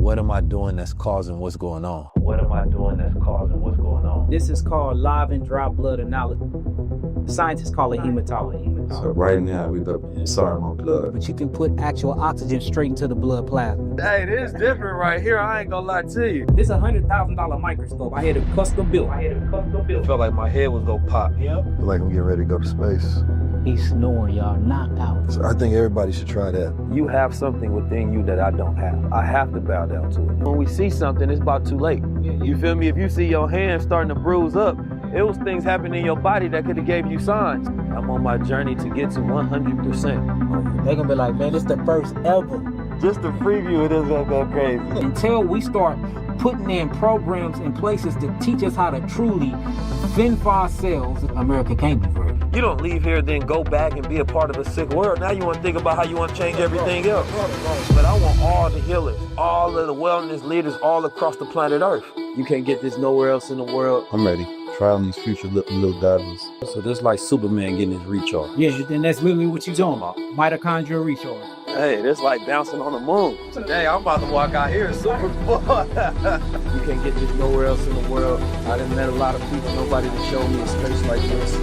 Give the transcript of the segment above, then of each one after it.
What am I doing that's causing what's going on? What am I doing that's causing what's going on? This is called live and dry blood analysis. Scientists call it hematology. So right now we look inside my blood. But you can put actual oxygen straight into the blood plasma. Hey, this is different right here. I ain't gonna lie to you. This is a $100,000 microscope. I had it custom built. Felt like my head was gonna pop. Yep. I feel like I'm getting ready to go to space. He's snoring, y'all. Knocked out. So I think everybody should try that. You have something within you that I don't have. I have to bow down to it. When we see something, it's about too late. You feel me? If you see your hand starting to bruise up, it was things happening in your body that could have gave you signs. I'm on my journey to get to 100%. They're gonna be like, man, this the first ever. Just to preview, it is gonna go crazy. Until we start putting in programs in places to teach us how to truly fend for ourselves, America can't be free. You don't leave here and then go back and be a part of a sick world. Now you want to think about how you want to change everything else. But I want all the healers, all of the wellness leaders all across the planet Earth. You can't get this nowhere else in the world. I'm ready. Trial these future little divers. So this like Superman getting his recharge. Yeah, then that's literally what you're talking about. Mitochondrial recharge. Hey, this like bouncing on the moon. Today I'm about to walk out here super fun. You can't get this nowhere else in the world. I done met a lot of people, nobody to show me a space like this.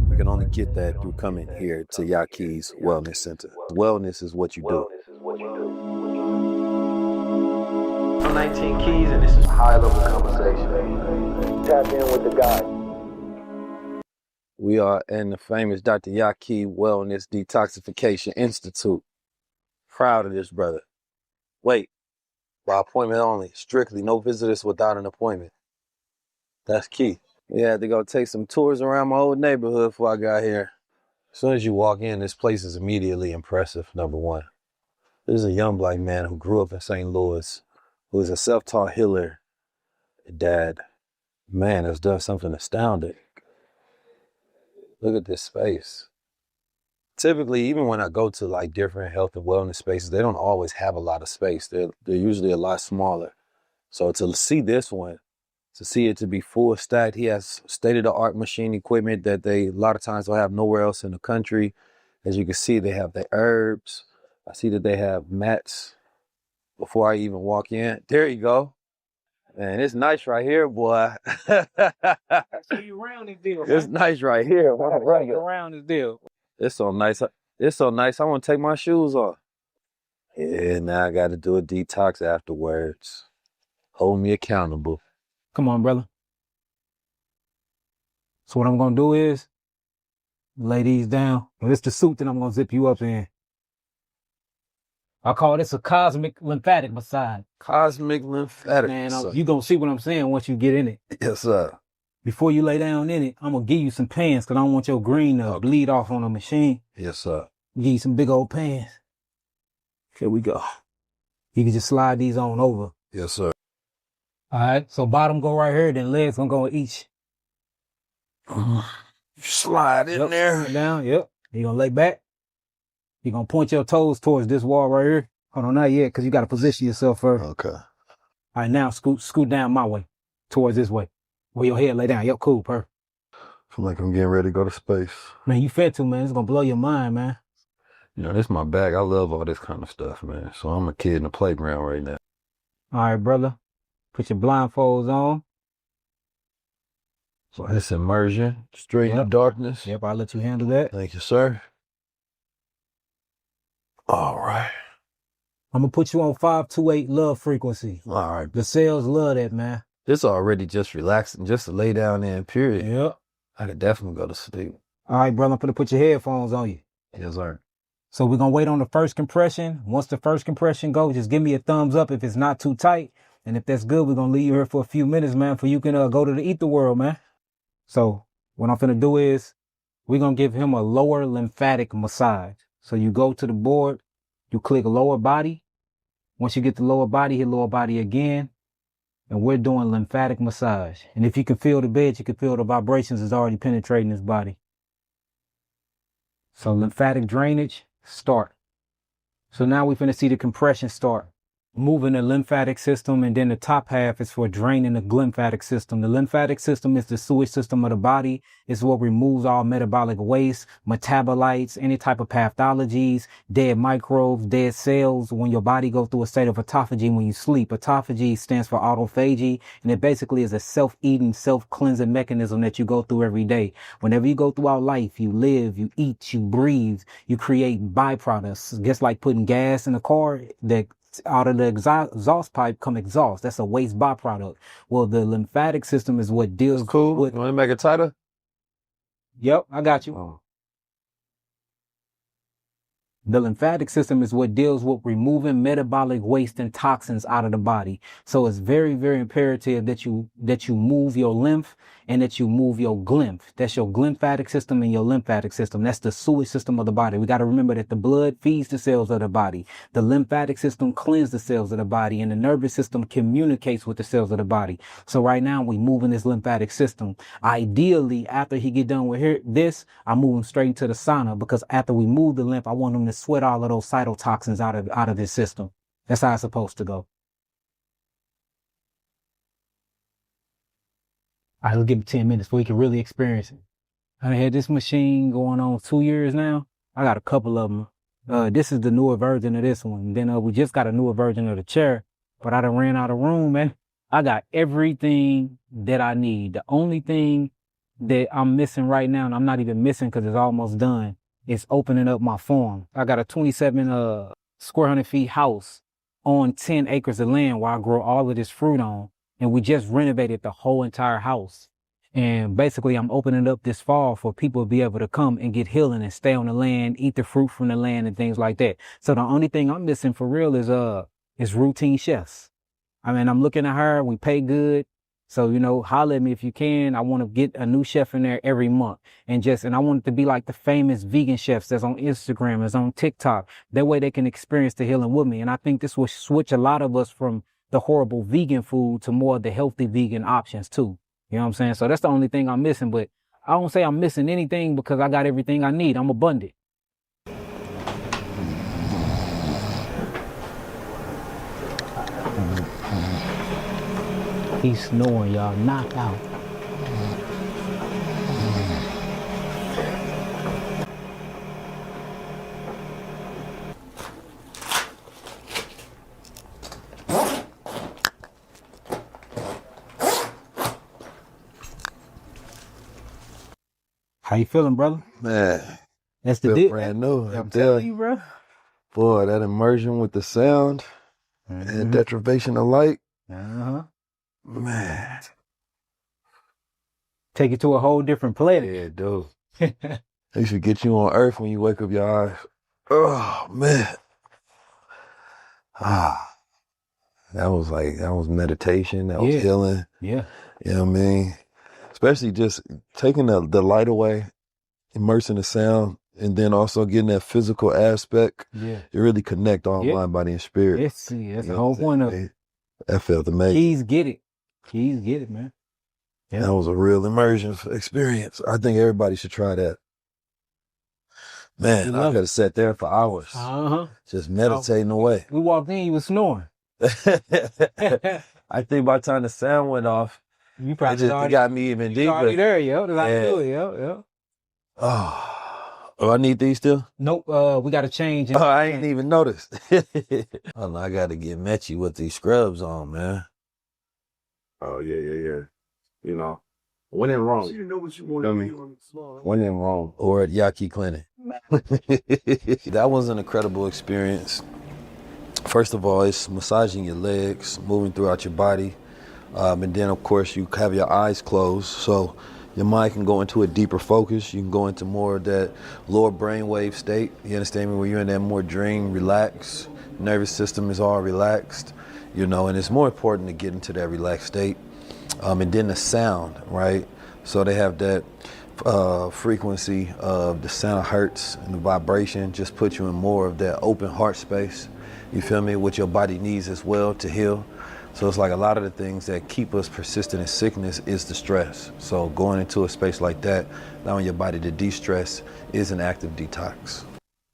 You can only get that through coming here to Yahki's Wellness Center. Wellness is what you do. I'm 19 Keys and this is high level conversation. Tap in with the guy. We are in the famous Dr. Yahki Wellness Detoxification Institute. Proud of this brother. Wait, by appointment only, strictly, no visitors without an appointment. That's key. We had to go take some tours around my old neighborhood before I got here. As soon as you walk in, this place is immediately impressive, number one. This is a young black man who grew up in St. Louis, who is a self-taught healer, a dad. Man, has done something astounding. Look at this space. Typically, even when I go to like different health and wellness spaces, they don't always have a lot of space. They're usually a lot smaller. So to see this one, to see it to be full stacked, he has state-of-the-art machine equipment that they a lot of times don't have nowhere else in the country. As you can see, they have the herbs. I see that they have mats before I even walk in. There you go. Man, it's nice right here, boy. So you around this deal, It's nice right here. around this deal. It's so nice. It's so nice. I want to take my shoes off. Yeah, now I got to do a detox afterwards. Hold me accountable. Come on, brother. So what I'm gonna do is lay these down. Well, this the suit that I'm gonna zip you up in. I call this a cosmic lymphatic massage. Cosmic lymphatic. Man, sir. you gonna see what I'm saying once you get in it. Yes, sir. Before you lay down in it, I'm gonna give you some pants because I don't want your green to bleed off on the machine. Yes, sir. Give you some big old pants. Here we go. You can just slide these on over. Yes, sir. All right, so bottom go right here, then legs gonna go each. Slide in there. Down, yep. You're gonna lay back. You're gonna point your toes towards this wall right here. Hold on, not yet, because you gotta position yourself first. Okay. All right, now scoot down my way, towards this way. Where your head lay down. Yep, cool, perfect. Feel like I'm getting ready to go to space. Man, you fit to, man. It's gonna blow your mind, man. You know, this is my bag. I love all this kind of stuff, man. So I'm a kid in the playground right now. All right, brother. Put your blindfolds on. So this immersion, straight in the darkness. Yep, I'll let you handle that. Thank you, sir. All right. I'm gonna put you on 528 love frequency. All right. The cells love that, man. This already just relaxing, just to lay down in, period. Yep. I could definitely go to sleep. All right, brother, I'm gonna put your headphones on you. Yes, sir. So we're gonna wait on the first compression. Once the first compression goes, just give me a thumbs up if it's not too tight. And if that's good, we're gonna leave you here for a few minutes, man, for you can go to the ether world, man. So what I'm finna do is we're gonna give him a lower lymphatic massage. So you go to the board, you click lower body. Once you get the lower body, hit lower body again. And we're doing lymphatic massage. And if you can feel the bed, you can feel the vibrations is already penetrating his body. So lymphatic drainage, start. So now we're finna see the compression start. moving the lymphatic system, and then the top half is for draining the glymphatic system. The lymphatic system is the sewage system of the body. It's what removes all metabolic waste, metabolites, any type of pathologies, dead microbes, dead cells. When your body goes through a state of autophagy when you sleep, autophagy stands for autophagy, and it basically is a self-eating, self-cleansing mechanism that you go through every day. Whenever you go throughout life, you live, you eat, you breathe, you create byproducts. Just like putting gas in a car, that out of the exhaust pipe come exhaust. That's a waste byproduct. Well, the lymphatic system is what deals That's cool. with. You want to make it tighter? Yep, I got you. Oh. The lymphatic system is what deals with removing metabolic waste and toxins out of the body. So it's very, very imperative that you move your lymph and that you move your glymph. That's your glymphatic system and your lymphatic system. That's the sewage system of the body. We got to remember that the blood feeds the cells of the body. The lymphatic system cleanses the cells of the body, and the nervous system communicates with the cells of the body. So right now we moving this lymphatic system. Ideally, after he get done with this, I move him straight into the sauna, because after we move the lymph, I want him to sweat all of those cytotoxins out of his system. That's how it's supposed to go. All right, let's give him 10 minutes so he can really experience it. I had this machine going on 2 years now. I got a couple of them. This is the newer version of this one. Then we just got a newer version of the chair, but I done ran out of room, man. I got everything that I need. The only thing that I'm missing right now, and I'm not even missing because it's almost done, is opening up my farm. I got a 27 square 100 feet house on 10 acres of land where I grow all of this fruit on. And we just renovated the whole entire house. And basically I'm opening up this fall for people to be able to come and get healing and stay on the land, eat the fruit from the land and things like that. So the only thing I'm missing for real is routine chefs. I mean, I'm looking at her, we pay good. So, holler at me if you can. I want to get a new chef in there every month, and I want it to be like the famous vegan chefs that's on Instagram, that's on TikTok. That way they can experience the healing with me. And I think this will switch a lot of us from the horrible vegan food to more of the healthy vegan options too. You know what I'm saying? So that's the only thing I'm missing, but I don't say I'm missing anything because I got everything I need. I'm abundant. He's snoring, y'all. Knocked out. How you feeling, brother? Man, That's the feel deal. brand new. I'm telling you, bro. Boy, that immersion with the sound and deprivation of light. Man. Take it to a whole different planet. Yeah, dude. They should get you on Earth when you wake up your eyes. Oh, man. That was meditation. That was healing. Yeah. You know what I mean? Especially just taking the light away, immersing the sound, and then also getting that physical aspect. Yeah. You really connect all mind, body, and spirit. That's the whole point of it. That felt amazing. Keys get it, man. Yeah. That was a real immersion experience. I think everybody should try that. Man, I could have sat there for hours. Just meditating away. We walked in, you was snoring. I think by the time the sound went off, you probably it got me even deeper. Already there, yo. That's how I do it, yo. Oh, I need these still? Nope, we got to change. Oh, I ain't even noticed. Oh, no, I got to get Metchy with these scrubs on, man. Oh, yeah. When in Rome. You know what you want to do on the floor. When in Rome. Or at Yahki Clinic. That was an incredible experience. First of all, it's massaging your legs, moving throughout your body. And then, of course, you have your eyes closed. So your mind can go into a deeper focus. You can go into more of that lower brainwave state. You understand me? Where you're in that more dream, relaxed. Nervous system is all relaxed, and it's more important to get into that relaxed state. And then the sound, right? So they have that frequency of the sound hertz and the vibration just put you in more of that open heart space. You feel me? What your body needs as well to heal. So it's like a lot of the things that keep us persistent in sickness is the stress. So going into a space like that, allowing your body to de-stress is an active detox.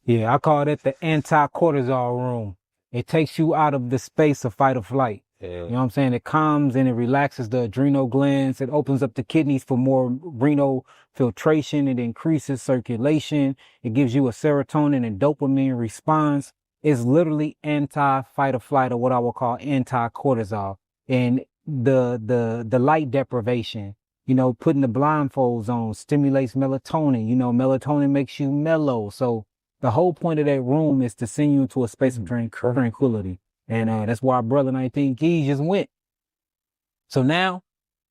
Yeah, I call that the anti-cortisol room. it takes you out of the space of fight or flight. Yeah. You know what I'm saying? It calms and it relaxes the adrenal glands. It opens up the kidneys for more renal filtration. It increases circulation. It gives you a serotonin and dopamine response. It's literally anti-fight or flight, or what I will call anti-cortisol. And the light deprivation, you know, putting the blindfolds on stimulates melatonin. You know, melatonin makes you mellow. So the whole point of that room is to send you into a space of tranquility. And that's why Brother 19 Keys just went. So now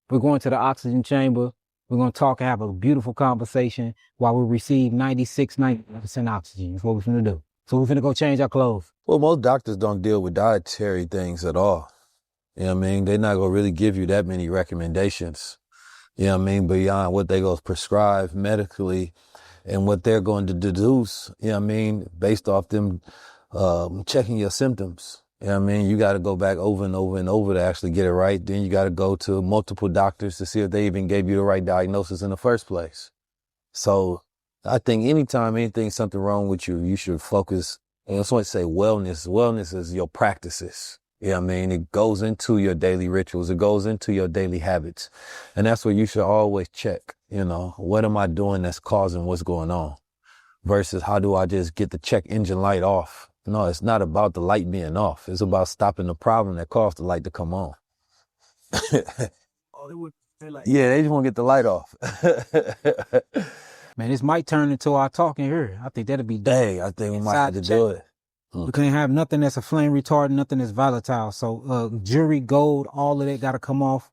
we're going to the oxygen chamber. We're going to talk and have a beautiful conversation while we receive 90% oxygen. That's what we're going to do. So we're going to go change our clothes. Well, most doctors don't deal with dietary things at all. You know what I mean? They're not going to really give you that many recommendations. You know what I mean? Beyond what they go prescribe medically and what they're going to deduce, you know what I mean, based off them checking your symptoms. You know what I mean? You got to go back over and over and over to actually get it right. Then you got to go to multiple doctors to see if they even gave you the right diagnosis in the first place. So I think anytime anything's something wrong with you, you should focus. And that's why I say wellness. Wellness is your practices. You know what I mean? It goes into your daily rituals. It goes into your daily habits. And that's what you should always check. You know, what am I doing that's causing what's going on? Versus how do I just get the check engine light off? No, it's not about the light being off. It's about stopping the problem that caused the light to come on. Oh, they would. Yeah, they just want to get the light off. Man, this might turn into our talking here. I think that'd be Dang, I think we might have to do it. We can't have nothing that's a flame retardant, nothing that's volatile. So jewelry, gold, all of that got to come off.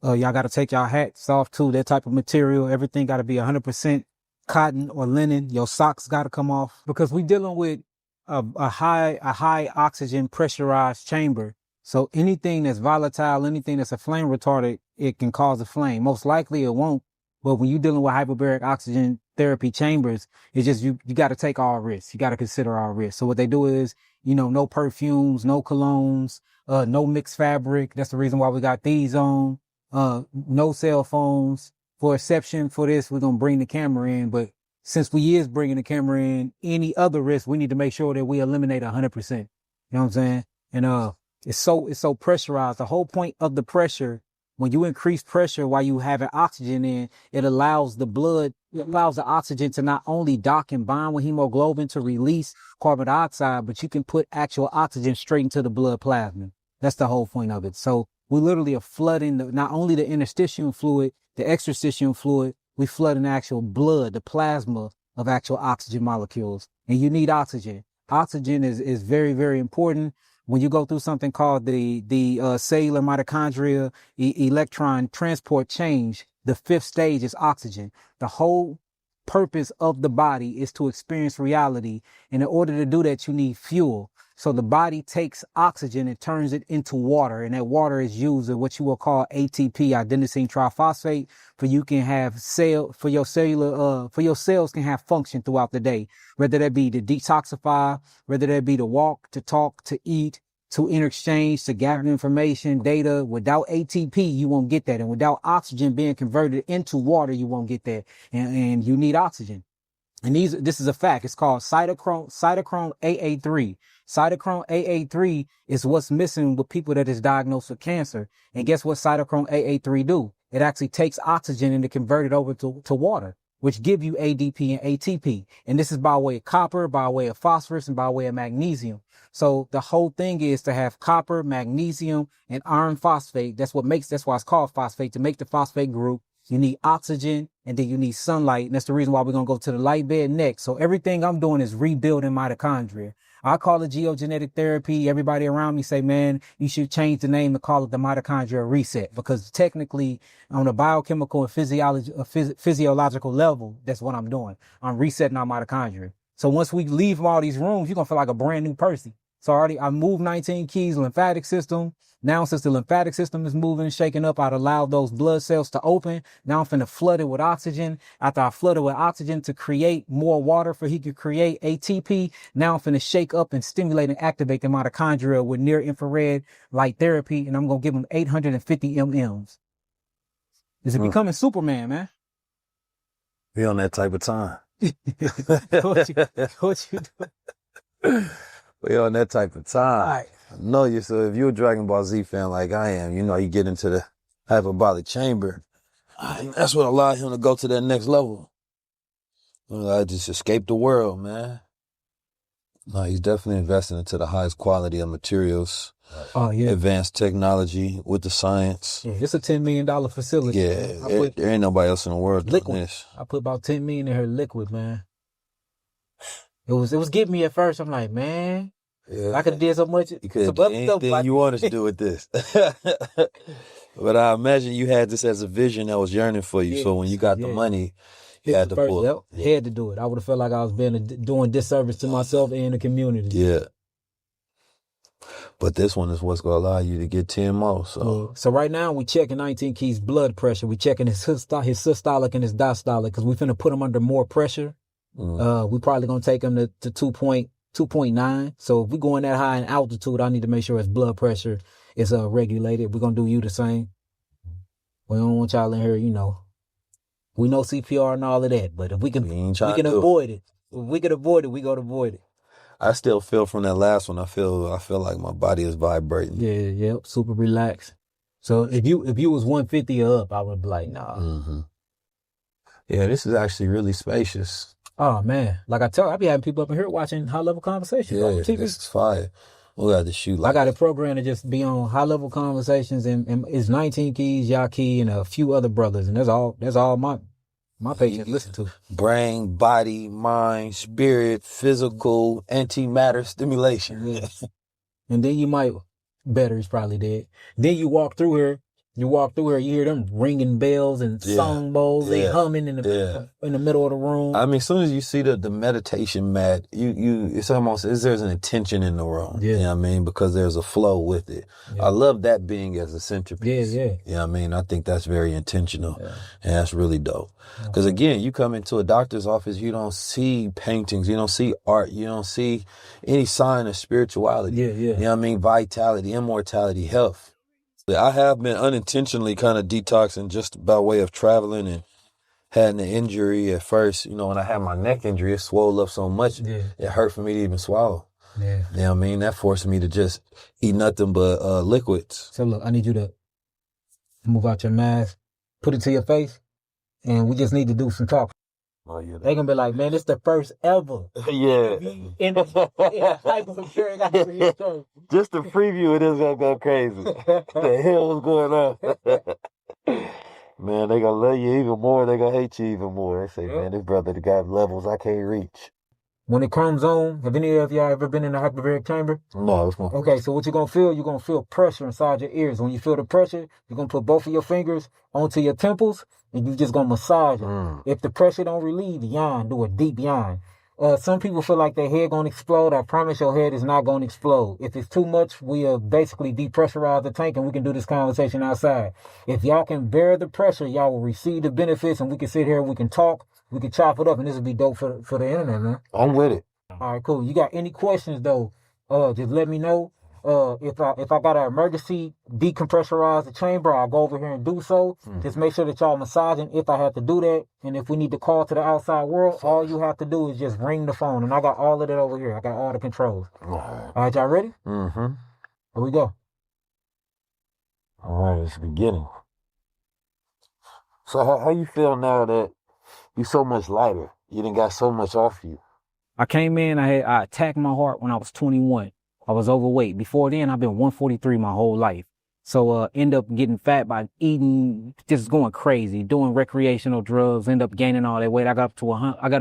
Y'all got to take y'all hats off too, that type of material. Everything got to be 100% cotton or linen. Your socks got to come off, because we dealing with a high oxygen pressurized chamber. So anything that's volatile, anything that's a flame retardant, it can cause a flame. Most likely it won't. But when you're dealing with hyperbaric oxygen therapy chambers, it's just you got to take all risks. You got to consider all risks. So what they do is, you know, no perfumes, no colognes, no mixed fabric. That's the reason why we got these on. No cell phones. For exception for this, we're going to bring the camera in. But since we is bringing the camera in, any other risk, we need to make sure that we eliminate 100%. You know what I'm saying? And it's so pressurized. The whole point of the pressure, when you increase pressure while you having oxygen in, it allows the oxygen to not only dock and bond with hemoglobin to release carbon dioxide, but you can put actual oxygen straight into the blood plasma. That's the whole point of it. So we literally are flooding not only the interstitial fluid, the extrastitial fluid, we flood in actual blood, the plasma of actual oxygen molecules. And you need oxygen. Oxygen is very, very important. When you go through something called the cellular mitochondria electron transport change, the fifth stage is oxygen. The whole purpose of the body is to experience reality. And in order to do that, you need fuel. So the body takes oxygen and turns it into water. And that water is used in what you will call ATP, adenosine triphosphate, for you can have for your cells can have function throughout the day, whether that be to detoxify, whether that be to walk, to talk, to eat, to interchange, to gather information, data. Without ATP, you won't get that. And without oxygen being converted into water, you won't get that. And you need oxygen. And this is a fact. It's called cytochrome AA3. Cytochrome AA3 is what's missing with people that is diagnosed with cancer. And guess what cytochrome AA3 do? It actually takes oxygen and it converts it over to water, which give you ADP and ATP. And this is by way of copper, by way of phosphorus, and by way of magnesium. So the whole thing is to have copper, magnesium, and iron phosphate. That's why it's called phosphate. To make the phosphate group, you need oxygen, and then you need sunlight. And that's the reason why we're going to go to the light bed next. So everything I'm doing is rebuilding mitochondria. I call it geogenetic therapy. Everybody around me say, man, you should change the name to call it the mitochondria reset, because technically on a biochemical and physiological level, that's what I'm doing. I'm resetting our mitochondria. So once we leave all these rooms, you're going to feel like a brand new person. So I moved 19 keys lymphatic system. Now, since the lymphatic system is moving and shaking up, I'd allow those blood cells to open. Now I'm finna flood it with oxygen. After I flood it with oxygen to create more water for he could create ATP, now I'm finna shake up and stimulate and activate the mitochondria with near infrared light therapy. And I'm going to give him 850 mm's. Is it becoming Superman, man? Be on that type of time. What you doing? We on that type of time. All right. I know you. So if you're a Dragon Ball Z fan like I am, you know, you get into the hyperbaric chamber. And that's what allowed him to go to that next level. I just escaped the world, man. No, he's definitely investing into the highest quality of materials. Oh, yeah. Advanced technology with the science. Yeah, it's a $10 million facility. Yeah, there ain't nobody else in the world doing liquid. this. I put about $10 million in her liquid, man. It was getting me at first. I'm like, man, I could have did so much. You could have done anything you wanted to do with this. But I imagine you had this as a vision that was yearning for you. So when you got the money, you had to pull. Yep, had to do it. I would have felt like I was doing disservice to myself and the community. Yeah. But this one is what's going to allow you to get 10 more. So right now we checking 19 Keys' blood pressure. We checking his systolic and his diastolic because we finna put him under more pressure. We probably gonna take him to 2.9. So if we going that high in altitude, I need to make sure his blood pressure is regulated. We're gonna do you the same. We don't want y'all in here, you know. We know CPR and all of that, but if we can avoid it. If we can avoid it, we gonna avoid it. I still feel from that last one. I feel like my body is vibrating. Yeah, super relaxed. So if you was 150 or up, I would be like, nah. Mm-hmm. Yeah, this is actually really spacious. Oh man, like I be having people up in here watching high level conversations. Yeah, this is fire. We got to shoot. I got a program to just be on high level conversations, and it's 19 Keys, Yahki, and a few other brothers, and that's all my patients listen to. Brain, body, mind, spirit, physical, antimatter stimulation. Yeah. And then you might, battery's probably dead. Then you walk through here, you hear them ringing bells and song bowls, they humming in the middle of the room. I mean, as soon as you see the meditation mat, it's almost as there's an intention in the room. Yeah. You know what I mean? Because there's a flow with it. Yeah. I love that being as a centerpiece. Yeah. You know what I mean? I think that's very intentional. Yeah. And that's really dope. Because again, you come into a doctor's office, you don't see paintings, you don't see art, you don't see any sign of spirituality. Yeah. You know what I mean? Vitality, immortality, health. I have been unintentionally kind of detoxing just by way of traveling and had an injury at first. You know, when I had my neck injury, it swelled up so much, it hurt for me to even swallow. Yeah. You know what I mean? That forced me to just eat nothing but liquids. So look, I need you to move out your mask, put it to your face, and we just need to do some talk. Oh, yeah. They gonna be like, man, it's the first ever. Yeah. In hyperbaric oxygen tank. Just the preview, it is gonna go crazy. The hell is going on? Man, they gonna love you even more. They gonna hate you even more. They say, man, this brother got levels I can't reach. When it comes on, have any of y'all ever been in a hyperbaric chamber? No. Okay, so what you're going to feel pressure inside your ears. When you feel the pressure, you're going to put both of your fingers onto your temples, and you're just going to massage it. If the pressure don't relieve, yawn, do a deep yawn. Some people feel like their head going to explode. I promise your head is not going to explode. If it's too much, we'll basically depressurize the tank, and we can do this conversation outside. If y'all can bear the pressure, y'all will receive the benefits, and we can sit here, we can talk, we can chop it up, and this will be dope for the internet, man. I'm with it. All right, cool. You got any questions though? Just let me know. If I got an emergency decompressurize the chamber, I'll go over here and do so. Just make sure that y'all massaging if I have to do that. And if we need to call to the outside world, all you have to do is just ring the phone. And I got all of it over here. I got all the controls. All right, y'all ready? Mm-hmm. Here we go. All right, it's beginning. So how you feel now that you're so much lighter? You done got so much off you. I came in, I attacked my heart when I was 21. I was overweight. Before then, I've been 143 my whole life. So end up getting fat by eating, just going crazy, doing recreational drugs, end up gaining all that weight. I got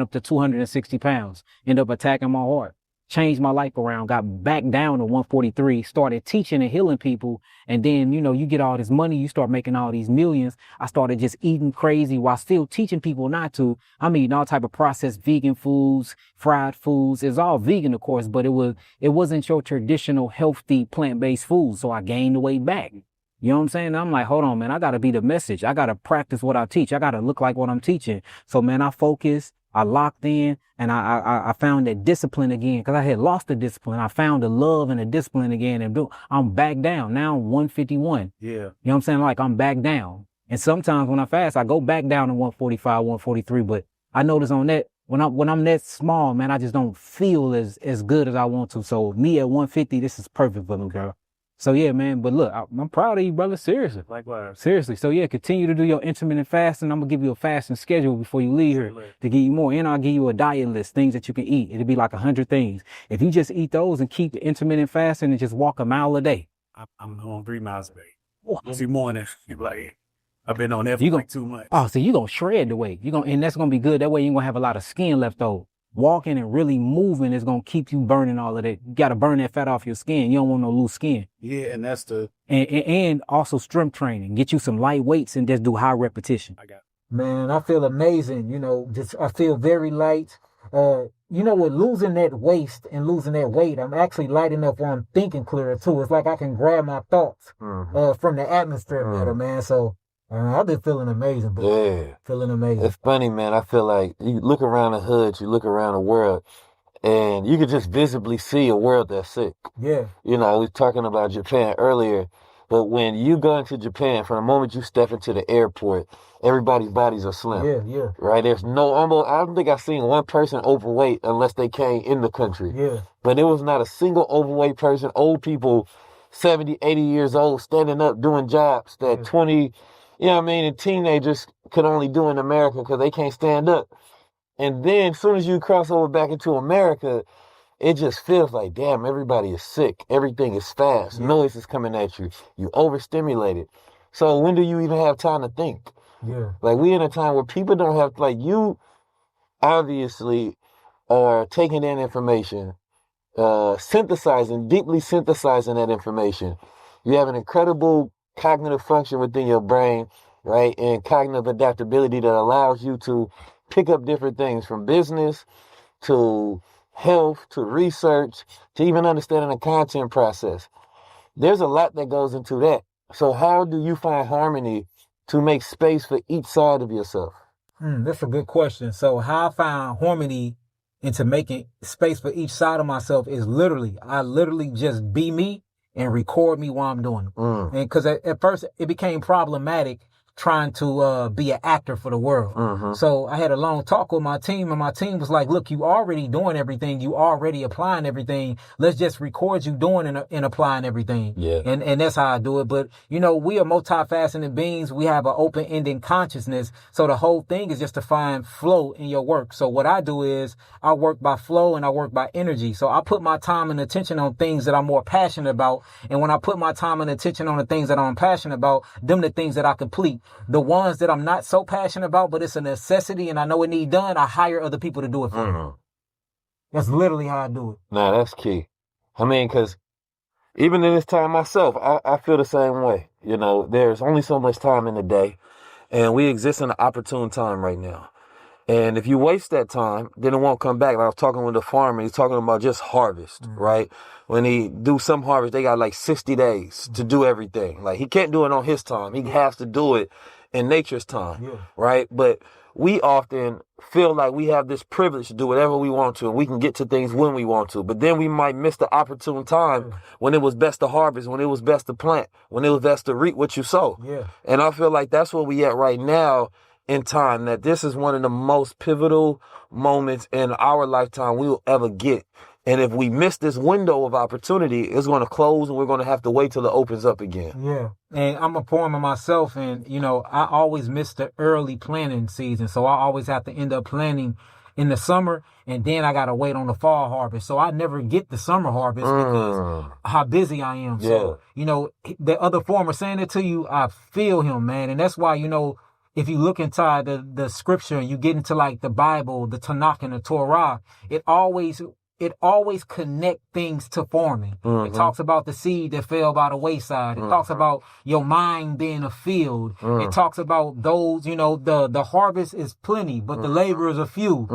up to 260 pounds, end up attacking my heart. Changed my life around, got back down to 143, started teaching and healing people. And then, you get all this money, you start making all these millions. I started just eating crazy while still teaching people not to. I'm eating all type of processed vegan foods, fried foods. It's all vegan, of course, but it wasn't your traditional healthy plant-based food. So I gained the weight back. You know what I'm saying? I'm like, hold on, man, I got to be the message. I got to practice what I teach. I got to look like what I'm teaching. So, man, I focused. I locked in, and I found that discipline again, because I had lost the discipline. I found the love and the discipline again, and I'm back down. Now I'm 151. Yeah. You know what I'm saying? Like, I'm back down. And sometimes when I fast, I go back down to 145, 143, but I notice on that, when I'm that small, man, I just don't feel as good as I want to. So me at 150, this is perfect for me, girl. So yeah, man. But look, I'm proud of you, brother. Seriously. Likewise. Seriously. So yeah, continue to do your intermittent fasting. I'm gonna give you a fasting schedule before you leave here to give you more. And I'll give you a diet list, things that you can eat. It'll be like 100 things. If you just eat those and keep the intermittent fasting and just walk a mile a day. I'm going 3 miles a day. Every morning, like I've been on that for like 2 months. Oh, so you're gonna shred the weight. And that's gonna be good. That way you ain't gonna have a lot of skin left over. Walking and really moving is gonna keep you burning all of that. You gotta burn that fat off your skin. You don't want no loose skin. Yeah, and that's the and also strength training. Get you some light weights and just do high repetition. I got. Man, I feel amazing. I feel very light. With losing that waist and losing that weight, I'm actually light enough where I'm thinking clearer too. It's like I can grab my thoughts from the atmosphere better, man. So I've been feeling amazing, bro. Yeah. Feeling amazing. It's funny, man. I feel like you look around the hood, you look around the world, and you can just visibly see a world that's sick. Yeah. We was talking about Japan earlier, but when you go into Japan, from the moment you step into the airport, everybody's bodies are slim. Yeah. Right? There's I don't think I've seen one person overweight unless they came in the country. Yeah. But there was not a single overweight person, old people, 70, 80 years old, standing up doing jobs that 20, and teenagers could only do in America because they can't stand up. And then as soon as you cross over back into America, it just feels like, damn, everybody is sick. Everything is fast. Noise is coming at you. You overstimulated. So when do you even have time to think? Yeah. Like, we in a time where people don't have, like, you obviously are taking in information, deeply synthesizing that information. You have an incredible cognitive function within your brain, right? And cognitive adaptability that allows you to pick up different things from business to health to research to even understanding the content process. There's a lot that goes into that. So how do you find harmony to make space for each side of yourself? That's a good question. So how I find harmony into making space for each side of myself is I literally just be me and record me while I'm doing it. And because at first it became problematic trying to be an actor for the world. So I had a long talk with my team, and my team was like, look, you already doing everything. You already applying everything. Let's just record you doing and applying everything. Yeah. And that's how I do it. But, we are multifaceted beings. We have an open-ended consciousness. So the whole thing is just to find flow in your work. So what I do is I work by flow and I work by energy. So I put my time and attention on things that I'm more passionate about. And when I put my time and attention on the things that I'm passionate about, them the things that I complete. The ones that I'm not so passionate about, but it's a necessity and I know it need done, I hire other people to do it for me. That's literally how I do it. Nah, that's key. Because even in this time myself, I feel the same way. There's only so much time in the day, and we exist in an opportune time right now. And if you waste that time, then it won't come back. Like I was talking with the farmer, he's talking about just harvest, right? When he do some harvest, they got like 60 days to do everything. Like he can't do it on his time. He has to do it in nature's time, right? But we often feel like we have this privilege to do whatever we want to, and we can get to things when we want to. But then we might miss the opportune time when it was best to harvest, when it was best to plant, when it was best to reap what you sow. Yeah. And I feel like that's where we at right now in time, that this is one of the most pivotal moments in our lifetime we will ever get. And if we miss this window of opportunity, it's going to close and we're going to have to wait till it opens up again. Yeah. And I'm a farmer myself, and, I always miss the early planting season. So I always have to end up planting in the summer, and then I got to wait on the fall harvest. So I never get the summer harvest because how busy I am. So, the other farmer saying it to you, I feel him, man. And that's why, if you look inside the scripture and you get into like the Bible, the Tanakh and the Torah, it always connect things to farming. It talks about the seed that fell by the wayside. It talks about your mind being a field. It talks about those, the harvest is plenty, but the laborers are few.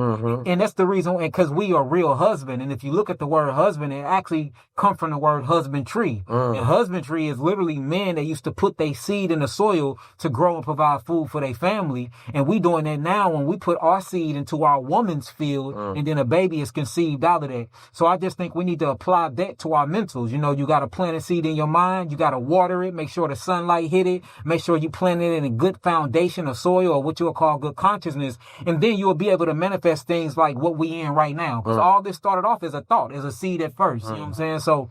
And that's the reason, because we are real husband. And if you look at the word husband, it actually comes from the word husbandry. And husbandry is literally men that used to put their seed in the soil to grow and provide food for their family. And we doing that now when we put our seed into our woman's field, and then a baby is conceived out of that. that. So I just think we need to apply that to our mentals. You know, you got to plant a seed in your mind. You got to water it. Make sure the sunlight hit it. Make sure you plant it in a good foundation of soil, or what you'll call good consciousness. And then you'll be able to manifest things like what we in right now. Because all this started off as a thought, as a seed at first. You know what I'm saying? So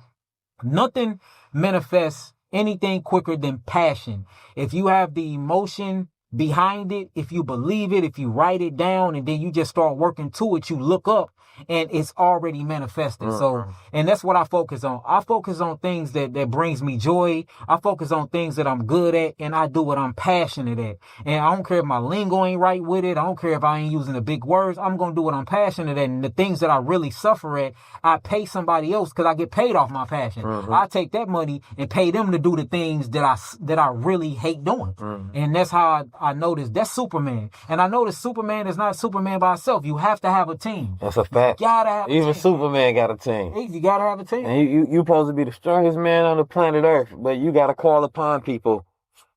nothing manifests anything quicker than passion. If you have the emotion behind it, if you believe it, if you write it down, and then you just start working to it, you look up and it's already manifested. So, and that's what I focus on. I focus on things that brings me joy. I focus on things that I'm good at, and I do what I'm passionate at. And I don't care if my lingo ain't right with it. I don't care if I ain't using the big words. I'm going to do what I'm passionate at. And the things that I really suffer at, I pay somebody else because I get paid off my passion. I take that money and pay them to do the things that I really hate doing. And that's how I noticed that's Superman. And I noticed Superman is not Superman by himself. You have to have a team. That's a fact. Gotta have Even a team. Superman got a team. You gotta have a team. And you supposed to be the strongest man on the planet Earth, but you got to call upon people.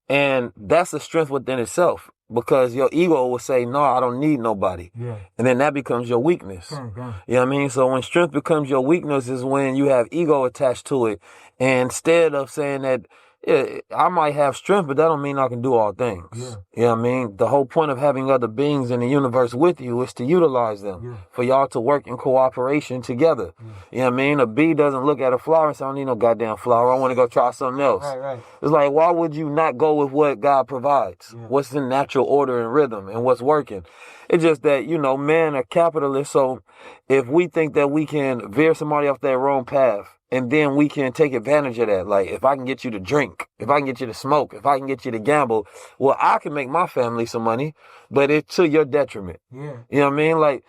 And that's a strength within itself, because your ego will say, no, I don't need nobody. Yeah. And then that becomes your weakness. You know what I mean? So when strength becomes your weakness is when you have ego attached to it. And instead of saying that, yeah, I might have strength, but that don't mean I can do all things. Yeah. You know what I mean? The whole point of having other beings in the universe with you is to utilize them, for y'all to work in cooperation together. You know what I mean? A bee doesn't look at a flower and say, I don't need no goddamn flower. I want to go try something else. Right. It's like, why would you not go with what God provides? What's in natural order and rhythm and what's working? It's just that, you know, men are capitalists. So if we think that we can veer somebody off their wrong path, and then we can take advantage of that. Like, if I can get you to drink, if I can get you to smoke, if I can get you to gamble, well, I can make my family some money, but it's to your detriment. Yeah. You know what I mean? Like,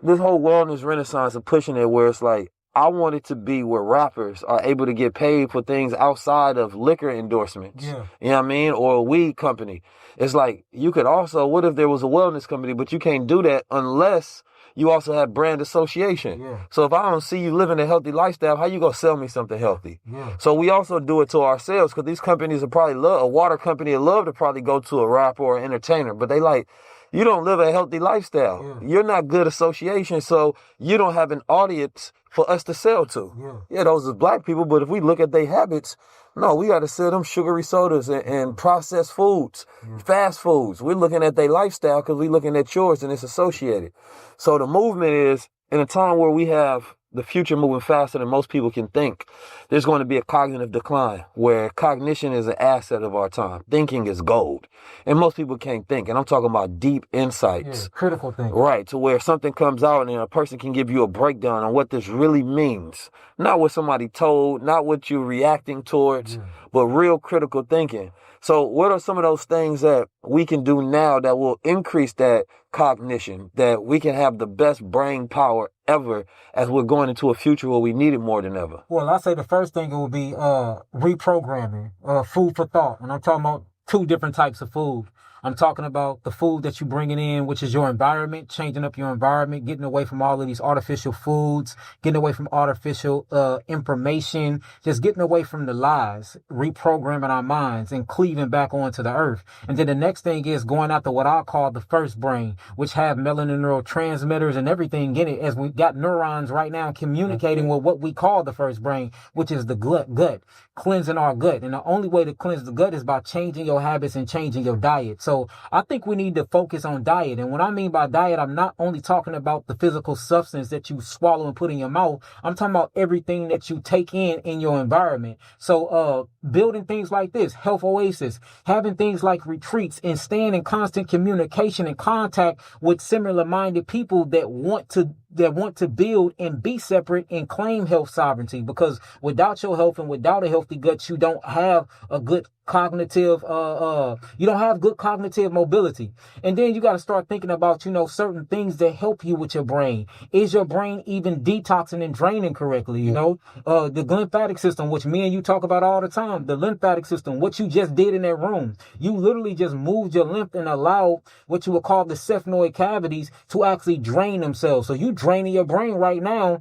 this whole wellness renaissance of pushing it, where it's like, I want it to be where rappers are able to get paid for things outside of liquor endorsements. Yeah. You know what I mean? Or a weed company. It's like, you could also, what if there was a wellness company, but you can't do that unless you also have brand association. Yeah. So if I don't see you living a healthy lifestyle, how you gonna sell me something healthy? Yeah. So we also do it to ourselves, because these companies will probably love, a water company will love to probably go to a rapper or an entertainer, but they like, you don't live a healthy lifestyle. Yeah. You're not good association, so you don't have an audience for us to sell to. Yeah, those is black people, but if we look at their habits, no, we got to sell them sugary sodas and processed foods, fast foods. We're looking at their lifestyle because we're looking at yours, and it's associated. So the movement is, in a time where we have the future moving faster than most people can think, there's going to be a cognitive decline where cognition is an asset of our time. Thinking is gold. And most people can't think. And I'm talking about deep insights. Yeah, critical thinking. Right, to where something comes out and a person can give you a breakdown on what this really means. Not what somebody told, not what you're reacting towards, but real critical thinking. So what are some of those things that we can do now that will increase that cognition, that we can have the best brain power ever as we're going into a future where we need it more than ever? Well, I say the first thing it would be reprogramming, food for thought. And I'm talking about two different types of food. I'm talking about the food that you're bringing in, which is your environment, changing up your environment, getting away from all of these artificial foods, getting away from artificial information, just getting away from the lies, reprogramming our minds and cleaving back onto the earth. And then the next thing is going after what I call the first brain, which have melanin neurotransmitters and everything in it, as we got neurons right now communicating with what we call the first brain, which is the gut, cleansing our gut. And the only way to cleanse the gut is by changing your habits and changing your diet. So I think we need to focus on diet. And what I mean by diet, I'm not only talking about the physical substance that you swallow and put in your mouth. I'm talking about everything that you take in your environment. So building things like this, health oasis, having things like retreats, and staying in constant communication and contact with similar minded people that want to build and be separate and claim health sovereignty. Because without your health and without a healthy gut, you don't have a good cognitive mobility. And then you got to start thinking about, certain things that help you with your brain. Is your brain even detoxing and draining correctly? The lymphatic system, which me and you talk about all the time, the lymphatic system, what you just did in that room, you literally just moved your lymph and allowed what you would call the sphenoid cavities to actually drain themselves. So you draining your brain right now,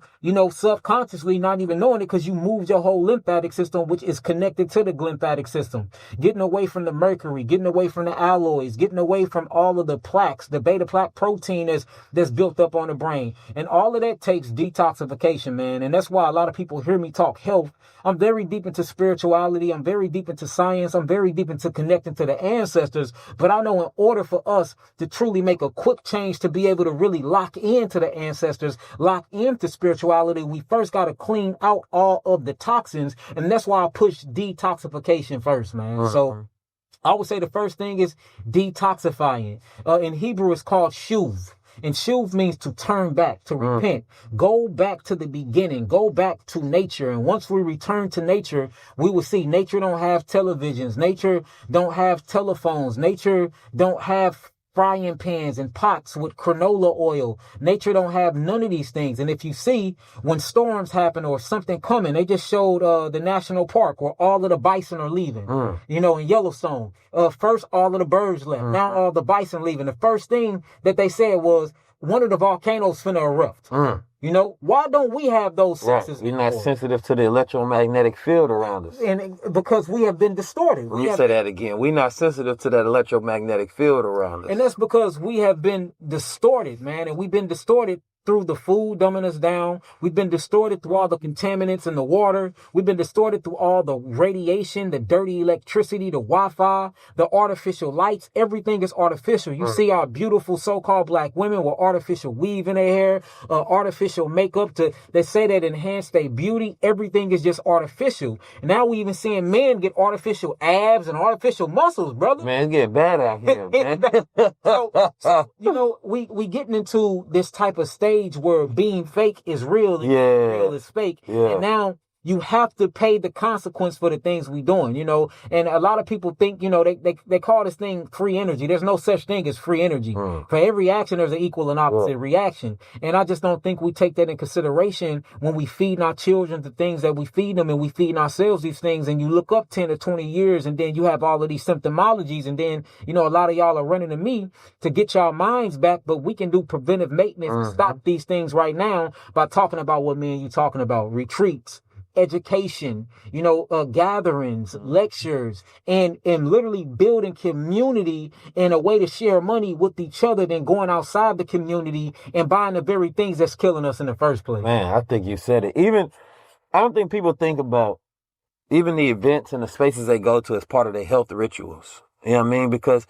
subconsciously, not even knowing it, because you moved your whole lymphatic system, which is connected to the glymphatic system. getting away from the mercury, getting away from the alloys, getting away from all of the plaques, the beta plaque protein that's built up on the brain. And all of that takes detoxification, man. And that's why a lot of people hear me talk health. I'm very deep into spirituality. I'm very deep into science. I'm very deep into connecting to the ancestors. But I know in order for us to truly make a quick change, to be able to really lock into the ancestors, lock into spirituality, we first got to clean out all of the toxins. And that's why I push detoxification first, man. So I would say the first thing is detoxifying. In Hebrew, it's called shuv. And shuv means to turn back, to repent. Go back to the beginning. Go back to nature. And once we return to nature, we will see nature don't have televisions. Nature don't have telephones. Nature don't have frying pans and pots with canola oil. Nature don't have none of these things. And if you see, when storms happen or something coming, they just showed the national park where all of the bison are leaving. You know, in Yellowstone, first all of the birds left. Now all the bison leaving. The first thing that they said was one of the volcanoes finna erupt. You know, why don't we have those senses? We're not sensitive to the electromagnetic field around us. And because we have been distorted. Say that again. We're not sensitive to that electromagnetic field around us. And that's because we have been distorted, man. And we've been distorted through the food dumbing us down. We've been distorted through all the contaminants in the water. We've been distorted through all the radiation, the dirty electricity, the Wi-Fi, the artificial lights. Everything is artificial. You see our beautiful so-called black women with artificial weave in their hair, artificial makeup they say that enhance their beauty. Everything is just artificial. And now we even seeing men get artificial abs and artificial muscles, brother. Man, it's getting bad out here, man. so, you know, we getting into this type of stage where being fake is real and real is fake. And now you have to pay the consequence for the things we doing, you know. And a lot of people think, you know, they call this thing free energy. There's no such thing as free energy. For every action, there's an equal and opposite reaction. And I just don't think we take that in consideration when we feed our children the things that we feed them, and we feed ourselves these things. And you look up 10 or 20 years, and then you have all of these symptomologies. And then, you know, a lot of y'all are running to me to get y'all minds back, but we can do preventive maintenance to stop these things right now by talking about what me and you talking about: retreats, education, you know, gatherings, lectures, and literally building community in a way to share money with each other than going outside the community and buying the very things that's killing us in the first place. Man, I think you said it. I don't think people think about even the events and the spaces they go to as part of their health rituals. You know what I mean? Because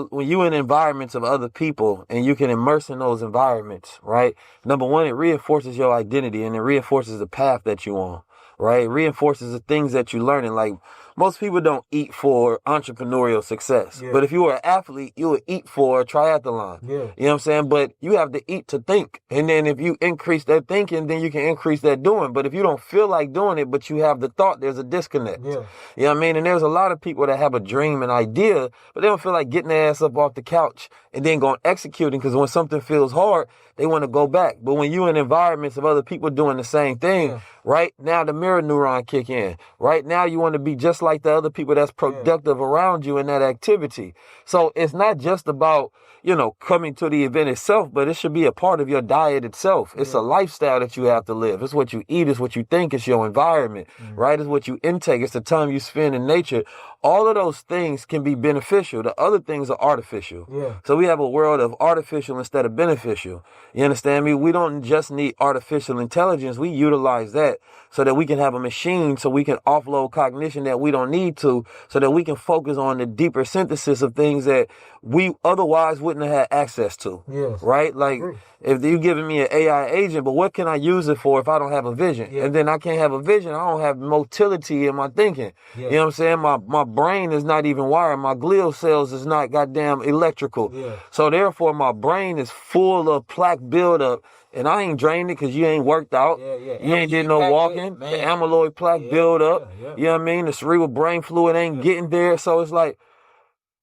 when you're in environments of other people and you can immerse in those environments, right? Number one, it reinforces your identity and it reinforces the path that you're on. Right? It reinforces the things that you're learning. Like, most people don't eat for entrepreneurial success. But if you were an athlete, you would eat for a triathlon. You know what I'm saying? But you have to eat to think. And then if you increase that thinking, then you can increase that doing. But if you don't feel like doing it, but you have the thought, there's a disconnect. You know what I mean? And there's a lot of people that have a dream and idea, but they don't feel like getting their ass up off the couch and then going executing, because when something feels hard, they want to go back. But when you're in environments of other people doing the same thing, right now the mirror neuron kick in. Right now you want to be just like the other people that's productive around you in that activity. So it's not just about, you know, coming to the event itself, but it should be a part of your diet itself. It's a lifestyle that you have to live. It's what you eat. It's what you think. It's your environment, right? It's what you intake. It's the time you spend in nature. All of those things can be beneficial. The other things are artificial. So we have a world of artificial instead of beneficial. You understand me? We don't just need artificial intelligence. We utilize that so that we can have a machine, so we can offload cognition that we don't need to, so that we can focus on the deeper synthesis of things that we otherwise wouldn't have had access to. Right? Like, if you're giving me an AI agent, but what can I use it for if I don't have a vision? And then I can't have a vision. I don't have motility in my thinking. You know what I'm saying? My brain is not even wired. My glial cells is not goddamn electrical. So therefore, my brain is full of plaque buildup. And I ain't drained it because you ain't worked out. You ain't did no walking. The amyloid plaque build up. You know what I mean? The cerebral brain fluid ain't getting there. So it's like,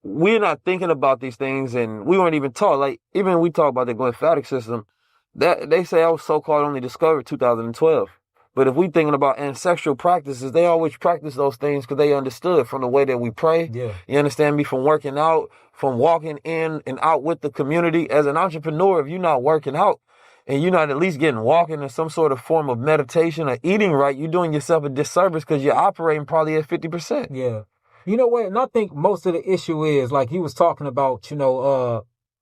we're not thinking about these things, and we weren't even taught. Like, even we talk about the glymphatic system, that they say I was so-called only discovered 2012. But if we thinking about ancestral practices, they always practice those things because they understood from the way that we pray. You understand me? From working out, from walking in and out with the community. As an entrepreneur, if you're not working out, and you're not at least getting walking in some sort of form of meditation or eating right, you're doing yourself a disservice because you're operating probably at 50%. You know what? And I think most of the issue is like you was talking about,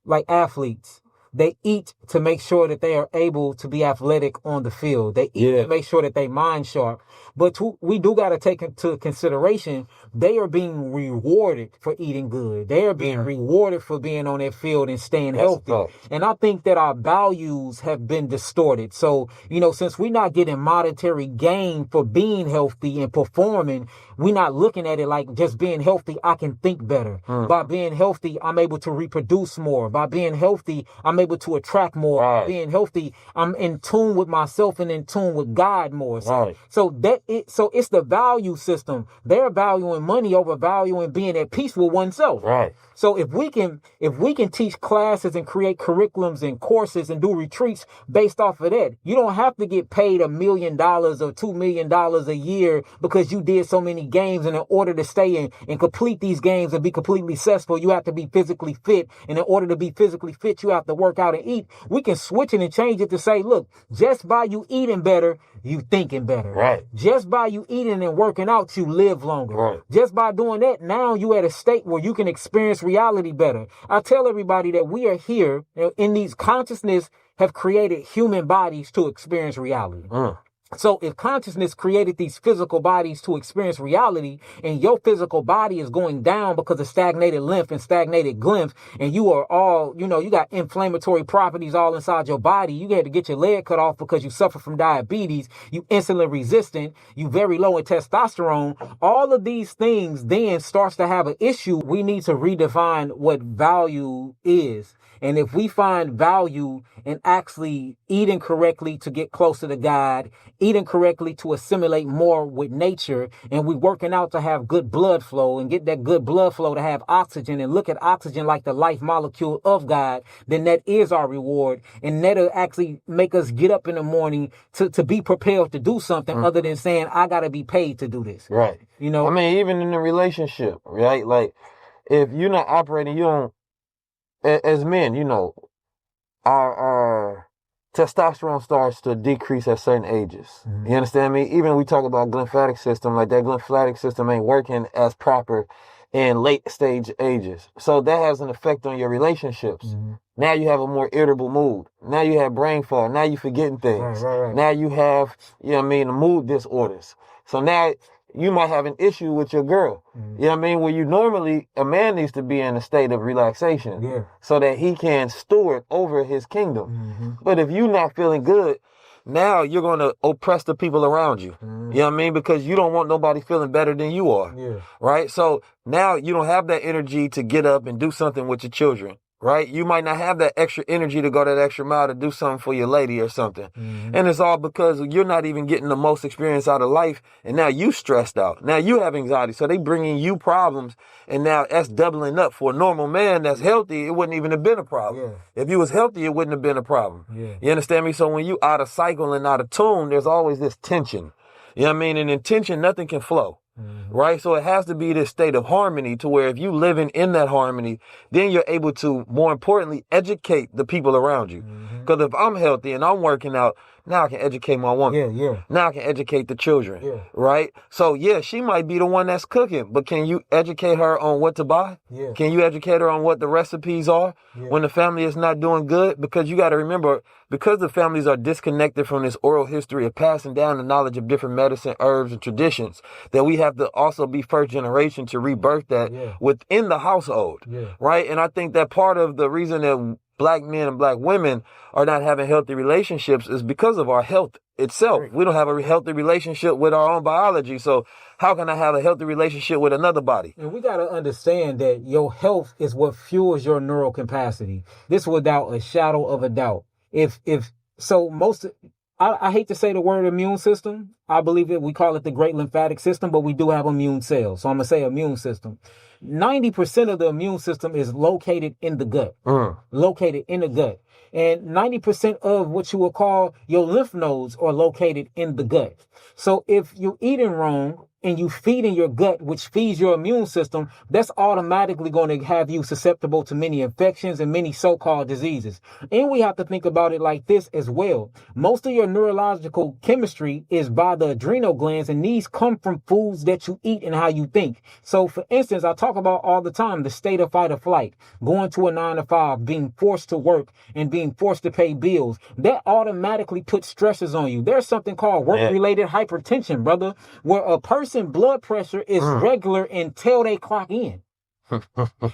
like athletes. They eat to make sure that they are able to be athletic on the field. They eat to make sure that they mind sharp. But we do got to take into consideration they are being rewarded for eating good. They are being rewarded for being on that field and staying healthy. And I think that our values have been distorted. So, since we're not getting monetary gain for being healthy and performing, we're not looking at it like just being healthy, I can think better. By being healthy, I'm able to reproduce more. By being healthy, I'm able to attract more. By being healthy, I'm in tune with myself and in tune with God more. So it's the value system. They're valuing money over valuing being at peace with oneself. Right. So if we can teach classes and create curriculums and courses and do retreats based off of that, you don't have to get paid $1 million or $2 million a year because you did so many games. And in order to stay in and complete these games and be completely successful, you have to be physically fit. And in order to be physically fit, you have to work out and eat. We can switch it and change it to say, look, just by you eating better, you thinking better. Right. Just by you eating and working out, you live longer. Right. Just by doing that, now you at a state where you can experience reality better. I tell everybody that we are here in these consciousness have created human bodies to experience reality. So if consciousness created these physical bodies to experience reality and your physical body is going down because of stagnated lymph and stagnated glymph and you are all, you got inflammatory properties all inside your body. You had to get your leg cut off because you suffer from diabetes. You insulin resistant. You very low in testosterone. All of these things then starts to have an issue. We need to redefine what value is. And if we find value in actually eating correctly to get closer to God, eating correctly to assimilate more with nature, and we working out to have good blood flow and get that good blood flow to have oxygen and look at oxygen like the life molecule of God, then that is our reward. And that'll actually make us get up in the morning to be prepared to do something other than saying, I got to be paid to do this. Right. I mean, even in a relationship, right? Like, if you're not operating, you don't, as men, our testosterone starts to decrease at certain ages. You understand me? Even we talk about glymphatic system, like that glymphatic system ain't working as proper in late stage ages. So that has an effect on your relationships. Now you have a more irritable mood. Now you have brain fog. Now you forgetting things. Right. Now you have, mood disorders. So now you might have an issue with your girl. Where you normally, a man needs to be in a state of relaxation so that he can steward over his kingdom. But if you're not feeling good, now you're going to oppress the people around you. Because you don't want nobody feeling better than you are. Right? So now you don't have that energy to get up and do something with your children. Right? You might not have that extra energy to go that extra mile to do something for your lady or something. And it's all because you're not even getting the most experience out of life. And now you stressed out. Now you have anxiety. So they bringing you problems. And now that's doubling up. For a normal man that's healthy, it wouldn't even have been a problem. If you was healthy, it wouldn't have been a problem. You understand me? So when you out of cycle and out of tune, there's always this tension. And in tension, nothing can flow. Right? So it has to be this state of harmony to where if you living in that harmony, then you're able to, more importantly, educate the people around you. Because if I'm healthy and I'm working out, now I can educate my woman. Now I can educate the children. Right? So she might be the one that's cooking, but can you educate her on what to buy? Can you educate her on what the recipes are when the family is not doing good? Because you got to remember, because the families are disconnected from this oral history of passing down the knowledge of different medicine, herbs, and traditions, that we have to also be first generation to rebirth that within the household. Right? And I think that part of the reason that Black men and Black women are not having healthy relationships is because of our health itself. We don't have a healthy relationship with our own biology. So how can I have a healthy relationship with another body? And we got to understand that your health is what fuels your neural capacity. This without a shadow of a doubt. I hate to say the word immune system. I believe we call it the great lymphatic system, but we do have immune cells. So I'm going to say immune system. 90% of the immune system is located in the gut. Located in the gut. And 90% of what you would call your lymph nodes are located in the gut. So if you're eating wrong and you feed in your gut, which feeds your immune system, that's automatically going to have you susceptible to many infections and many so-called diseases. And we have to think about it like this as well. Most of your neurological chemistry is by the adrenal glands, and these come from foods that you eat and how you think. So for instance, I talk about all the time the state of fight or flight, going to a 9 to 5, being forced to work and being forced to pay bills. That automatically puts stresses on you. There's something called work-related hypertension, brother, where a person's blood pressure is regular until they clock in.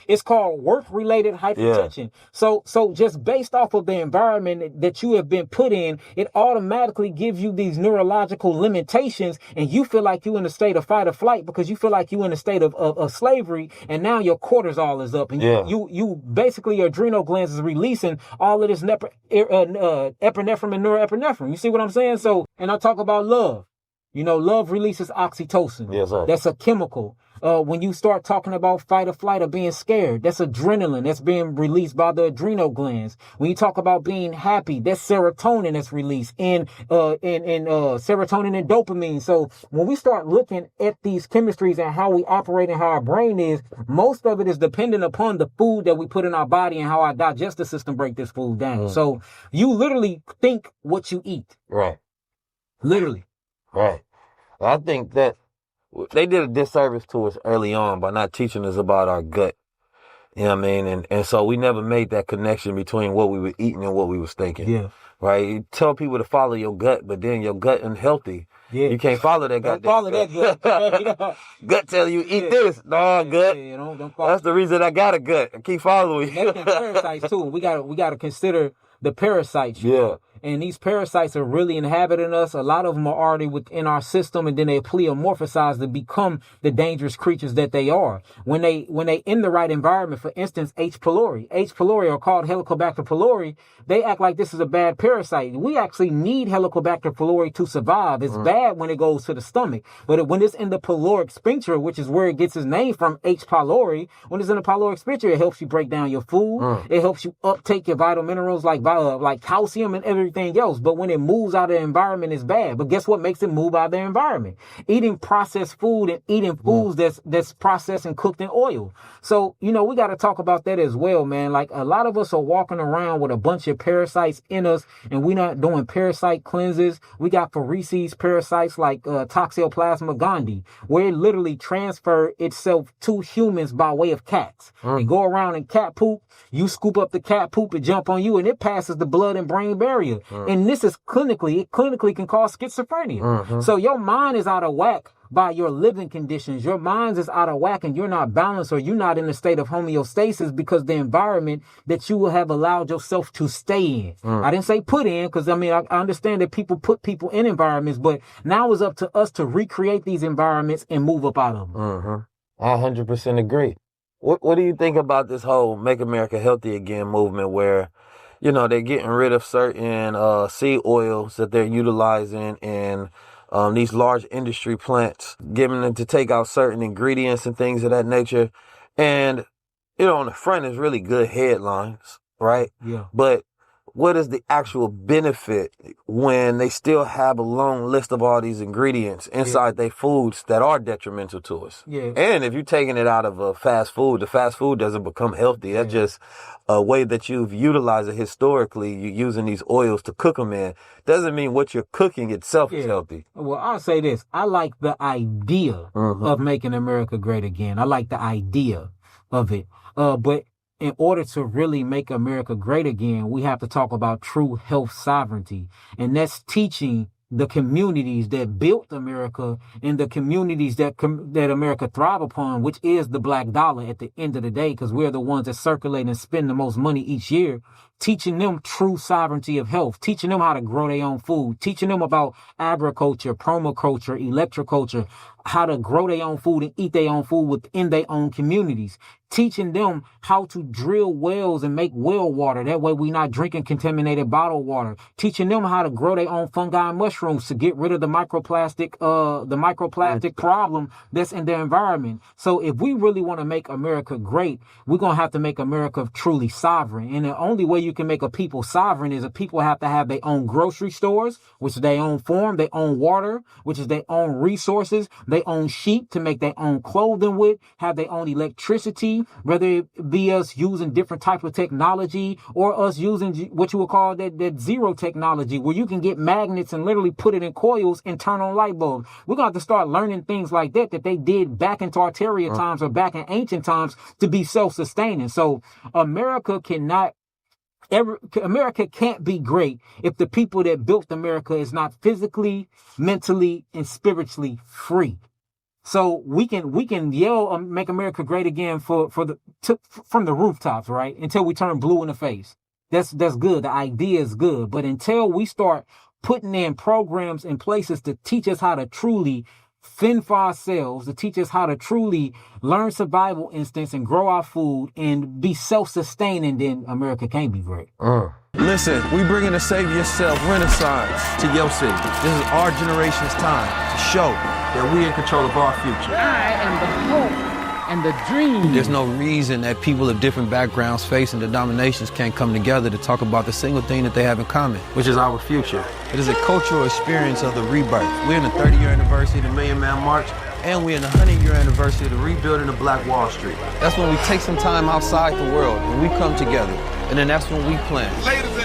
It's called work-related hypertension. So just based off of the environment that you have been put in, it automatically gives you these neurological limitations, and you feel like you're in a state of fight or flight because you feel like you're in a state of slavery, and now your cortisol is up, and you basically, your adrenal glands is releasing all of this epinephrine and norepinephrine. You see what I'm saying? So, and I talk about love. You know, love releases oxytocin. Yes, sir. That's a chemical. When you start talking about fight or flight or being scared, that's adrenaline that's being released by the adrenal glands. When you talk about being happy, that's serotonin that's released, and serotonin and dopamine. So when we start looking at these chemistries and how we operate and how our brain is, most of it is dependent upon the food that we put in our body and how our digestive system break this food down. So you literally think what you eat. Right. Literally. Right. I think that they did a disservice to us early on by not teaching us about our gut. You know what I mean? And so we never made that connection between what we were eating and what we was thinking. Yeah. Right? You tell people to follow your gut, but then your gut unhealthy. Yeah. You can't follow that gut. Don't follow that gut. Gut tell you eat this. No, gut. Yeah, don't follow. That's the reason I got a gut. I keep following you. That's parasites too. We gotta consider the parasites. And these parasites are really inhabiting us. A lot of them are already within our system, and then they pleomorphosize to become the dangerous creatures that they are. When they in the right environment, for instance, H. pylori, or called Helicobacter pylori, they act like this is a bad parasite. We actually need Helicobacter pylori to survive. It's bad when it goes to the stomach, but when it's in the pyloric sphincter, which is where it gets its name from, H. pylori, when it's in the pyloric sphincter, it helps you break down your food. It helps you uptake your vital minerals like calcium and everything else. But when it moves out of the environment, it's bad. But guess what makes it move out of the environment? Eating processed food and eating foods that's processed and cooked in oil. So, we got to talk about that as well, man. Like, a lot of us are walking around with a bunch of parasites in us, and we're not doing parasite cleanses. We got feces parasites like Toxoplasma gondii, where it literally transferred itself to humans by way of cats. They go around in cat poop. You scoop up the cat poop and jump on you, and it passes the blood and brain barrier. And this is clinically can cause schizophrenia. So your mind is out of whack by your living conditions. Your mind is out of whack, and you're not balanced, or you're not in a state of homeostasis because the environment that you have allowed yourself to stay in. I didn't say put in, because I understand that people put people in environments, but now it's up to us to recreate these environments and move up out of them. I 100% agree. What do you think about this whole Make America Healthy Again movement where, they're getting rid of certain seed oils that they're utilizing in these large industry plants, giving them to take out certain ingredients and things of that nature. And, on the front is really good headlines, right? Yeah. But what is the actual benefit when they still have a long list of all these ingredients inside their foods that are detrimental to us? Yeah. And if you're taking it out of fast food, the fast food doesn't become healthy. That's just a way that you've utilized it historically. You're using these oils to cook them in. Doesn't mean what you're cooking itself is healthy. Well, I'll say this. I like the idea of making America great again. I like the idea of it. But in order to really make America great again, we have to talk about true health sovereignty. And that's teaching the communities that built America and the communities that America thrive upon, which is the black dollar at the end of the day, because we're the ones that circulate and spend the most money each year, teaching them true sovereignty of health, teaching them how to grow their own food, teaching them about agriculture, permaculture, electroculture, how to grow their own food and eat their own food within their own communities, teaching them how to drill wells and make well water. That way we're not drinking contaminated bottled water, teaching them how to grow their own fungi and mushrooms to get rid of the microplastic problem that's in their environment. So if we really want to make America great, we're going to have to make America truly sovereign. And the only way you can make a people sovereign is a people have to have their own grocery stores, which is their own farm, their own water, which is their own resources, their own sheep to make their own clothing with, have their own electricity, whether it be us using different type of technology or us using what you would call that zero technology, where you can get magnets and literally put it in coils and turn on light bulbs. We're going to have to start learning things like that they did back in Tartaria times or back in ancient times to be self-sustaining. So America can't be great if the people that built America is not physically, mentally, and spiritually free. So we can yell, make America great again from the rooftops, right? Until we turn blue in the face. That's good. The idea is good. But until we start putting in programs in places to teach us how to truly fend for ourselves, to teach us how to truly learn survival instincts and grow our food and be self-sustaining, then America can't be great. Listen, we bringing the Save Yourself Renaissance to your city. This is our generation's time to show that we're in control of our future. I am the hope and the dream. There's no reason that people of different backgrounds, faiths, and denominations can't come together to talk about the single thing that they have in common, which is our future. It is a cultural experience of the rebirth. We're in the 30-year anniversary of the Million Man March, and we're in the 100-year anniversary of the rebuilding of Black Wall Street. That's when we take some time outside the world and we come together. And then that's when we plan.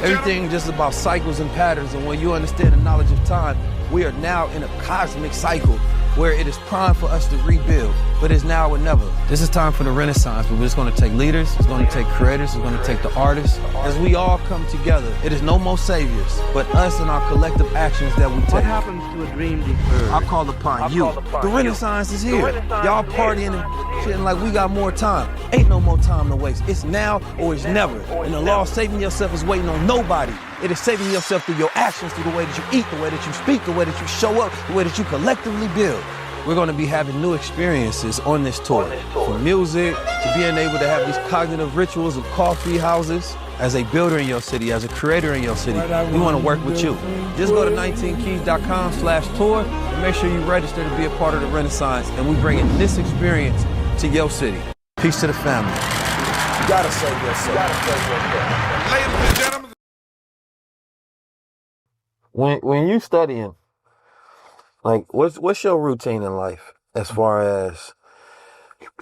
Everything just about cycles and patterns, and when you understand the knowledge of time, we are now in a cosmic cycle where it is prime for us to rebuild, but it's now or never. This is time for the Renaissance, but it's going to take leaders, it's going to take creators, it's going to take the artists. As we all come together, it is no more saviors, but us and our collective actions that we take. What happens to a dream deferred? I call upon you. The Renaissance is here. Y'all partying and shitting like we got more time. Ain't no more time to waste. It's now or it's never. And the law of saving yourself is waiting on nobody. It is saving yourself through your actions, through the way that you eat, the way that you speak, the way that you show up, the way that you collectively build. We're going to be having new experiences on this tour. From music to being able to have these cognitive rituals of coffee houses. As a builder in your city, as a creator in your city, we want to work with you. Just go to 19keys.com/tour and make sure you register to be a part of the Renaissance. And we bringing this experience to your city. Peace to the family. You gotta save yourself. Ladies and gentlemen. When you studying, like what's your routine in life as far as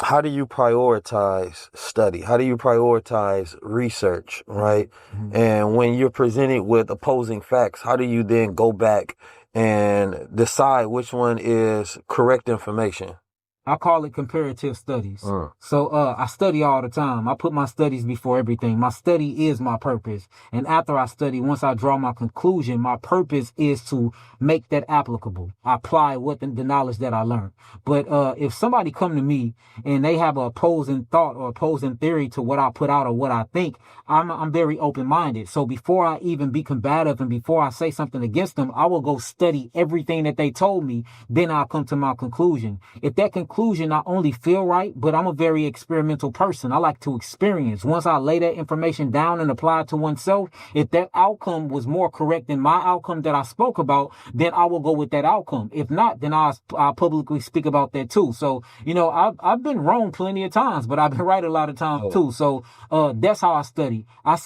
how do you prioritize study? How do you prioritize research, right? Mm-hmm. And when you're presented with opposing facts, how do you then go back and decide which one is correct information? I call it comparative studies. So I study all the time. I put my studies before everything. My study is my purpose. And after I study, once I draw my conclusion, my purpose is to make that applicable. I apply the knowledge that I learned. But if somebody come to me and they have an opposing thought or opposing theory to what I put out or what I think, I'm very open-minded. So before I even be combative and before I say something against them, I will go study everything that they told me. Then I'll come to my conclusion. If that conclusion not only feel right, but I'm a very experimental person. I like to experience. Once I lay that information down and apply it to oneself, if that outcome was more correct than my outcome that I spoke about, then I will go with that outcome. If not, then I'll publicly speak about that too. So, I've been wrong plenty of times, but I've been right a lot of times too. So that's how I study. I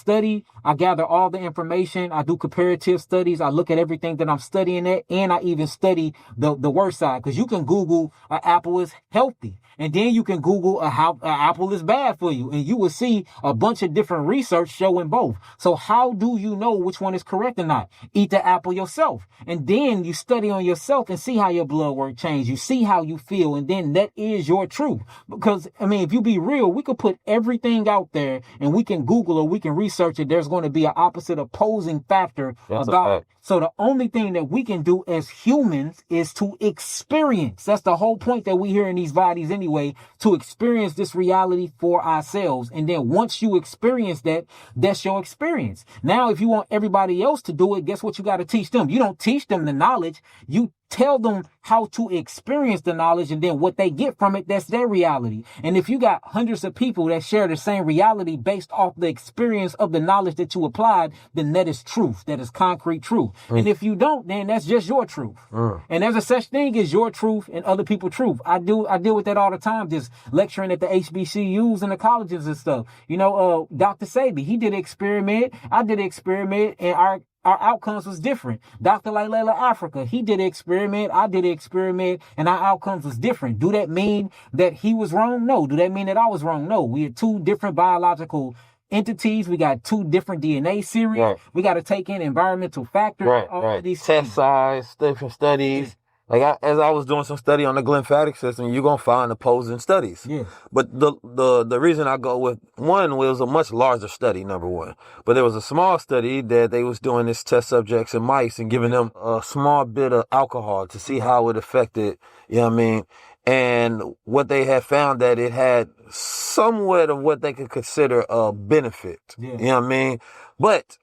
gather all the information. I do comparative studies. I look at everything that I'm studying at, and I even study the worst side, because you can Google an apple is healthy, and then you can Google how an apple is bad for you, and you will see a bunch of different research showing both. So how do you know which one is correct or not? Eat the apple yourself, and then you study on yourself and see how your blood work change. You see how you feel, and then that is your truth. Because if you be real, we could put everything out there, and we can Google or we can research it. There's going to be an opposite opposing factor about it. So the only thing that we can do as humans is to experience. That's the whole point that we hear in these bodies anyway, to experience this reality for ourselves. And then once you experience that, that's your experience. Now, if you want everybody else to do it, guess what you got to teach them? You don't teach them the knowledge. You tell them how to experience the knowledge, and then what they get from it, that's their reality. And if you got hundreds of people that share the same reality based off the experience of the knowledge that you applied, then that is truth. That is concrete truth. And if you don't, then that's just your truth. And there's a such thing as your truth and other people's truth. I deal with that all the time, just lecturing at the HBCUs and the colleges and stuff. Dr. Sabi, he did an experiment. I did an experiment, and our outcomes was different. Dr. Layla Africa, he did an experiment, I did an experiment, and our outcomes was different. Do that mean that he was wrong? No. Do that mean that I was wrong? No. We are two different biological entities. We got two different DNA series. Right. We got to take in environmental factors. Right, all right. of these Test things. size, different studies. Like as I was doing some study on the glymphatic system, you're gonna find opposing studies. Yeah. But the reason I go with one was a much larger study, number one. But there was a small study that they was doing this test subjects and mice and giving them a small bit of alcohol to see how it affected, you know what I mean? And what they had found that it had somewhat of what they could consider a benefit. Yeah. You know what I mean? But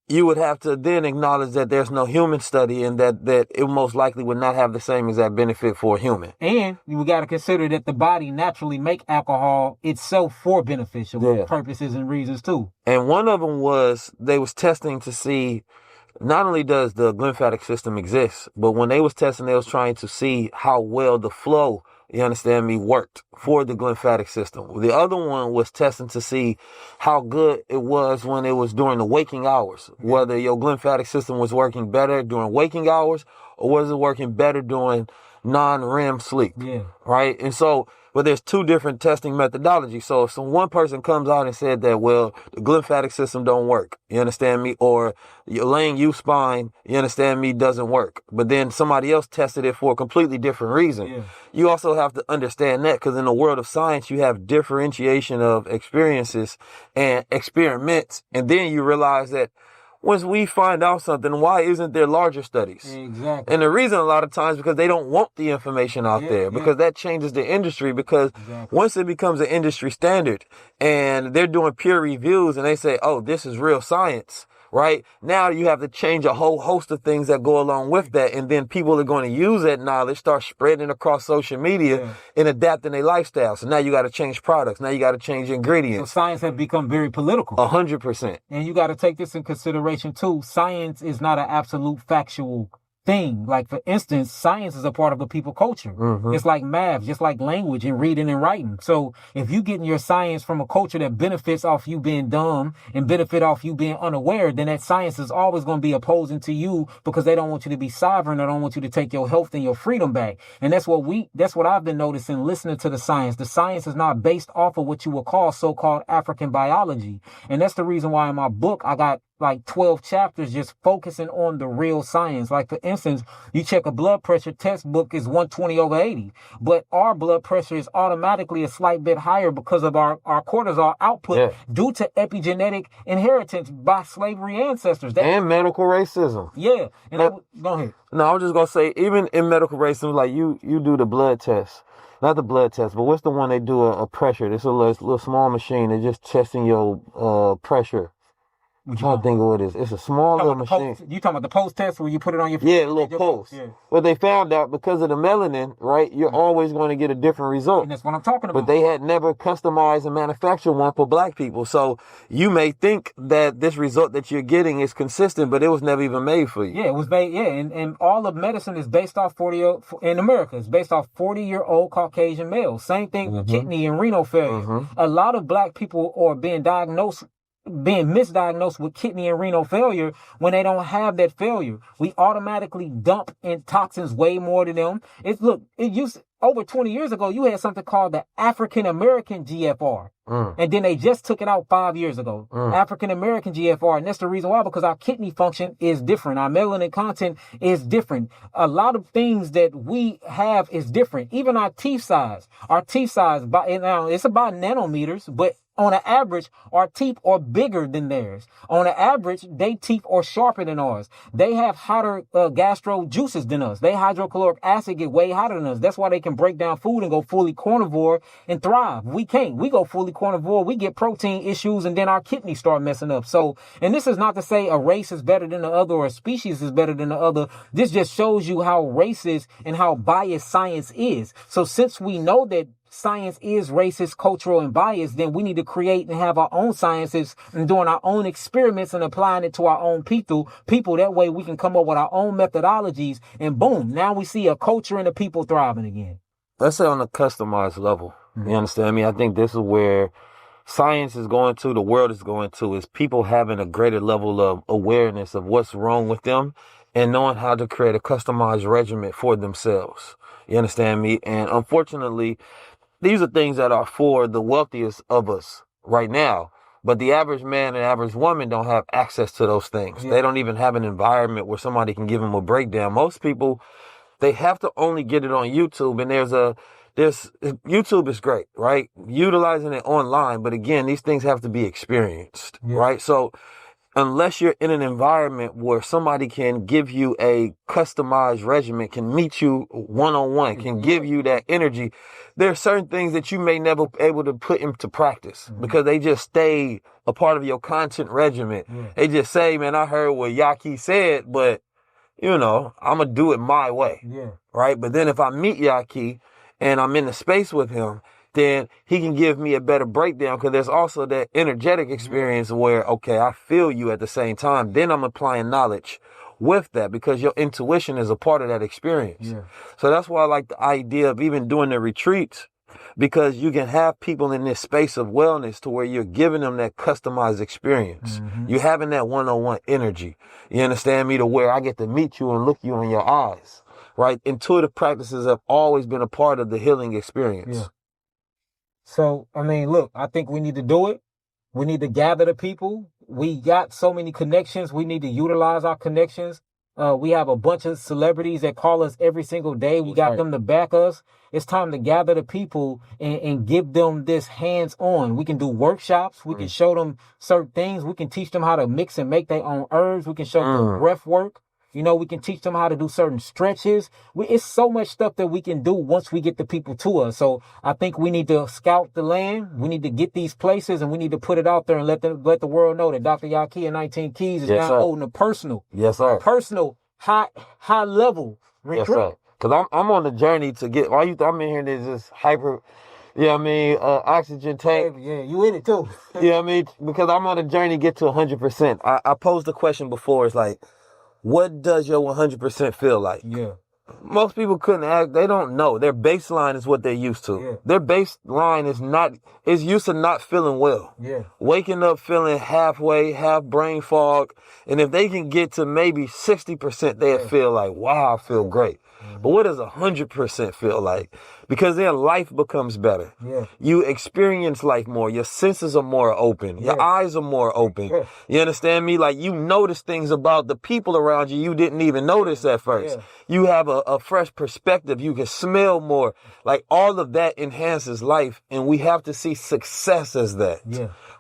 you would have to then acknowledge that there's no human study and that it most likely would not have the same exact benefit for a human. And we got to consider that the body naturally make alcohol itself for beneficial purposes and reasons too. And one of them was they was testing to see not only does the glymphatic system exist, but when they was testing, they was trying to see how well the flow, you understand me, worked for the glymphatic system. The other one was testing to see how good it was when it was during the waking hours, whether your glymphatic system was working better during waking hours or was it working better during non-REM sleep. Yeah. Right? And so, but there's two different testing methodologies. So if one person comes out and said that, well, the glymphatic system don't work, you understand me? Or your laying U spine, you understand me, doesn't work. But then somebody else tested it for a completely different reason. Yeah. You also have to understand that because in the world of science, you have differentiation of experiences and experiments. And then you realize that once we find out something, why isn't there larger studies? Exactly. And the reason a lot of times because they don't want the information out there because that changes the industry because once it becomes an industry standard and they're doing peer reviews and they say, oh, this is real science, right? Now you have to change a whole host of things that go along with that. And then people are going to use that knowledge, start spreading across social media and adapting their lifestyle. So now you got to change products. Now you got to change ingredients. So science has become very political. 100%. And you got to take this in consideration too. Science is not an absolute factual thing. Like, for instance, science is a part of the people culture. Mm-hmm. It's like math, just like language and reading and writing. So if you getting your science from a culture that benefits off you being dumb and benefit off you being unaware, then that science is always going to be opposing to you because they don't want you to be sovereign. They don't want you to take your health and your freedom back. And that's what I've been noticing listening to the science. The science is not based off of what you would call so-called African biology. And that's the reason why in my book, I got like 12 chapters just focusing on the real science. Like, for instance, you check a blood pressure textbook is 120/80, but our blood pressure is automatically a slight bit higher because of our cortisol output due to epigenetic inheritance by slavery ancestors. And medical racism. Yeah. And go ahead. No, I was just going to say, even in medical racism, like you do the blood test. Not the blood test, but what's the one they do a pressure? It's a little small machine. They're just testing your pressure. I'm trying to think of what it is. It's a small little machine. You talking about the post test where you put it on your... Yeah, a little post. Yeah. But they found out because of the melanin, right, you're always going to get a different result. And that's what I'm talking about. But they had never customized and manufactured one for black people. So you may think that this result that you're getting is consistent, but it was never even made for you. Yeah, it was made, and all of medicine is based off in America, it's based off 40-year-old Caucasian males. Same thing with kidney and renal failure. A lot of black people are being misdiagnosed with kidney and renal failure when they don't have that failure. We automatically dump in toxins way more than them. Over 20 years ago, you had something called the African American GFR. And then they just took it out 5 years ago. African American GFR. And that's the reason why, because our kidney function is different. Our melanin content is different. A lot of things that we have is different. Even our teeth size. Now it's about nanometers, but on an average, our teeth are bigger than theirs. On an average, their teeth are sharper than ours. They have hotter gastro juices than us. Their hydrochloric acid get way hotter than us. That's why they can break down food and go fully carnivore and thrive. We can't. We go fully carnivore. We get protein issues and then our kidneys start messing up. So, and this is not to say a race is better than the other or a species is better than the other. This just shows you how racist and how biased science is. So since we know that science is racist, cultural, and biased, then we need to create and have our own sciences and doing our own experiments and applying it to our own people. That way we can come up with our own methodologies and boom, now we see a culture and the people thriving again. Let's say on a customized level. You understand me? I think this is where science is going to, the world is going to, is people having a greater level of awareness of what's wrong with them and knowing how to create a customized regimen for themselves. You understand me? And unfortunately, these are things that are for the wealthiest of us right now. But the average man and average woman don't have access to those things. Yeah. They don't even have an environment where somebody can give them a breakdown. Most people, they have to only get it on YouTube. And YouTube is great, right? Utilizing it online. But again, these things have to be experienced, right? So unless you're in an environment where somebody can give you a customized regimen, can meet you one-on-one, can give you that energy, there are certain things that you may never be able to put into practice because they just stay a part of your content regimen. They just say, man, I heard what Yahki said, but I'm going to do it my way. Right? But then if I meet Yahki and I'm in the space with him, then he can give me a better breakdown because there's also that energetic experience where, okay, I feel you at the same time. Then I'm applying knowledge with that because your intuition is a part of that experience. So that's why I like the idea of even doing the retreats, because you can have people in this space of wellness to where you're giving them that customized experience. You're having that one-on-one energy. You understand me? To where I get to meet you and look you in your eyes, right? Intuitive practices have always been a part of the healing experience. So, I mean, look, I think we need to do it. We need to gather the people. We got so many connections. We need to utilize our connections. We have a bunch of celebrities that call us every single day. We got them to back us. It's time to gather the people and give them this hands-on. We can do workshops. We can show them certain things. We can teach them how to mix and make their own herbs. We can show them breath work. We can teach them how to do certain stretches. It's so much stuff that we can do once we get the people to us. So I think we need to scout the land. We need to get these places and we need to put it out there and let the world know that Dr. Yahki and 19 Keys is now holding a personal. Yes, sir. Personal, high level retreat. Yes, sir. Because I'm on the journey to get, I'm in here, there's this oxygen tank. Yeah, you in it too. Because I'm on a journey to get to 100%. I posed the question before, it's like, what does your 100% feel like? Most people couldn't ask. They don't know. Their baseline is what they're used to. Their baseline is used to not feeling well. Waking up feeling halfway, half brain fog. And if they can get to maybe 60%, they'll feel like, wow, I feel great. But what does 100% feel like? Because then life becomes better. You experience life more. Your senses are more open. Your eyes are more open. You understand me? Like you notice things about the people around you didn't even notice at first. You have a fresh perspective. You can smell more. Like all of that enhances life. And we have to see success as that.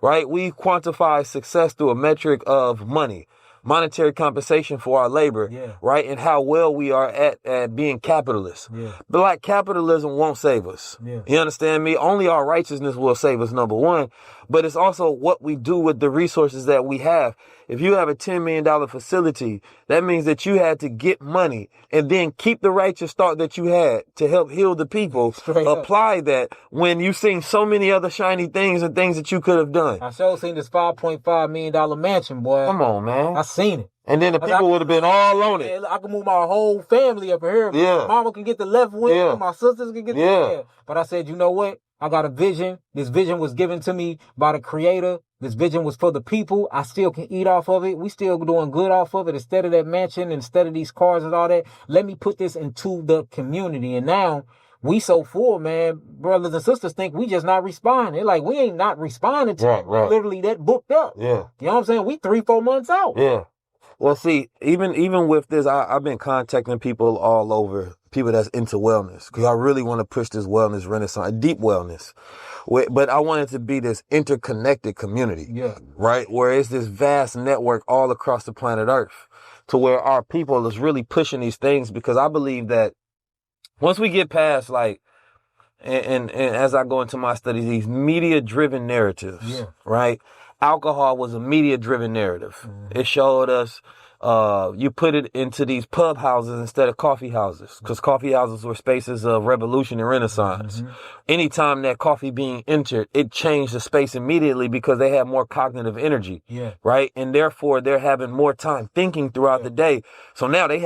Right? We quantify success through a metric of money. Monetary compensation for our labor, right? And how well we are at being capitalists. But like capitalism won't save us. You understand me? Only our righteousness will save us, number one. But it's also what we do with the resources that we have. If you have a $10 million facility, that means that you had to get money and then keep the righteous thought that you had to help heal the people. Apply that when you've seen so many other shiny things and things that you could have done. I sure seen this $5.5 million mansion, boy. Come on, man. I seen it. And then the people would have been all on it. I can move my whole family up here. My mama can get the left wing. My sisters can get the right. But I said, you know what? I got a vision. This vision was given to me by the creator. This vision was for the people. I still can eat off of it. We still doing good off of it. Instead of that mansion, instead of these cars and all that, let me put this into the community. And now we so full, man. Brothers and sisters think we just not responding. They're like, we ain't not responding to literally that booked up. You know what I'm saying? We 3-4 months out. Well, see, even with this, I've been contacting people all over, people that's into wellness, because I really want to push this wellness renaissance, deep wellness. But I want it to be this interconnected community, right? Where it's this vast network all across the planet Earth, to where our people is really pushing these things, because I believe that once we get past and as I go into my studies, these media-driven narratives, right? Alcohol was a media-driven narrative. It showed us You put it into these pub houses instead of coffee houses, because coffee houses were spaces of revolution and renaissance. Anytime that coffee being entered, it changed the space immediately because they have more cognitive energy, right? And therefore they're having more time thinking throughout the day. So now they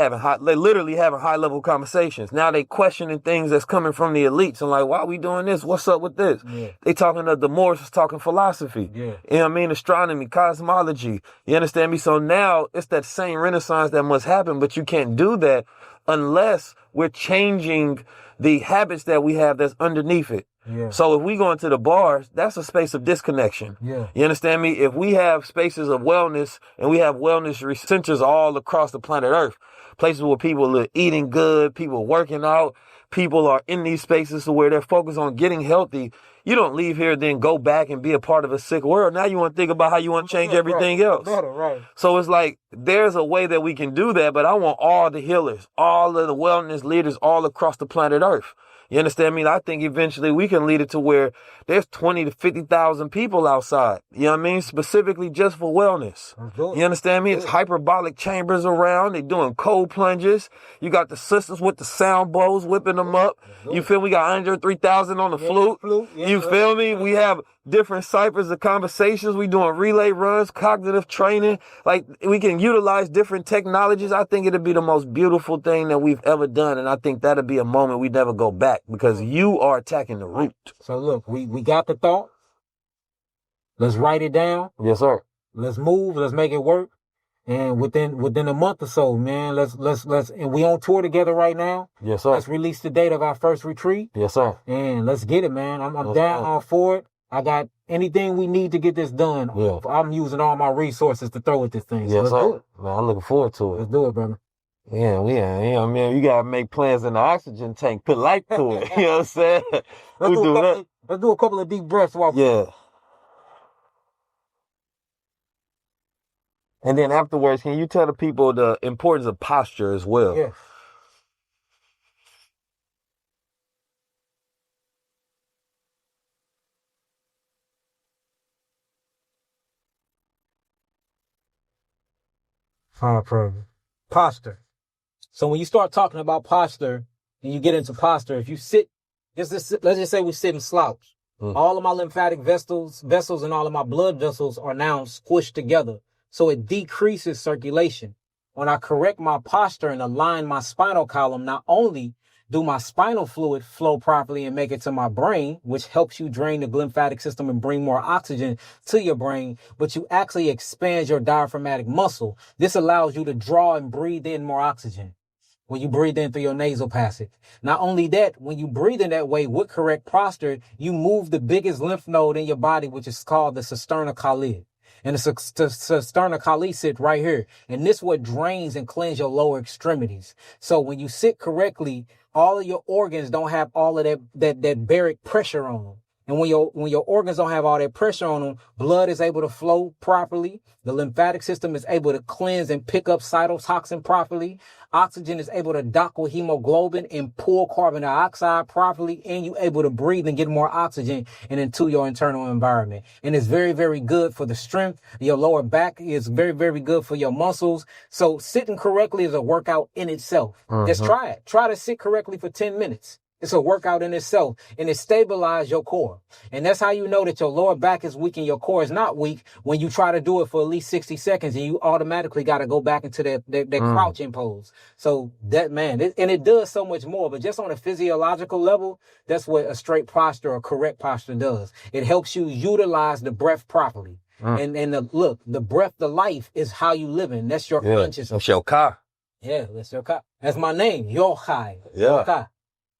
literally having high level conversations. Now they questioning things that's coming from the elites and like, why are we doing this? What's up with this? They talking the Moors is talking philosophy. You know what I mean? Astronomy, cosmology. You understand me? So now it's that same renaissance that must happen, but you can't do that unless we're changing the habits that we have that's underneath it. So if we go into the bars, that's a space of disconnection. You understand me? If we have spaces of wellness and we have wellness centers all across the planet Earth, places where people are eating good, people working out, people are in these spaces where they're focused on getting healthy. You don't leave here, then go back and be a part of a sick world. Now you want to think about how you want to change everything else. So it's like, there's a way that we can do that, but I want all the healers, all of the wellness leaders all across the planet Earth. You understand me? I think eventually we can lead it to where there's 20 to 50,000 people outside. You know what I mean? Specifically just for wellness. You understand me? It's hyperbaric chambers around. They doing cold plunges. You got the sisters with the sound bowls whipping them up. You feel me? We got 103,000 on the flute. You feel me? We have different ciphers of conversations. We doing relay runs, cognitive training. Like, we can utilize different technologies. I think it'd be the most beautiful thing that we've ever done. And I think that'd be a moment we never go back because you are attacking the root. So look, we got the thought. Let's write it down. Yes, sir. Let's move. Let's make it work. And within a month or so, man, let's, and we on tour together right now. Yes, sir. Let's release the date of our first retreat. Yes, sir. And let's get it, man. I'm down on for it. I got anything we need to get this done. Yeah. I'm using all my resources to throw at this thing. So Yes, let's sir. do it. Man, I'm looking forward to it. Let's do it, brother. Yeah, man, you gotta make plans in the oxygen tank, put life to it. You know what I'm saying? Let's do a couple of deep breaths while Yeah. And then afterwards, can you tell the people the importance of posture as well? Yeah. Posture. So when you start talking about posture and you get into posture, if you sit, let's just say we sit and slouch. All of my lymphatic vessels and all of my blood vessels are now squished together. So it decreases circulation. When I correct my posture and align my spinal column, not only do my spinal fluid flow properly and make it to my brain, which helps you drain the lymphatic system and bring more oxygen to your brain, but you actually expand your diaphragmatic muscle. This allows you to draw and breathe in more oxygen when you breathe in through your nasal passage. Not only that, when you breathe in that way with correct posture, you move the biggest lymph node in your body, which is called the cisterna cali. And the cisterna cali sit right here. And this what drains and cleans your lower extremities. So when you sit correctly, all of your organs don't have all of that baric pressure on them. And when your organs don't have all that pressure on them, blood is able to flow properly. The lymphatic system is able to cleanse and pick up cytotoxin properly. Oxygen is able to dock with hemoglobin and pull carbon dioxide properly. And you're able to breathe and get more oxygen and into your internal environment. And it's very, very good for the strength. Your lower back is very, very good for your muscles. So sitting correctly is a workout in itself. Just try it. Try to sit correctly for 10 minutes. It's a workout in itself, and it stabilizes your core. And that's how you know that your lower back is weak and your core is not weak when you try to do it for at least 60 seconds and you automatically got to go back into that crouching pose. So that, man, and it does so much more, but just on a physiological level, that's what a straight posture or correct posture does. It helps you utilize the breath properly. And the breath, the life is how you living. That's your consciousness. That's your car. Yeah, that's your car. That's my name, Yahki. Yeah. Yahki.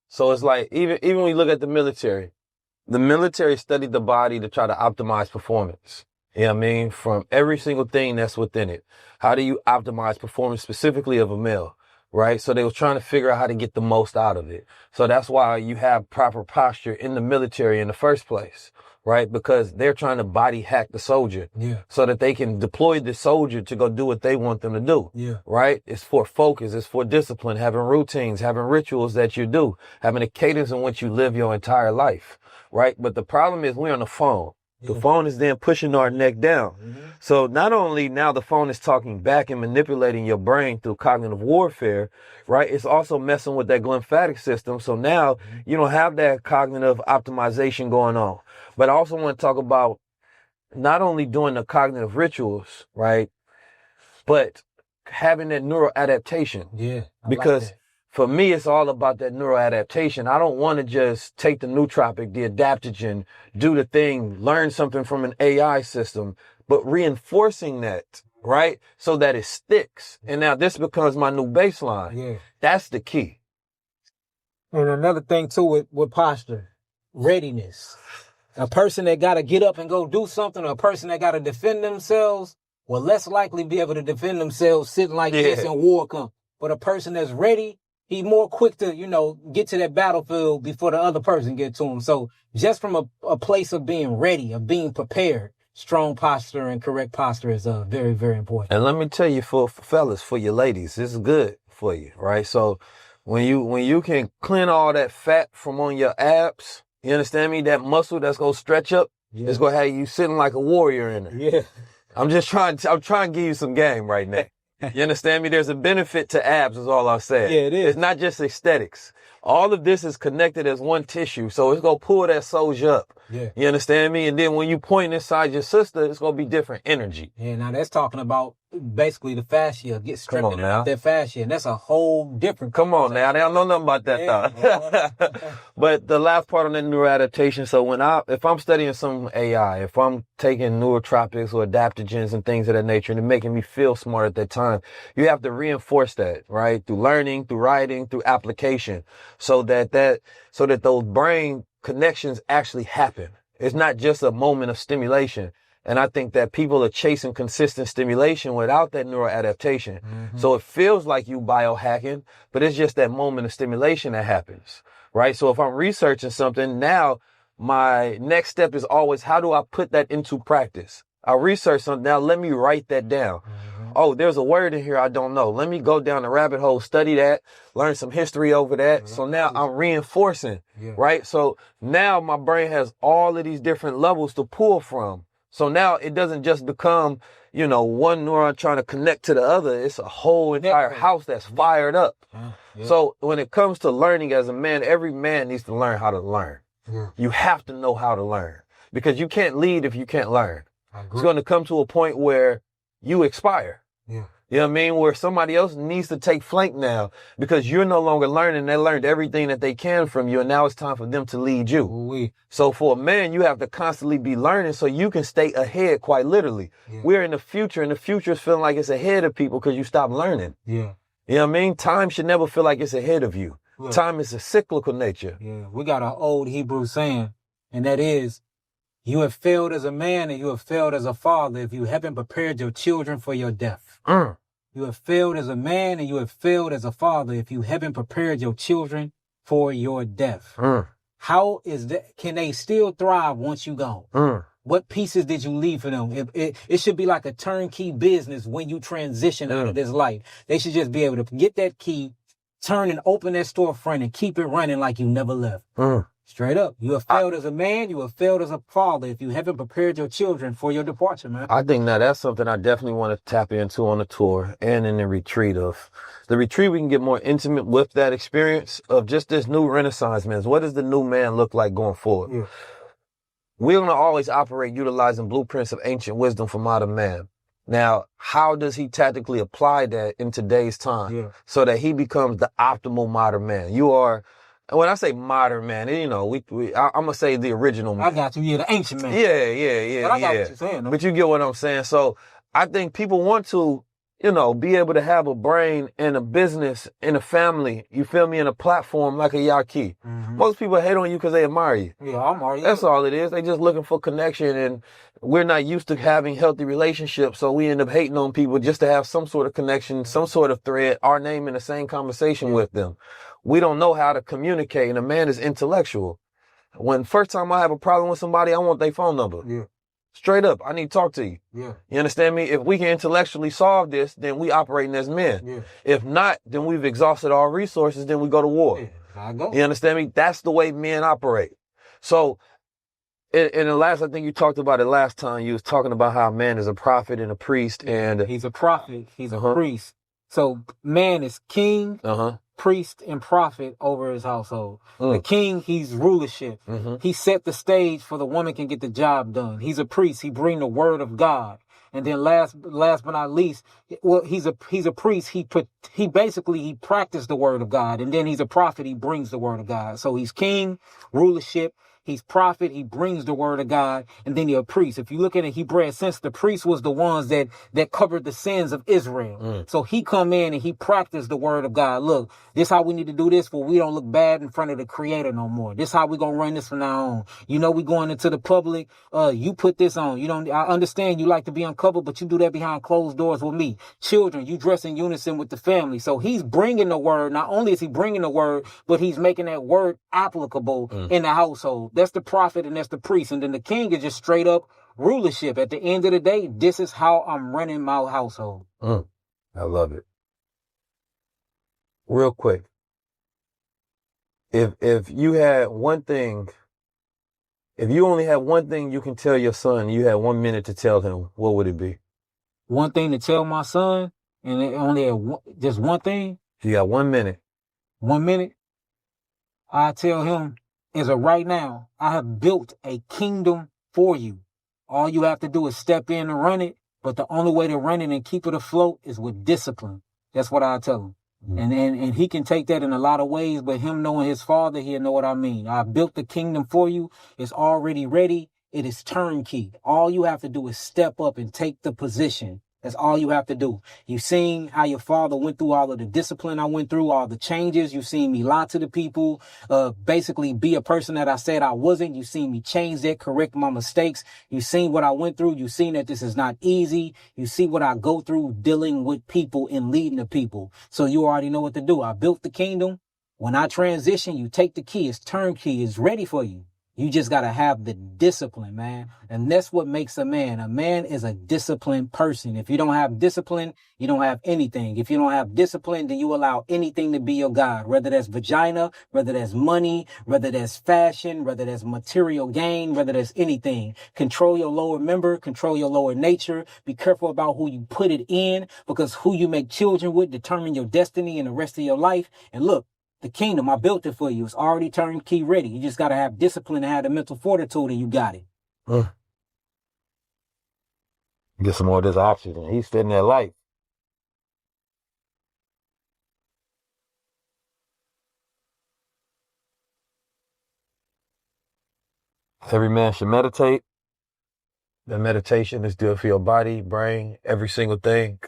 So it's like, even when you look at the military studied the body to try to optimize performance. You know what I mean? From every single thing that's within it. How do you optimize performance specifically of a male? Right? So they were trying to figure out how to get the most out of it. So that's why you have proper posture in the military in the first place. Right? Because they're trying to body hack the soldier. Yeah. So that they can deploy the soldier to go do what they want them to do. Yeah. Right? It's for focus. It's for discipline, having routines, having rituals that you do, having a cadence in which you live your entire life. Right? But the problem is we're on the phone. The phone is then pushing our neck down. So not only now the phone is talking back and manipulating your brain through cognitive warfare, right? It's also messing with that glymphatic system. So now you don't have that cognitive optimization going on. But I also want to talk about not only doing the cognitive rituals, right? But having that neural adaptation. Yeah. Because for me, it's all about that neural adaptation. I don't want to just take the nootropic, the adaptogen, do the thing, learn something from an AI system, but reinforcing that, right? So that it sticks. And now this becomes my new baseline. Yeah. That's the key. And another thing too with posture, readiness. A person that got to get up and go do something, or a person that got to defend themselves, will less likely be able to defend themselves sitting like this and war come. But a person that's ready, he's more quick to, get to that battlefield before the other person get to him. So just from a place of being ready, of being prepared, strong posture and correct posture is very, very important. And let me tell you, for fellas, for your ladies, this is good for you, right? So when you can clean all that fat from on your abs, you understand me? That muscle that's going to stretch up, it's going to have you sitting like a warrior in it. Yeah. I'm trying to give you some game right now. You understand me? There's a benefit to abs is all I'm saying. Yeah, it is. It's not just aesthetics. All of this is connected as one tissue. So it's going to pull that soldier up. Yeah. You understand me? And then when you point inside your sister, it's going to be different energy. Yeah, now that's talking about basically the fascia. Get stripping now. that fascia. And that's a whole different. Come on now. They don't know nothing about that though. But the last part on that neural adaptation. So if I'm studying some AI, if I'm taking neurotropics or adaptogens and things of that nature and it making me feel smart at that time, you have to reinforce that, right? Through learning, through writing, through application. So that those brain connections actually happen. It's not just a moment of stimulation. And I think that people are chasing consistent stimulation without that neural adaptation. So it feels like you biohacking, but it's just that moment of stimulation that happens, right? So if I'm researching something, now my next step is always, how do I put that into practice? I research something, now let me write that down. Oh, there's a word in here I don't know. Let me go down the rabbit hole, study that, learn some history over that. So now I'm reinforcing, right? So now my brain has all of these different levels to pull from. So now it doesn't just become, one neuron trying to connect to the other. It's a whole entire house that's fired up. So when it comes to learning as a man, every man needs to learn how to learn. You have to know how to learn because you can't lead if you can't learn. It's going to come to a point where you expire. You know what I mean? Where somebody else needs to take flank now because you're no longer learning. They learned everything that they can from you, and now it's time for them to lead you. Ooh-wee. So for a man, you have to constantly be learning so you can stay ahead, quite literally. We're in the future, and the future is feeling like it's ahead of people because you stop learning. Yeah. You know what I mean? Time should never feel like it's ahead of you. Time is a cyclical nature. Yeah. We got an old Hebrew saying, and that is, you have failed as a man and you have failed as a father if you haven't prepared your children for your death. You have failed as a man and you have failed as a father if you haven't prepared your children for your death. How is that? Can they still thrive once you gone? What pieces did you leave for them? It should be like a turnkey business when you transition out of this life. They should just be able to get that key, turn and open that storefront and keep it running like you never left. Straight up. You have failed as a man. You have failed as a father if you haven't prepared your children for your departure, man. I think now that's something I definitely want to tap into on the tour and in the retreat. We can get more intimate with that experience of just this new renaissance, man. What does the new man look like going forward? We're going to always operate utilizing blueprints of ancient wisdom for modern man. Now, how does he tactically apply that in today's time so that he becomes the optimal modern man? When I say modern man, I'm going to say the original man. I got you. Yeah, the ancient man. Yeah. But I got what you're saying, though. But you get what I'm saying. So I think people want to, be able to have a brain and a business and a family, you feel me, and a platform like a Yahki. Most people hate on you because they admire you. Yeah, I admire you. That's all it is. They just looking for connection, and we're not used to having healthy relationships, so we end up hating on people just to have some sort of connection, some sort of thread, our name in the same conversation with them. We don't know how to communicate, and a man is intellectual. When first time I have a problem with somebody, I want their phone number. Straight up, I need to talk to you. You understand me? If we can intellectually solve this, then we operating as men. If not, then we've exhausted our resources, then we go to war. You understand me? That's the way men operate. So And the last, I think you talked about it last time. You was talking about how man is a prophet and a priest, and He's a prophet. He's a priest. So man is king, priest, and prophet over his household. The king, he's rulership. He set the stage for the woman can get the job done. He's a priest. He bring the word of God. And then last but not least, well, he's a priest. He basically practiced the word of God. And then he's a prophet. He brings the word of God. So he's king, rulership. He's prophet. He brings the word of God. And then he's a priest. If you look at it, Hebrew sense, the priest was the ones that covered the sins of Israel. So he come in and he practiced the word of God. Look, this how we need to do this for we don't look bad in front of the creator no more. This how we going to run this from now on. You know, we going into the public. You put this on. I understand you like to be uncovered, but you do that behind closed doors with me. Children, you dress in unison with the family. So he's bringing the word. Not only is he bringing the word, but he's making that word applicable in the household. That's the prophet and that's the priest. And then the king is just straight up rulership. At the end of the day, this is how I'm running my household. I love it. Real quick. If you had one thing, if you only had one thing you can tell your son, you had 1 minute to tell him, what would it be? One thing to tell my son, and it only had just one thing? You got 1 minute. 1 minute? I tell him, as of right now, I have built a kingdom for you. All you have to do is step in and run it, but the only way to run it and keep it afloat is with discipline. That's what I tell him. And he can take that in a lot of ways, but him knowing his father, he'll know what I mean. I built the kingdom for you. It's already ready. It is turnkey. All you have to do is step up and take the position. That's all you have to do. You've seen how your father went through all of the discipline I went through, all the changes. You've seen me lie to the people, basically be a person that I said I wasn't. You've seen me change that, correct my mistakes. You've seen what I went through. You've seen that this is not easy. You see what I go through dealing with people and leading the people. So you already know what to do. I built the kingdom. When I transition, you take the key. It's turnkey. It's ready for you. You just got to have the discipline, man. And that's what makes a man. A man is a disciplined person. If you don't have discipline, you don't have anything. If you don't have discipline, then you allow anything to be your God, whether that's vagina, whether that's money, whether that's fashion, whether that's material gain, whether that's anything. Control your lower member, control your lower nature. Be careful about who you put it in, because who you make children with determine your destiny and the rest of your life. And look, the kingdom, I built it for you. It's already turnkey ready. You just got to have discipline and have the mental fortitude, and you got it. Get some more of this oxygen. He's spitting that life. Every man should meditate. The meditation is good for your body, brain, every single thing.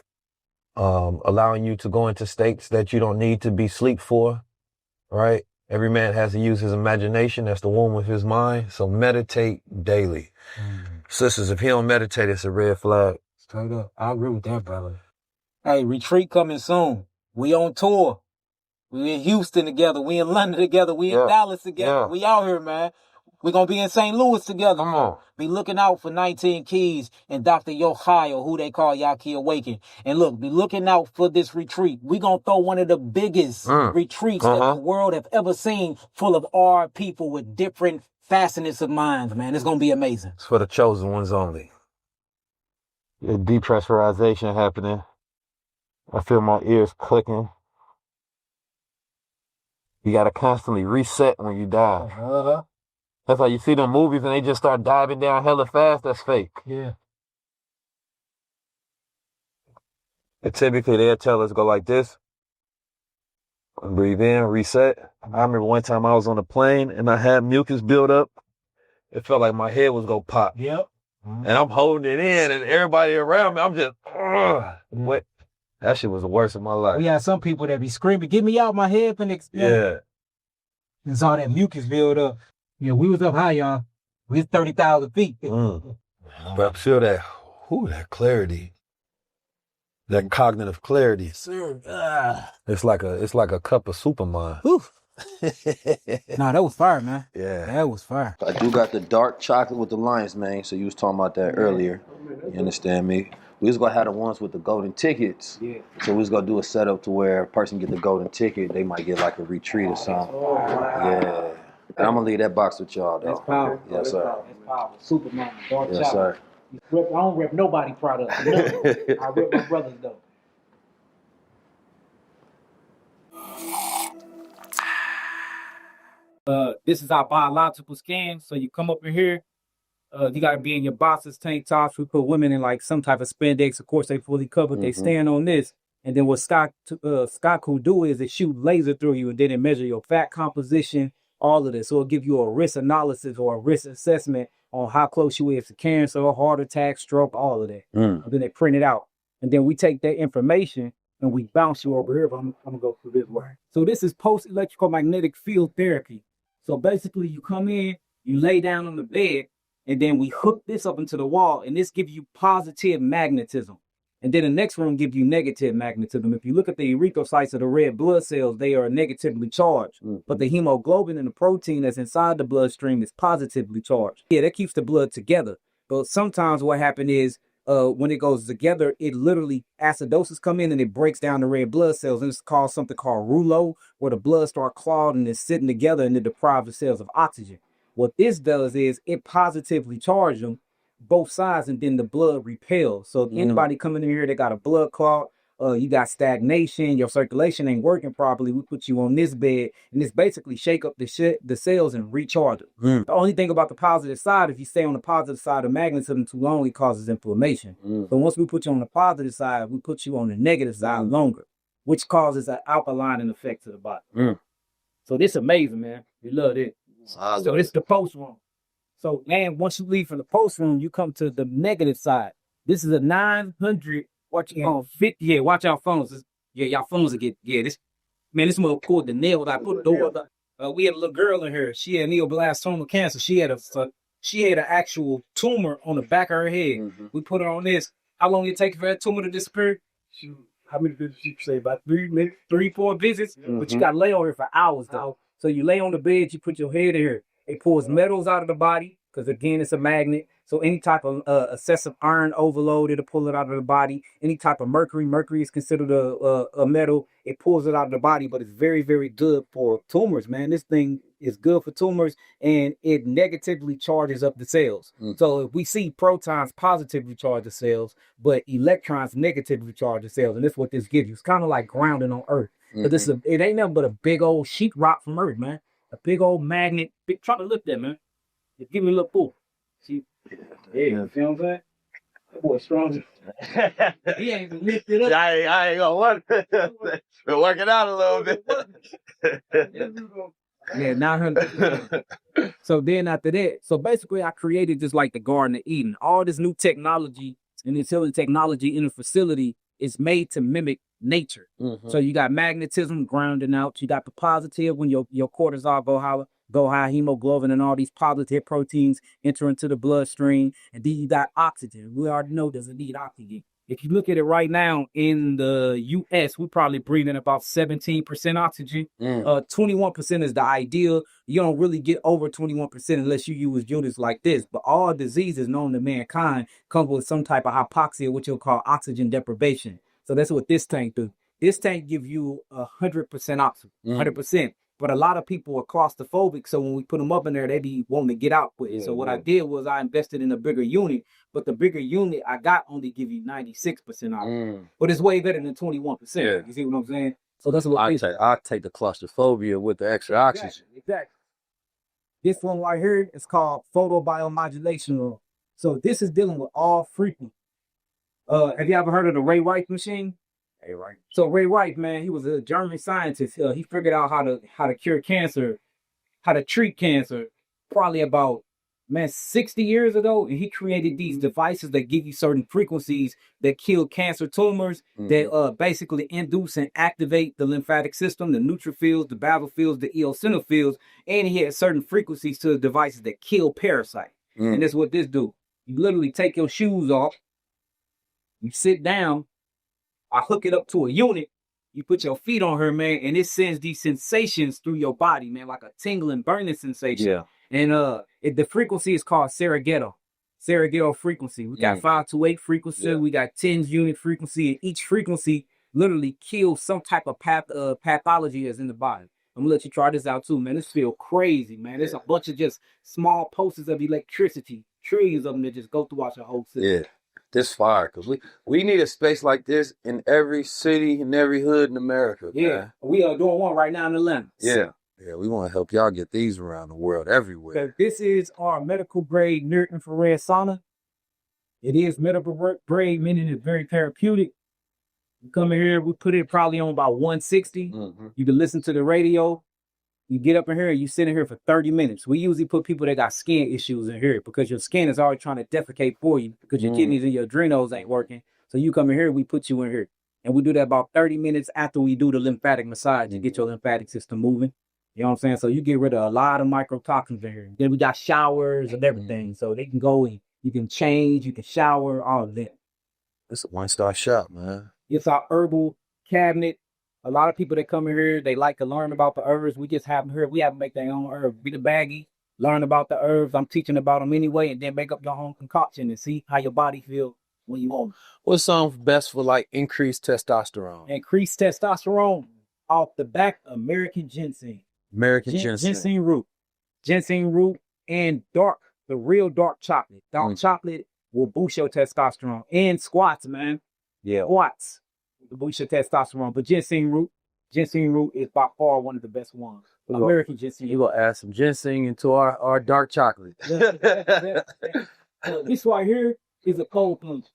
Allowing you to go into states that you don't need to be asleep for. Right? Every man has to use his imagination. That's the womb of his mind. So meditate daily. Sisters, if he don't meditate, it's a red flag. Straight up. I agree with that, brother. Hey, retreat coming soon. We on tour. We in Houston together. We in London together. We in Dallas together. We out here, man. We're going to be in St. Louis together. Come on. Be looking out for 19 Keys and Dr. Yahki, or who they call Yahki Awaken. And look, be looking out for this retreat. We're going to throw one of the biggest retreats that the world have ever seen, full of our people with different facets of minds, man. It's going to be amazing. It's for the chosen ones only. Depressurization happening. I feel my ears clicking. You got to constantly reset when you die. That's why you see them movies and they just start diving down hella fast. That's fake. Yeah. And typically they'll tell us go like this. Breathe in, reset. I remember one time I was on a plane and I had mucus build up. It felt like my head was going to pop. Yep. And I'm holding it in and everybody around me, I'm just, what? That shit was the worst of my life. We had some people that be screaming, get me out my head and explode. Yeah. And saw that mucus build up. Yeah, we was up high, y'all. We was 30,000 feet. But I feel that, that clarity. That cognitive clarity. Sir. It's like a cup of Superman. Nah, that was fire, man. Yeah. That was fire. I do got the dark chocolate with the lion's mane, so you was talking about that earlier. You understand me? We was gonna have the ones with the golden tickets. Yeah. So we was gonna do a setup to where a person get the golden ticket, they might get like a retreat or something. Yeah. And I'm gonna leave that box with y'all That's though. powerful. Yes, sir. That's powerful. Superman, Dark Yes, Chopper. sir. I don't rep nobody product. None. I rep my brothers though. This is our biological scan. So you come up in here. You gotta be in your boxes, tank tops. We put women in like some type of spandex. Of course, they fully covered. They stand on this, and then what Scott could do is it shoot laser through you, and then it measure your fat composition, all of this. So it'll give you a risk analysis or a risk assessment on how close you is to cancer, heart attack, stroke, all of that. And then they print it out, and then we take that information and we bounce you over here. But I'm gonna go through this way. So this is post electrical magnetic field therapy. So basically, you come in, you lay down on the bed. And then we hook this up into the wall, and this gives you positive magnetism. And then the next one gives you negative magnetism. If you look at the erythrocytes of the red blood cells, they are negatively charged. But the hemoglobin and the protein that's inside the bloodstream is positively charged. Yeah, that keeps the blood together. But sometimes what happens is when it goes together, it literally, acidosis come in and it breaks down the red blood cells. And it's called something called rouleau, where the blood starts clogged and it's sitting together and it deprives the cells of oxygen. What this does is it positively charges them both sides, and then the blood repels. So if anybody coming in here, they got a blood clot, you got stagnation, your circulation ain't working properly, we put you on this bed, and it's basically shake up the cells and recharge them. The only thing about the positive side, if you stay on the positive side of magnetism too long, it causes inflammation. But once we put you on the positive side, we put you on the negative side longer, which causes an alkalining effect to the body. So this is amazing, man. We love it. So this is the post room. So man, once you leave from the post room, you come to the negative side. This is a 900. Watch your phone. 50. Yeah, watch our phones. Y'all phones will get. Yeah, this man, this mother pulled the nail. I put the door. We had a little girl in here. She had neoblastoma cancer. She had an actual tumor on the back of her head. We put her on this. How long did it take for that tumor to disappear? Shoot, how many visits you say? About 3-4 visits. But you got to lay on here for hours though. So you lay on the bed, you put your head in here. It pulls metals out of the body, because again, it's a magnet. So any type of excessive iron overload, it'll pull it out of the body. Any type of mercury is considered a metal. It pulls it out of the body, but it's very, very good for tumors, man. This thing is good for tumors, and it negatively charges up the cells. So if we see protons positively charge the cells, but electrons negatively charge the cells, and this is what this gives you. It's kind of like grounding on Earth. But it ain't nothing but a big old sheet rock from Earth, man. A big old magnet. Try to lift that, man. Just give me a little pull. See? Yeah, you feel what I'm saying? That boy's strong. He ain't even lifted up. I ain't gonna work. We're working out a little bit. Yeah, 900. So then after that, so basically I created just like the Garden of Eden. All this new technology and utility technology in the facility is made to mimic nature. So you got magnetism grounding out. You got the positive when your cortisol go high, hemoglobin and all these positive proteins enter into the bloodstream. And then you got oxygen. We already know there's a need oxygen. If you look at it right now in the U.S., we probably breathing about 17% oxygen. 21% is the ideal. You don't really get over 21% unless you use units like this. But all diseases known to mankind come with some type of hypoxia, which you'll call oxygen deprivation. So that's what this tank do. This tank give you 100% oxygen, 100%. But a lot of people are claustrophobic, so when we put them up in there, they be wanting to get out quick. So what I did was I invested in a bigger unit, but the bigger unit I got only give you 96% oxygen. But it's way better than 21%. Yeah. You see what I'm saying? So that's what I take the claustrophobia with the extra oxygen. Exactly. This one right here is called photobiomodulation. So this is dealing with all frequency. Have you ever heard of the Ray Rife machine? Ray Rife. So Ray Rife, man, he was a German scientist. He figured out how to cure cancer, how to treat cancer, probably about 60 years ago. And he created these devices that give you certain frequencies that kill cancer tumors, that basically induce and activate the lymphatic system, the neutrophils, the basophils, the eosinophils, and he had certain frequencies to the devices that kill parasites. And that's what this do. You literally take your shoes off, you sit down, I hook it up to a unit, you put your feet on her, man, and it sends these sensations through your body, man, like a tingling, burning sensation. Yeah. And the frequency is called Saragetto frequency. We got 528 frequency, we got 10's unit frequency, and each frequency literally kills some type of pathology that's in the body. I'm gonna let you try this out too, man. This feel crazy, man. There's a bunch of just small pulses of electricity, trillions of them that just go throughout your whole system. Yeah, this fire, because we need a space like this in every city and every hood in America. Yeah, man. we are doing one right now in Atlanta. Yeah. Yeah, we want to help y'all get these around the world, everywhere. This is our medical grade near infrared sauna. It is medical grade, meaning it's very therapeutic. You come in here, we put it probably on about 160. Mm-hmm. You can listen to the radio. You get up in here and you sit in here for 30 minutes. We usually put people that got skin issues in here because your skin is already trying to defecate for you because your kidneys and your adrenals ain't working. So you come in here, we put you in here. And we do that about 30 minutes after we do the lymphatic massage to get your lymphatic system moving. You know what I'm saying? So you get rid of a lot of microtoxins in here. Then we got showers and everything. So they can go and you can change, you can shower, all of that. It's a one-star shop, man. It's our herbal cabinet. A lot of people that come in here, they like to learn about the herbs. We just have them here. We have them make their own herbs. Be the baggie, learn about the herbs. I'm teaching about them anyway, and then make up your own concoction and see how your body feels when you want. What's something best for like increased testosterone? Increased testosterone off the back, American ginseng. American ginseng. Ginseng root and the real dark chocolate. Dark chocolate will boost your testosterone. And squats, man. Yeah. Squats will boost your testosterone. But ginseng root is by far one of the best ones. American ginseng. You gonna add some ginseng into our dark chocolate. This right here is a cold plunge.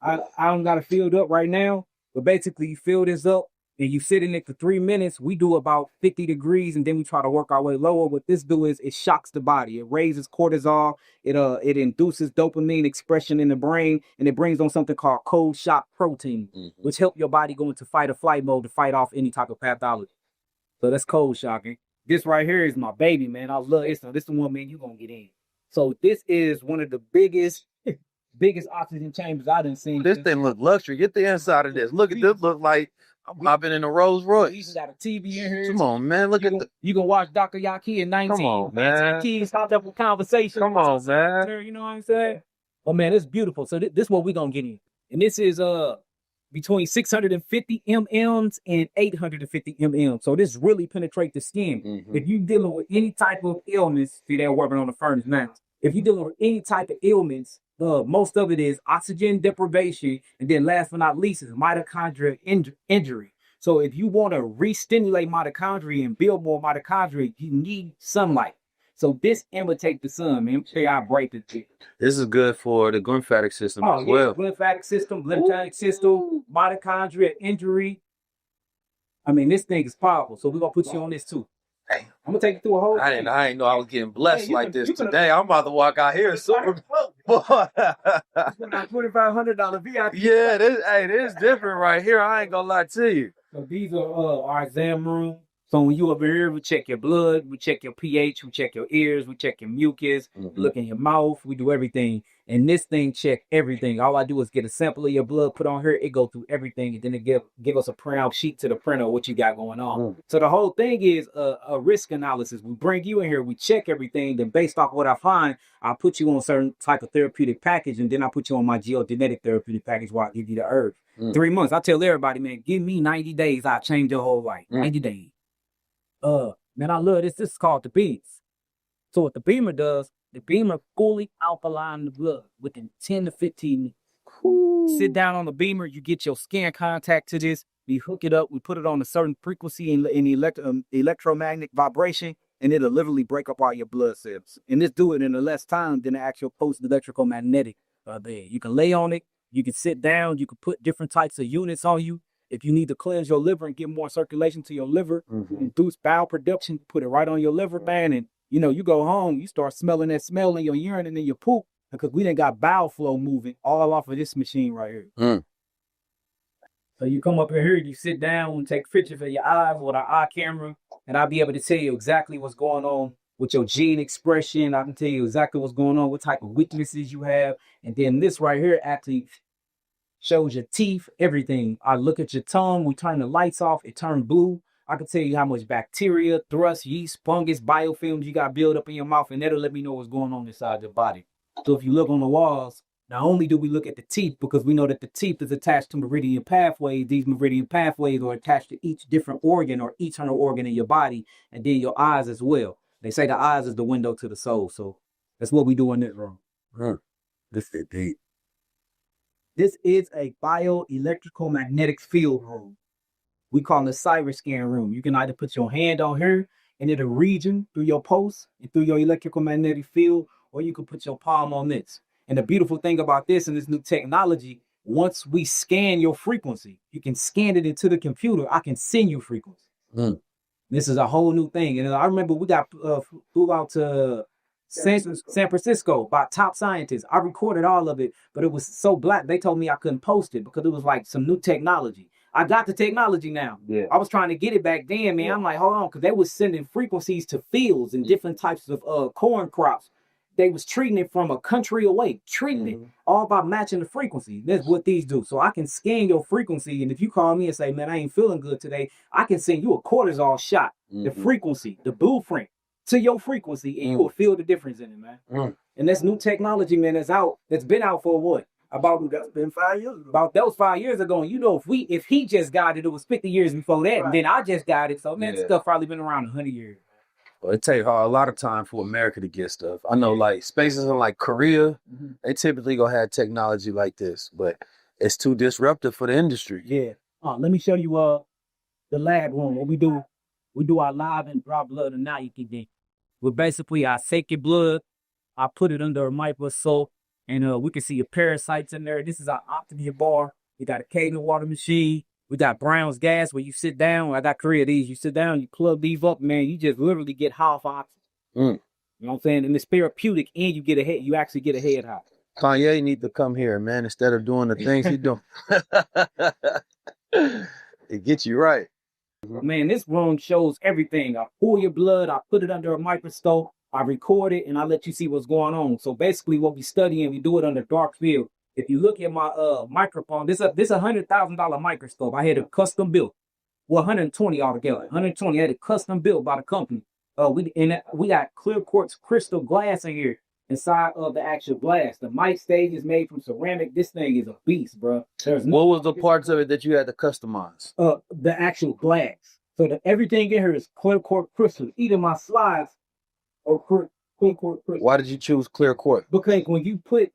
I don't got it filled up right now, but basically you fill this up and you sit in it for 3 minutes. We do about 50 degrees and then we try to work our way lower. What this do is it shocks the body. It raises cortisol. It induces dopamine expression in the brain, and it brings on something called cold shock protein, which help your body go into fight or flight mode to fight off any type of pathology. So that's cold shocking. This right here is my baby, man. I love it. So this is the one, man, you're going to get in. So this is one of the biggest oxygen chambers I done seen. This thing look luxury. Get the inside of this. Look at this. Look like I'm hopping in a Rolls Royce. You got a TV in here. Come on, man. Look at you can watch Dr. Yahki in 19. Come on, man. Keys hopped up with conversation. Come on, man. You know what I'm saying? Oh, man, it's beautiful. So this is what we're going to get in. And this is between 650 mm's and 850 mm's. So this really penetrates the skin. If you're dealing with any type of illness, see, they're working on the furnace now. If you're dealing with any type of ailments, most of it is oxygen deprivation, and then last but not least is mitochondrial injury. So if you want to re-stimulate mitochondria and build more mitochondria, you need sunlight. So this imitates the sun, man. Let me show you how bright this is. This is good for the lymphatic system as well. Lymphatic system, lymphatic system, mitochondria injury. I mean, this thing is powerful. So we're going to put you on this too. Hey, I'm going to take you through a whole thing. I didn't know I was getting blessed like this today. I'm about to walk out here super. Boy. $2,500 VIP. Yeah, this different right here. I ain't gonna lie to you. So these are our exam room. So when you over here, we check your blood, we check your pH, we check your ears, we check your mucus, look in your mouth, we do everything. And this thing check everything. All I do is get a sample of your blood, put on here, it go through everything, and then it give us a printout sheet to the printer what you got going on. So the whole thing is a risk analysis. We bring you in here, we check everything, then based off what I find, I'll put you on a certain type of therapeutic package, and then I put you on my geogenetic therapeutic package where I give you the herb. 3 months. I tell everybody, man, give me 90 days, I'll change your whole life. 90 days. Man, I love this. This is called the beams. So what the beamer does, the beamer fully alkaline the blood within 10 to 15 minutes. Sit down on the beamer, you get your skin contact to this, we hook it up, we put it on a certain frequency in electromagnetic vibration, and it'll literally break up all your blood cells. And this do it in less time than the actual post-electrical magnetic bed. You can lay on it, you can sit down, you can put different types of units on you. If you need to cleanse your liver and get more circulation to your liver, induce bowel production, put it right on your liver, man. And, you go home, you start smelling that smell in your urine and in your poop because we done got bowel flow moving all off of this machine right here. So you come up in here, you sit down and take pictures of your eyes with our eye camera, and I'll be able to tell you exactly what's going on with your gene expression. I can tell you exactly what's going on, what type of weaknesses you have. And then this right here actually shows your teeth, everything. I look at your tongue, we turn the lights off, it turned blue. I can tell you how much bacteria, thrust, yeast, fungus, biofilms you got built up in your mouth, and that'll let me know what's going on inside your body. So if you look on the walls, Not only do we look at the teeth, because we know that the teeth is attached to meridian pathways, these meridian pathways are attached to each different organ or internal organ in your body, and then your eyes as well. They say the eyes is the window to the soul. So that's what we do in this room. This is deep. This is a bioelectrical magnetic field room. We call it a cyber scan room. You can either put your hand on here and it'll region through your pulse and through your electrical magnetic field, or you can put your palm on this. And the beautiful thing about this and this new technology, once we scan your frequency, you can scan it into the computer. I can send you frequency. This is a whole new thing. And I remember we got flew out to San Francisco by top scientists. I recorded all of it, but it was so black. They told me I couldn't post it because it was like some new technology. I got the technology now. Yeah. I was trying to get it back then, man. I'm like, hold on, because they was sending frequencies to fields and different types of corn crops. They was treating it from a country away, treating it all by matching the frequency. That's what these do. So I can scan your frequency, and if you call me and say, man, I ain't feeling good today, I can send you a cortisol shot, the frequency, the blueprint to your frequency, and you will feel the difference in it, man. And that's new technology, man, that's been out for what? That's been 5 years ago. That was 5 years ago. And you know, if he just got it, it was 50 years before that, and then I just got it. So man, stuff probably been around 100 years. Well, it takes a lot of time for America to get stuff. I know, like spaces in like Korea, they typically gonna have technology like this, but it's too disruptive for the industry. Yeah. Let me show you the lab room. What we do our live and draw blood and Yahki thing. Well, basically, I take your blood, I put it under a microscope, and we can see your parasites in there. This is our oxygen bar. We got a Kagan water machine. We got Brown's gas where you sit down. I got 3 of these. You sit down, you plug these up, man. You just literally get half oxygen. You know what I'm saying? And it's therapeutic, and you actually get a head high. Kanye need to come here, man, instead of doing the things he doing. It gets you right. Man, this room shows everything. I pull your blood, I put it under a microscope, I record it, and I let you see what's going on. So basically what we studying, we do it under dark field. If you look at my microphone, this $100,000 microscope. I had it custom built. Well, 120 altogether. 120. I had it custom built by the company. We got clear quartz crystal glass in here inside of the actual glass. The mic stage is made from ceramic. This thing is a beast, bro. What was the parts of it that you had to customize? The actual glass. So everything in here is clear quartz crystal. Even my slides are clear quartz crystal. Why did you choose clear quartz? Because when you put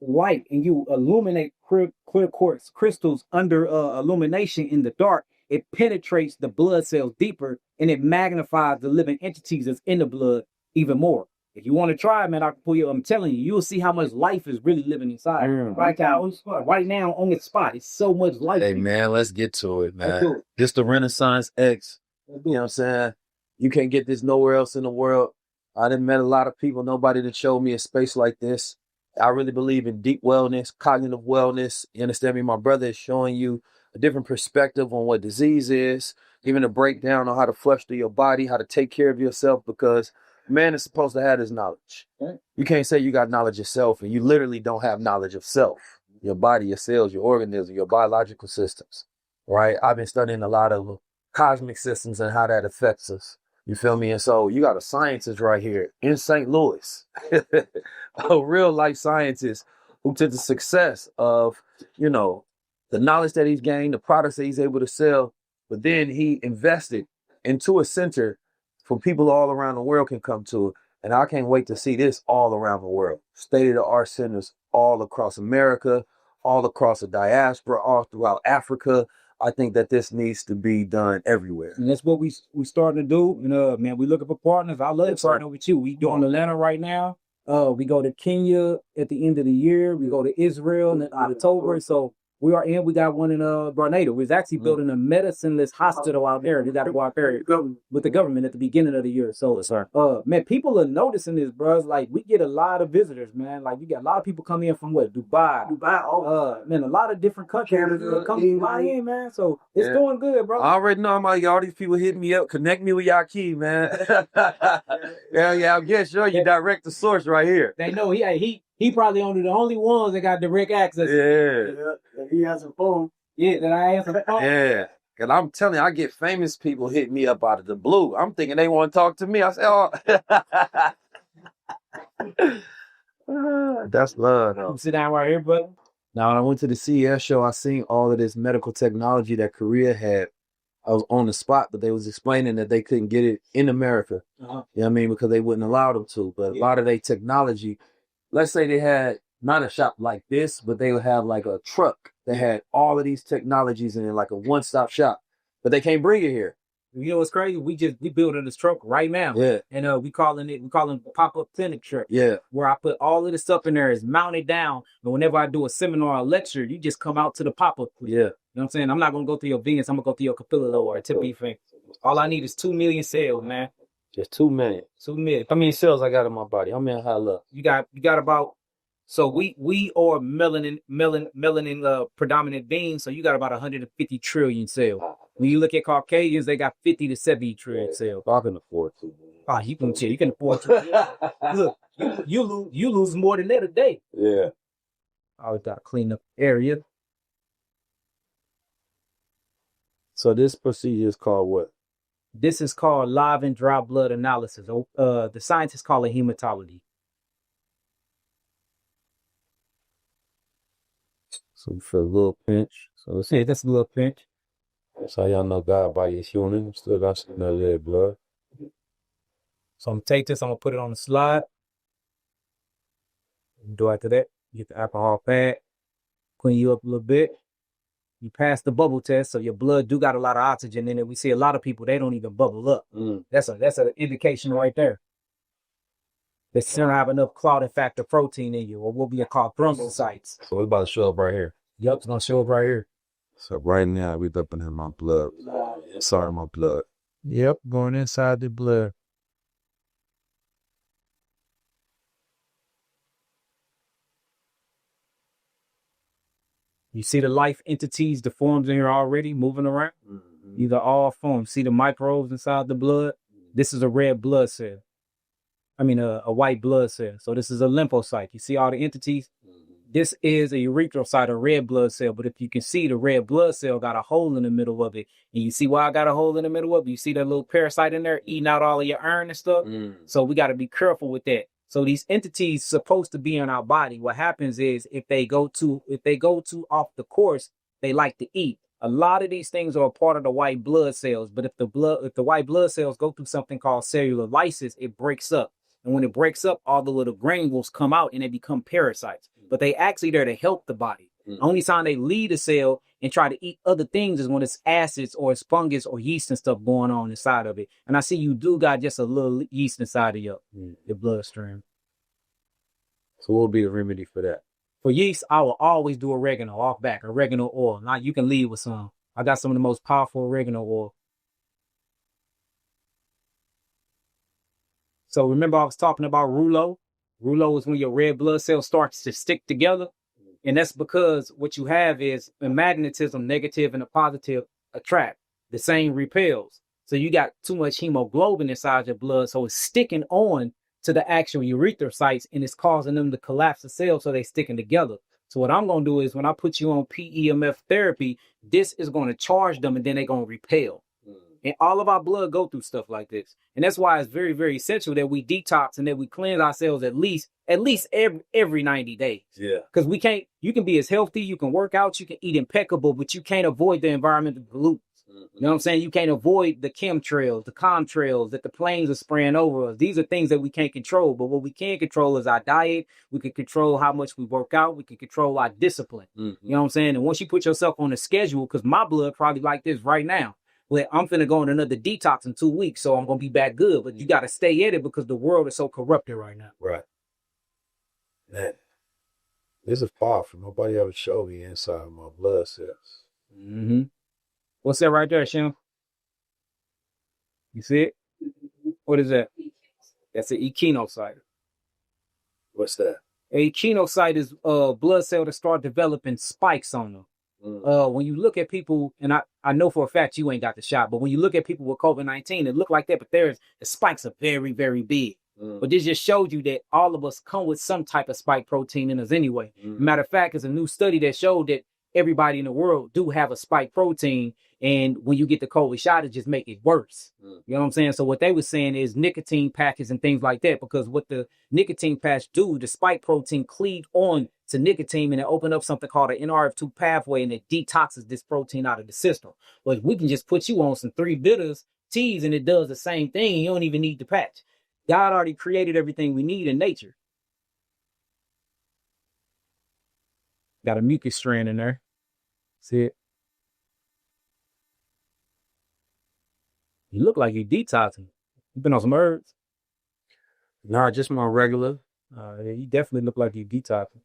light and you illuminate clear quartz crystals under illumination in the dark, it penetrates the blood cells deeper and it magnifies the living entities that's in the blood even more. If you want to try it, man, I can pull you. I'm telling you, you'll see how much life is really living inside. Right now on its spot. It's so much life. Hey, man, let's get to it, man. This the Renaissance X. You know what I'm saying? You can't get this nowhere else in the world. I done met a lot of people. Nobody that showed me a space like this. I really believe in deep wellness, cognitive wellness. You understand me? My brother is showing you a different perspective on what disease is, even a breakdown on how to flush through your body, how to take care of yourself, because man is supposed to have this knowledge. You can't say you got knowledge yourself and you literally don't have knowledge of self, your body, your cells, your organisms, your biological systems, right? I've been studying a lot of cosmic systems and how that affects us. You feel me? And so you got a scientist right here in St. Louis, a real life scientist who took the success of, you know, the knowledge that he's gained, the products that he's able to sell, but then he invested into a center for people all around the world can come to it. And I can't wait to see this all around the world. State-of-the-art centers all across America, all across the diaspora, all throughout Africa. I think that this needs to be done everywhere. And that's what we starting to do. And man, we looking for partners. I love partnering with you. We doing Atlanta right now. We go to Kenya at the end of the year. We go to Israel in October. So we got one in Grenada. We're actually building a medicineless hospital out there. They got to go out there with the government at the beginning of the year. So, man, people are noticing this, bro. It's like we get a lot of visitors, man. Like we got a lot of people coming in from Dubai. Man, a lot of different countries coming in, man. So it's doing good, bro. I already know all these people hitting me up. Connect me with Yahki, man. yeah, I guess you direct the source right here. They know he probably the only ones that got direct access. Yeah. He has a phone. Yeah, that I answer the phone. Yeah. Cause I'm telling you, I get famous people hitting me up out of the blue. I'm thinking they want to talk to me. I say, oh. That's love, though. Sit down right here, brother. Now, when I went to the CES show, I seen all of this medical technology that Korea had. I was on the spot, but they was explaining that they couldn't get it in America. You know what I mean? Because they wouldn't allow them to. But a lot of their technology, let's say they had not a shop like this, but they would have like a truck that had all of these technologies in it, like a one-stop shop. But they can't bring it here. You know what's crazy? We building this truck right now. Yeah. And we calling it pop-up clinic truck. Yeah. Where I put all of the stuff in there is mounted down. And whenever I do a seminar or a lecture, you just come out to the pop-up. Yeah. You know what I'm saying? I'm not gonna go through your Venus, I'm gonna go through your capilla or a tip finger. All I need is 2 million cells, man. Just 2 million. 2 million. How many cells I got in my body? How many high love? You got about, so we are melanin predominant beings, so you got about 150 trillion cells. When you look at Caucasians, they got 50 to 70 trillion cells. I can afford to. Oh, you can afford to. Look, you lose more than that a day. Yeah. I always gotta clean up the area. So this procedure is called what? This is called live and dry blood analysis. The scientists call it hematology. So we feel a little pinch. So let's Yeah, that's a little pinch. That's how y'all know God body is human. Still got some of that blood. So I'm gonna take this, I'm gonna put it on the slide. Do after that, get the alcohol pad, clean you up a little bit. You pass the bubble test, so your blood do got a lot of oxygen in it. We see a lot of people, they don't even bubble up. That's an indication right there. They still have enough clotting factor protein in you, or what we call thrombocytes. So it's about to show up right here. Yep, it's gonna show up right here. So right now we up in my blood. Inside my blood. Yep, going inside the blood. You see the life entities, the forms in here already moving around? These are all forms. See the microbes inside the blood? This is a red blood cell. I mean, a white blood cell. So this is a lymphocyte. You see all the entities? This is a erythrocyte, a red blood cell. But if you can see, the red blood cell got a hole in the middle of it. And you see why I got a hole in the middle of it? You see that little parasite in there eating out all of your iron and stuff? So we got to be careful with that. So these entities supposed to be in our body. What happens is if they go too off the course, they like to eat. A lot of these things are a part of the white blood cells. But if the white blood cells go through something called cellular lysis, it breaks up. And when it breaks up, all the little granules come out and they become parasites. But they actually there to help the body. Only time they leave the cell and try to eat other things is when it's acids or it's fungus or yeast and stuff going on inside of it. And I see you do got just a little yeast inside of your bloodstream. So what will be the remedy for that? For yeast, I will always do oregano off back, oregano oil. Now you can leave with some. I got some of the most powerful oregano oil. So remember I was talking about rouleau? Rouleau is when your red blood cell starts to stick together. And that's because what you have is in magnetism, negative and a positive attract. The same repels. So you got too much hemoglobin inside your blood. So it's sticking on to the actual erythrocytes and it's causing them to collapse the cells so they're sticking together. So what I'm going to do is when I put you on PEMF therapy, this is going to charge them and then they're going to repel. And all of our blood go through stuff like this. And that's why it's very, very essential that we detox and that we cleanse ourselves at least every 90 days. Yeah. Because you can be as healthy, you can work out, you can eat impeccable, but you can't avoid the environmental pollutants. You know what I'm saying? You can't avoid the chemtrails, the contrails that the planes are spraying over us. These are things that we can't control. But what we can control is our diet. We can control how much we work out. We can control our discipline. You know what I'm saying? And once you put yourself on a schedule, because my blood probably like this right now. Well, I'm finna go on another detox in 2 weeks, so I'm gonna be back good. But you gotta stay at it because the world is so corrupted right now. Right. Man, this is powerful. Nobody ever showed me inside my blood cells. What's that right there, Shem? You see it? What is that? That's an echinocyte. What's that? A echinocyte is a blood cell that start developing spikes on them. When you look at people, and I know for a fact you ain't got the shot, but when you look at people with COVID-19, it look like that, but the spikes are very, very big. But this just showed you that all of us come with some type of spike protein in us anyway. Matter of fact, there's a new study that showed that everybody in the world do have a spike protein. And when you get the COVID shot, it just make it worse. You know what I'm saying? So what they were saying is nicotine patches and things like that, because what the nicotine patch do, the spike protein cleave on to nicotine and it open up something called an NRF2 pathway, and it detoxes this protein out of the system. But we can just put you on some 3 bitters teas and it does the same thing. You don't even need the patch. God already created everything we need in nature. Got a mucus strand in there. See it? You look like you're detoxing. You been on some herbs? Nah, just my regular. Yeah, you definitely look like you're detoxing.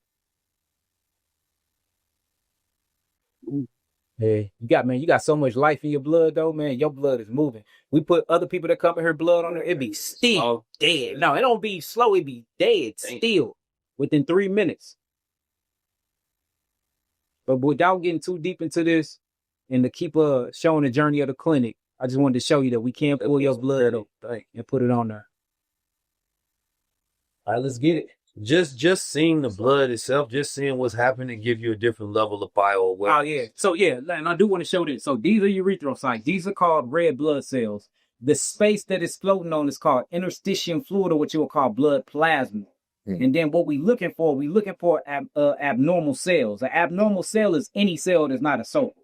Yeah, you got so much life in your blood though, man. Your blood is moving. We put other people that come in here blood on there, it be still dead. No, it don't be slow, it be dead still within 3 minutes. But without getting too deep into this and to keep showing the journey of the clinic, I just wanted to show you that we can pull your blood up and put it on there. All right, let's get it. Just seeing the blood itself, just seeing what's happening, give you a different level of bioawareness. Oh yeah. So yeah, and I do want to show this. So these are erythrocytes. These are called red blood cells. The space that is floating on is called interstitium fluid, or what you will call blood plasma. And then what we're looking for abnormal cells. An abnormal cell is any cell that's not a soul.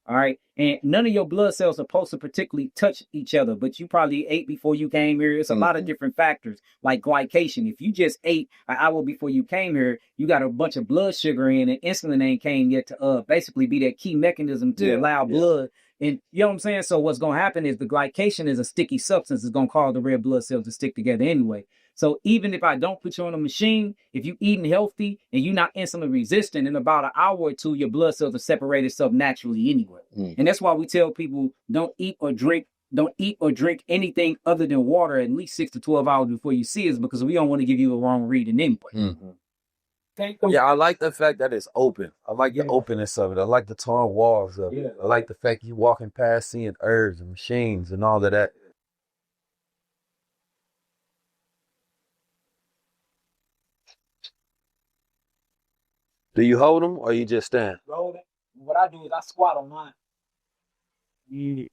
All right. And none of your blood cells are supposed to particularly touch each other, but you probably ate before you came here. It's a lot of different factors like glycation. If you just ate an hour before you came here, you got a bunch of blood sugar in, and insulin ain't came yet to basically be that key mechanism to allow blood. And you know what I'm saying? So what's going to happen is the glycation is a sticky substance. It's going to cause the red blood cells to stick together anyway. So even if I don't put you on a machine, if you eating healthy and you're not insulin resistant, in about an hour or two, your blood cells will separate itself naturally anyway. And that's why we tell people don't eat or drink anything other than water at least 6 to 12 hours before you see us, because we don't want to give you a wrong reading anyway. Yeah, I like the fact that it's open. I like the openness of it. I like the torn walls of it. I like the fact you walking past seeing herbs and machines and all of that. Do you hold them or you just stand? Roll it. What I do is I squat on mine.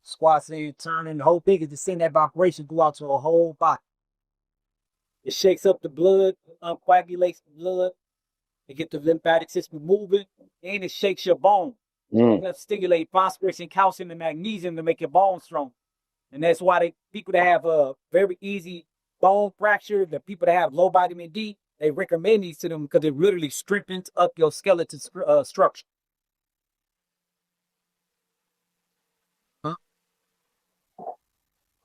Squats in, turning. The whole thing is to send that vibration go out to a whole body. It shakes up the blood, coagulates the blood, it gets the lymphatic system moving, and it shakes your bone. It stimulate phosphorus and calcium and magnesium to make your bones strong. And that's why people that have a very easy bone fracture, the people that have low vitamin D, they recommend these to them because it literally strengthens up your skeleton structure.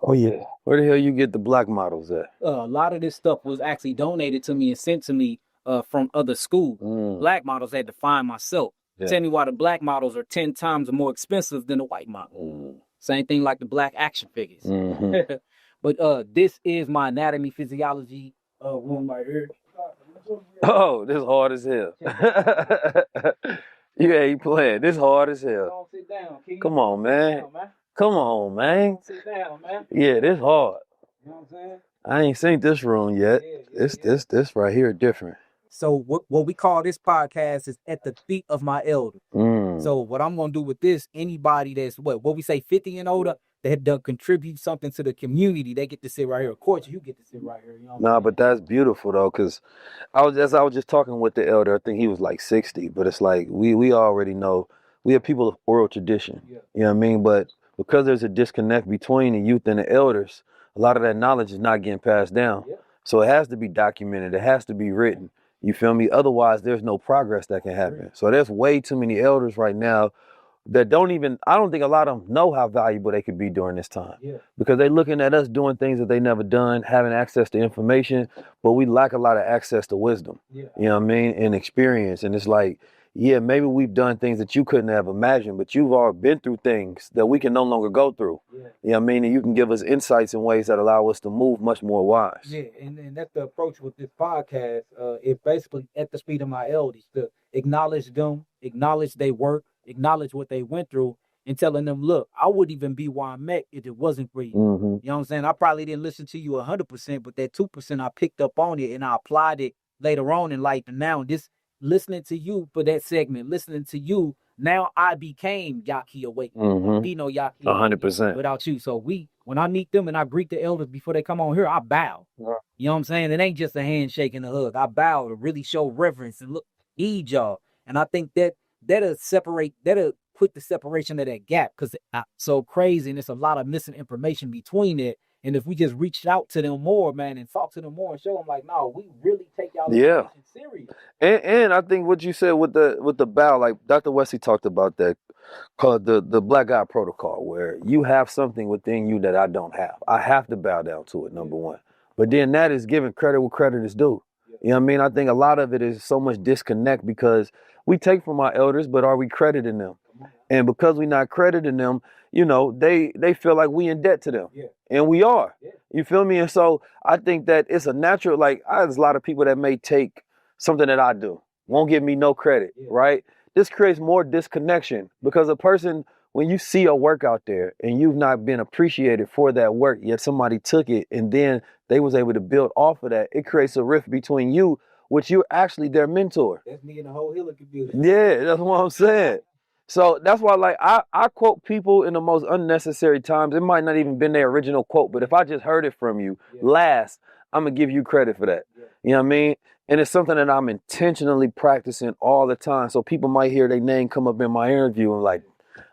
Oh yeah. Where the hell you get the black models at? A lot of this stuff was actually donated to me and sent to me from other schools. Black models I had to find myself. Tell me why the black models are 10 times more expensive than the white model. Same thing like the black action figures. But this is my anatomy physiology room right here. Oh, this hard as hell. You ain't playing. This hard as hell. Sit down, Come on, man. Come on, man. Sit down, man. Yeah, this hard. You know what I'm saying? I ain't seen this room yet. This right here different. So what we call this podcast is At the Feet of My Elder. So what I'm gonna do with this, anybody that's what we say 50 and older that done contribute something to the community, they get to sit right here. Of course, you get to sit right here. You know Nah, but that's beautiful though, because I was just talking with the elder. I think he was like 60, but it's like we already know we have people of oral tradition. You know what I mean? But because there's a disconnect between the youth and the elders, a lot of that knowledge is not getting passed down. So it has to be documented. It has to be written. You feel me? Otherwise, there's no progress that can happen. So there's way too many elders right now that I don't think a lot of them know how valuable they could be during this time. Because they're looking at us doing things that they never done, having access to information, but we lack a lot of access to wisdom. You know what I mean? And experience. And it's like, yeah, maybe we've done things that you couldn't have imagined, but you've all been through things that we can no longer go through. You know what I mean? And you can give us insights in ways that allow us to move much more wise. Yeah, and that's the approach with this podcast. It basically At the Feet of My Elders, to acknowledge them, acknowledge their work, acknowledge what they went through, and telling them, look, I wouldn't even be where I'm at if it wasn't for you. You know what I'm saying? I probably didn't listen to you 100%, but that 2% I picked up on it and I applied it later on in life. And now this listening to you for that segment, listening to you, now I became Yahki Awakening. Mm-hmm. Be no Yahki 100%. without you. So when I meet them and I greet the elders before they come on here, I bow. Yeah. You know what I'm saying? It ain't just a handshake and a hug. I bow to really show reverence and look, heed y'all. And I think that'll put the separation of that gap, because it's so crazy and there's a lot of missing information between it. And if we just reached out to them more, man, and talk to them more and show them like, no, we really take y'all information serious. And I think what you said with the bow, like Dr. Wesley talked about that, called the Black God Protocol, where you have something within you that I don't have. I have to bow down to it, number one. But then that is giving credit where credit is due. You know what I mean? I think a lot of it is so much disconnect because we take from our elders, but are we crediting them? And because we're not crediting them, you know, they feel like we in debt to them. Yeah. And we are. Yeah. You feel me? And so I think that it's a natural, like, there's a lot of people that may take something that I do, won't give me no credit, right? This creates more disconnection because a person, when you see a work out there and you've not been appreciated for that work, yet somebody took it and then they was able to build off of that, it creates a rift between you, which you're actually their mentor. That's me and the whole Hiller community. Yeah, that's what I'm saying. So that's why, like, I quote people in the most unnecessary times. It might not even been their original quote, but if I just heard it from you last, I'm going to give you credit for that. You know what I mean? And it's something that I'm intentionally practicing all the time. So people might hear their name come up in my interview and like,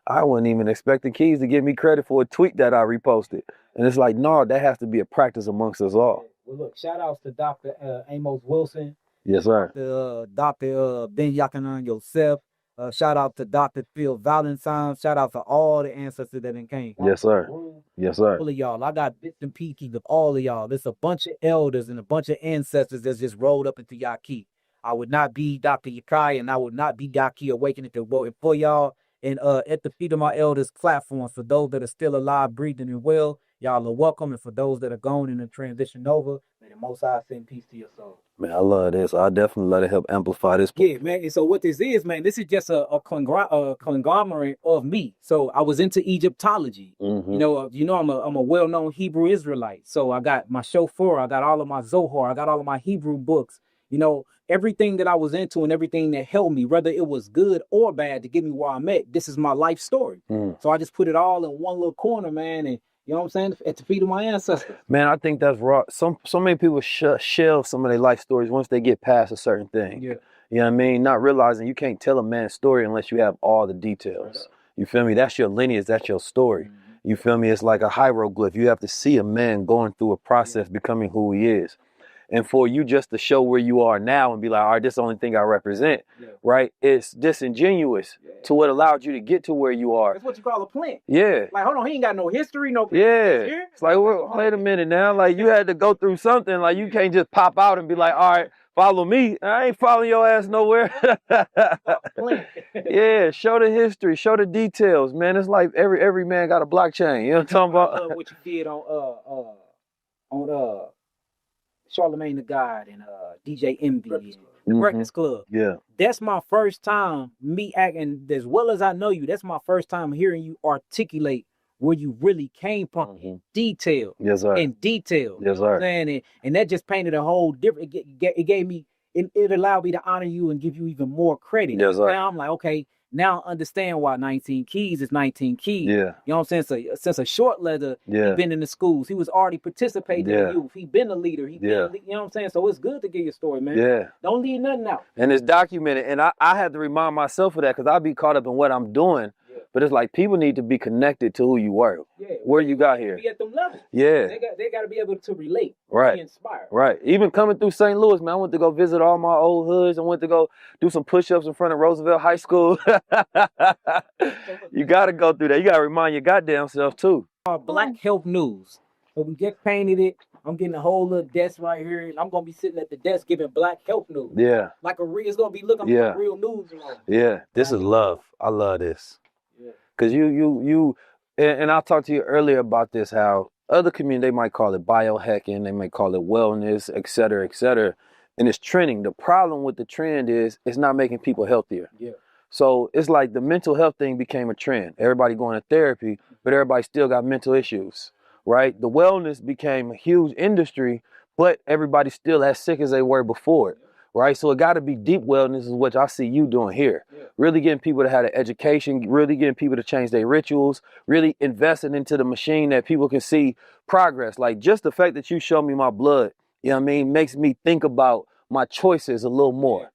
I wouldn't even expect the Keys to give me credit for a tweet that I reposted. And it's like, no, that has to be a practice amongst us all. Well, look, shout outs to Dr. Amos Wilson. Yes, sir. Dr. Ben Yakanan yourself. Shout out to Dr. Phil Valentine. Shout out to all the ancestors that came. Yes, sir. Yes, sir. All of y'all. I got bits and pieces of all of y'all. There's a bunch of elders and a bunch of ancestors that's just rolled up into Yahki. I would not be Dr. Yakai and I would not be Yahki Awakening if it wasn't for y'all. And at the Feet of My Elders platform, for those that are still alive, breathing, and well, y'all are welcome. And for those that are gone and in transition over, may the Most High send peace to your soul. Man, I love this. I definitely let it help amplify this. Yeah, man. And so what this is, man, this is just a conglomerate of me. So I was into Egyptology. Mm-hmm. You know, I'm a well-known Hebrew Israelite. So I got my Shofar, I got all of my Zohar, I got all of my Hebrew books. You know, everything that I was into and everything that helped me, whether it was good or bad to get me where I'm at, this is my life story. So I just put it all in one little corner, man, and you know what I'm saying? At the feet of my ancestors. Man, I think that's raw. So many people shelve some of their life stories once they get past a certain thing. Yeah. You know what I mean? Not realizing you can't tell a man's story unless you have all the details. You feel me? That's your lineage. That's your story. Mm-hmm. You feel me? It's like a hieroglyph. You have to see a man going through a process, becoming who he is. And for you just to show where you are now and be like, all right, this is the only thing I represent, right? It's disingenuous to what allowed you to get to where you are. That's what you call a plant. Yeah. Like, hold on, he ain't got no history, no. Yeah. It's like, well, wait a minute now. Like, you had to go through something. Like, you can't just pop out and be like, all right, follow me. I ain't following your ass nowhere. Yeah, show the history, show the details, man. It's like every man got a blockchain. You know what I'm talking about? I love what you did on Charlemagne the God and DJ Envy and the Breakfast Club. Yeah. That's my first time me acting as well as I know you. That's my first time hearing you articulate where you really came from in detail. Yes, sir. In detail. Yes, sir. And that just painted a whole different, it gave me, it allowed me to honor you and give you even more credit. Yes, sir. Now I'm like, okay, now I understand why 19 Keys is 19 Keys. Yeah. You know what I'm saying? So since a short leather, he been in the schools. He was already participating in youth. He been a leader. He been, you know what I'm saying? So it's good to get your story, man. Yeah. Don't leave nothing out. And it's documented. And I had to remind myself of that because I'd be caught up in what I'm doing. But it's like people need to be connected to who you were, where you got here. Be at them levels. Yeah. They got to be able to relate. Right. Be inspired. Right. Even coming through St. Louis, man, I went to go visit all my old hoods. I went to go do some push-ups in front of Roosevelt High School. You got to go through that. You got to remind your goddamn self, too. Black Health News. So we just painted it. I'm getting a whole little desk right here, and I'm gonna be sitting at the desk giving Black Health News. Yeah. Like it's gonna be looking like real news. Yeah. This is love. I love this. Yeah. Cause and I talked to you earlier about this, how other community, they might call it biohacking, they might call it wellness, et cetera, and it's trending. The problem with the trend is it's not making people healthier. Yeah. So it's like the mental health thing became a trend. Everybody going to therapy, but everybody still got mental issues, right? The wellness became a huge industry, but everybody's still as sick as they were before it, right? So it got to be deep wellness is what I see you doing here. Really getting people to have an education, really getting people to change their rituals, really investing into the machine that people can see progress. Like just the fact that you show me my blood, you know what I mean, makes me think about my choices a little more.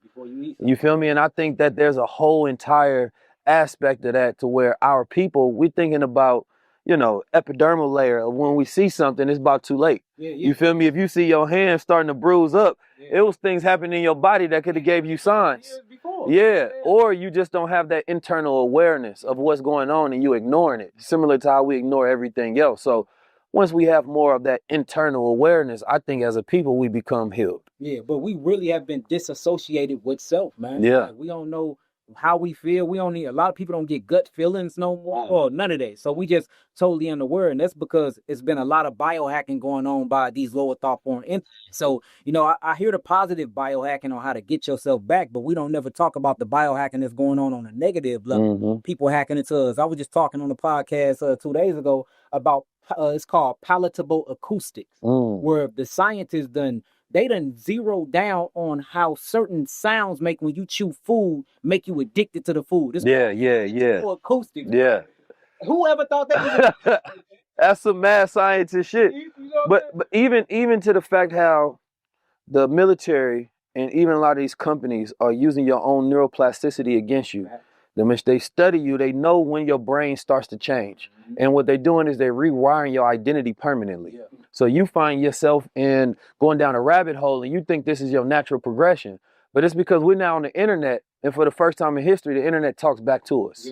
You feel me? And I think that there's a whole entire aspect of that to where our people, we're thinking about, you know, epidermal layer of when we see something, it's about too late. You feel me? If you see your hand starting to bruise up, it was things happening in your body that could have gave you signs. Yeah. Or you just don't have that internal awareness of what's going on and you ignoring it, similar to how we ignore everything else. So once we have more of that internal awareness, I think as a people, we become healed. Yeah, but we really have been disassociated with self, man. Yeah. Like, we don't know how we feel. We don't need, a lot of people don't get gut feelings no more, or none of that. So we just totally unaware. And that's because it's been a lot of biohacking going on by these lower thought form entities. So, you know, I hear the positive biohacking on how to get yourself back, but we don't never talk about the biohacking that's going on a negative level. People hacking into us. I was just talking on the podcast 2 days ago about, it's called palatable acoustics, where the scientists they done zero down on how certain sounds make when you chew food make you addicted to the food. It's acoustics. Yeah. Whoever thought that was That's some mad scientist shit. But even to the fact how the military and even a lot of these companies are using your own neuroplasticity against you. Then when they study you, they know when your brain starts to change. And what they're doing is they're rewiring your identity permanently. So you find yourself in going down a rabbit hole and you think this is your natural progression. But it's because we're now on the internet, and for the first time in history, the internet talks back to us.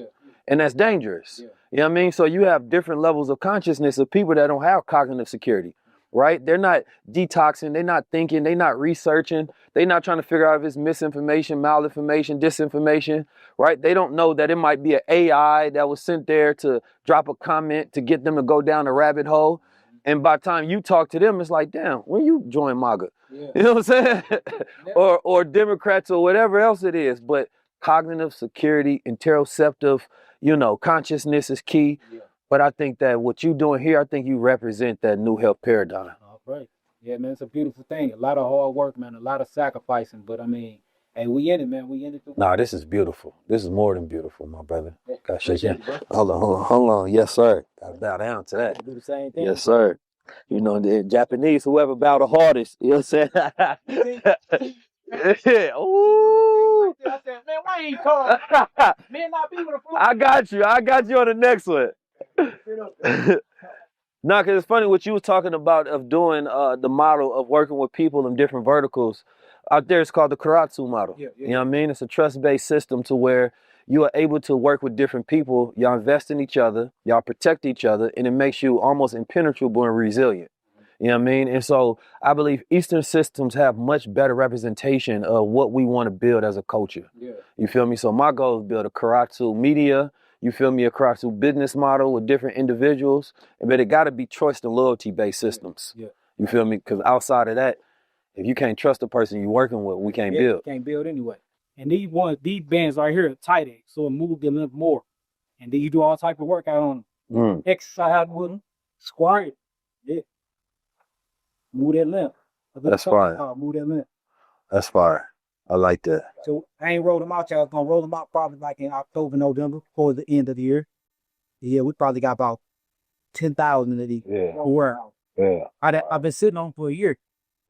And that's dangerous. You know what I mean? So you have different levels of consciousness of people that don't have cognitive security, right? They're not detoxing, they're not thinking, they're not researching, they're not trying to figure out if it's misinformation, malinformation, disinformation, right? They don't know that it might be an AI that was sent there to drop a comment to get them to go down a rabbit hole. And by the time you talk to them, it's like, damn, when you join MAGA, you know what I'm saying? or Democrats or whatever else it is. But cognitive security, interoceptive, you know, consciousness is key. But I think that what you're doing here, I think you represent that new health paradigm. all right. Yeah, man, it's a beautiful thing. A lot of hard work, man, a lot of sacrificing. But I mean, hey, we in it, man. We in it. Nah, this is beautiful. This is more than beautiful, my brother. Gotta shake your hand. Hold on. Yes, sir. Gotta bow down to that. Do the same thing. Yes, sir. You know, the Japanese, whoever bow the hardest, you know what I'm saying? Yeah. Ooh. I said, man, why ain't called? Man, not be with a I got you on the next one. No, because it's funny what you were talking about of doing the model of working with people in different verticals. Out there, it's called the Karatsu model. You know what I mean? It's a trust-based system to where you are able to work with different people. Y'all invest in each other. Y'all protect each other. And it makes you almost impenetrable and resilient. You know what I mean? And so I believe Eastern systems have much better representation of what we want to build as a culture. You feel me? So my goal is to build a Karatsu media, you feel me, a Karatsu business model with different individuals. But it got to be trust and loyalty based systems. You feel me? Because outside of that, if you can't trust the person you're working with, we can't build. Can't build anyway. And these bands right here are tight end, so it moves them up more. And then you do all type of workout on them. Exercise with them, squat. Move that limb. That's fire. Move that limb. That's fire. I like that. So I ain't rolled them out, y'all. I was gonna roll them out probably like in October, November, before the end of the year. Yeah, we probably got about 10,000 of these. I've been sitting on for a year,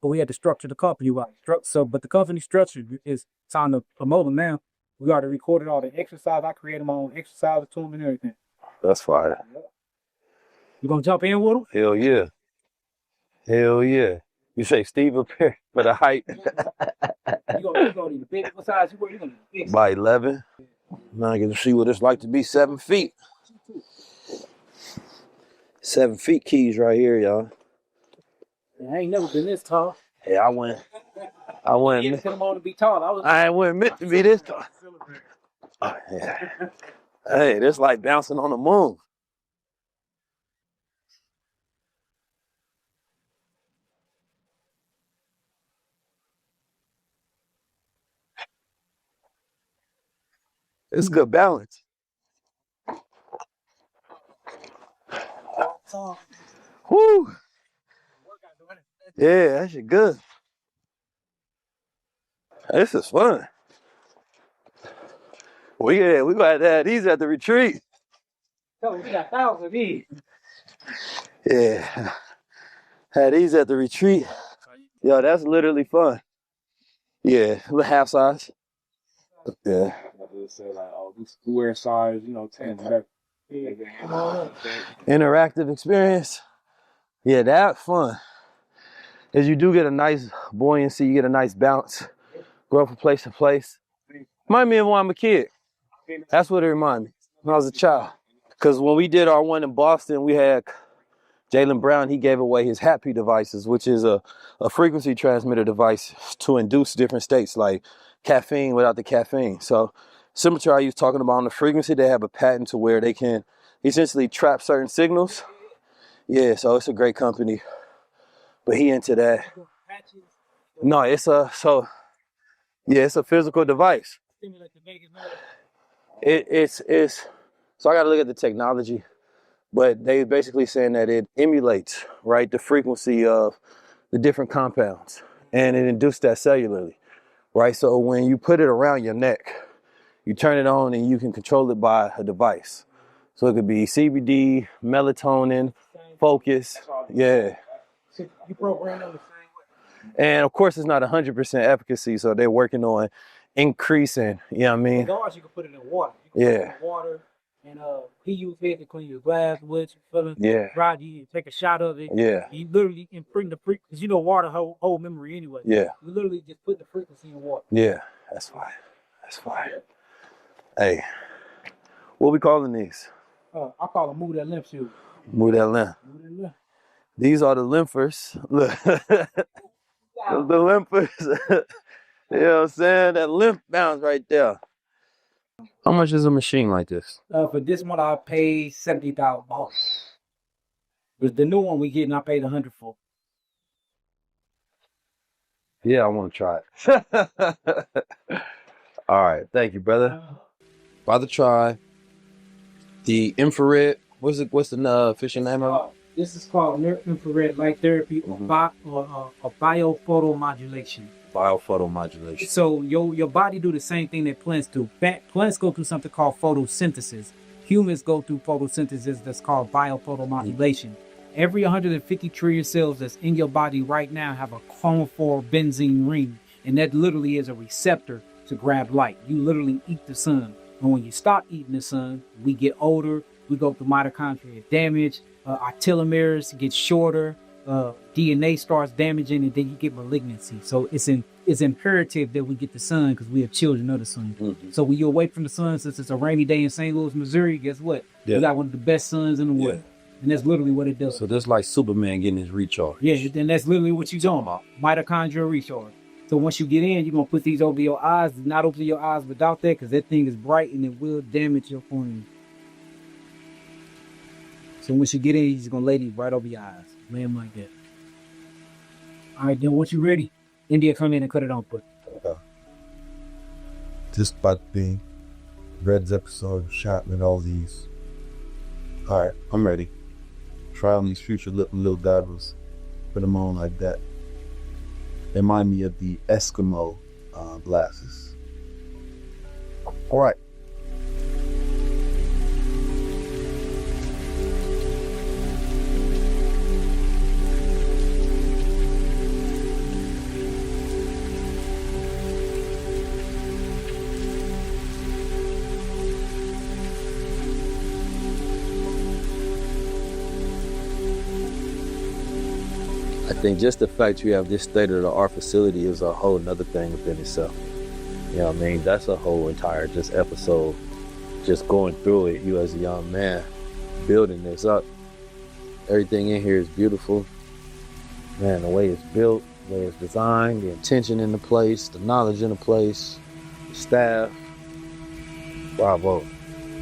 but we had to structure the company right. But the company structure is time to promote them now. We already recorded all the exercise. I created my own exercise to them and everything. That's fire. You gonna jump in with them? Hell yeah. Hell yeah. You say Steve Perry for the height? You gonna need the big. What size you wear? You gonna need the big. By 11. Now I get to see what it's like to be 7 feet. 7 feet keys right here, y'all. I ain't never been this tall. Hey, I went. You didn't want to be tall. I wasn't meant to be this tall. Oh, yeah. Hey, this like bouncing on the moon. It's good balance. Woo. Yeah, that shit good. This is fun. We gonna have to have these at the retreat. Oh, we got thousands of these. Yeah. Had these at the retreat. Yo, that's literally fun. Yeah, little half size. Yeah. Square size, 10. Interactive experience. Yeah, that's fun. As you do get a nice buoyancy, you get a nice bounce, go from place to place. Remind me of when I'm a kid. That's what it reminded me when I was a child. Because when we did our one in Boston, we had Jalen Brown, he gave away his Happy devices, which is a frequency transmitter device to induce different states, like caffeine without the caffeine. So similar to how you was talking about on the frequency, they have a patent to where they can essentially trap certain signals. Yeah, so it's a great company. But he into that. No, it's a physical device. It's so I gotta look at the technology, but they basically saying that it emulates, right, the frequency of the different compounds, and it induced that cellularly, right? So when you put it around your neck, you turn it on and you can control it by a device. So it could be CBD, melatonin, focus, yeah. You program them the same way. And of course, it's not 100% efficacy, so they're working on increasing. You know what I mean? Ours, you can put it in water. You can put it in water, and he used it to clean your glass with. Feeling right, you take a shot of it. Yeah. You literally can bring the frequency, because water hold memory anyway. Yeah. You literally just put the frequency in water. Yeah, that's fine. That's fine. Hey, what we calling these? I call them move that lymph tube. Move that lymph. These are the lymphers. Look, the lymphers. You know what I'm saying? That lymph bounce right there. How much is a machine like this? For this one, I paid $70,000. But the new one we getting, I paid $100 for. Yeah, I want to try it. All right, thank you, brother. About to try the infrared. What's the official name of it? This is called near-infrared light therapy or biophotomodulation. Biophotomodulation. So your body do the same thing that plants do. Plants go through something called photosynthesis. Humans go through photosynthesis that's called biophotomodulation. Every 150 trillion cells that's in your body right now have a chromophore benzene ring, and that literally is a receptor to grab light. You literally eat the sun, and when you stop eating the sun, we get older. We go through mitochondrial damage. Our telomeres get shorter, DNA starts damaging, and then you get malignancy. So it's imperative that we get the sun because we have children of the sun. Mm-hmm. So when you're away from the sun, since it's a rainy day in St. Louis, Missouri, guess what? Yeah. We got one of the best suns in the world. Yeah. And that's literally what it does. So that's like Superman getting his recharge. Yeah, and that's literally what you're doing about. Mitochondrial recharge. So once you get in, you're going to put these over your eyes. Do not open your eyes without that because that thing is bright and it will damage your cornea. So once you get in, you're just gonna lay these right over your eyes. Lay them like that. All right, then once you're ready, India, come in and cut it on quick. Okay. Just about the Red's episode, shot with all these. All right, I'm ready. Try on these future little goggles. Put them on like that. They remind me of the Eskimo glasses. All right. I think just the fact you have this state-of-the-art facility is a whole nother thing within itself. You know what I mean? That's a whole entire just episode, just going through it, you as a young man, building this up. Everything in here is beautiful. Man, the way it's built, the way it's designed, the intention in the place, the knowledge in the place, the staff. Bravo.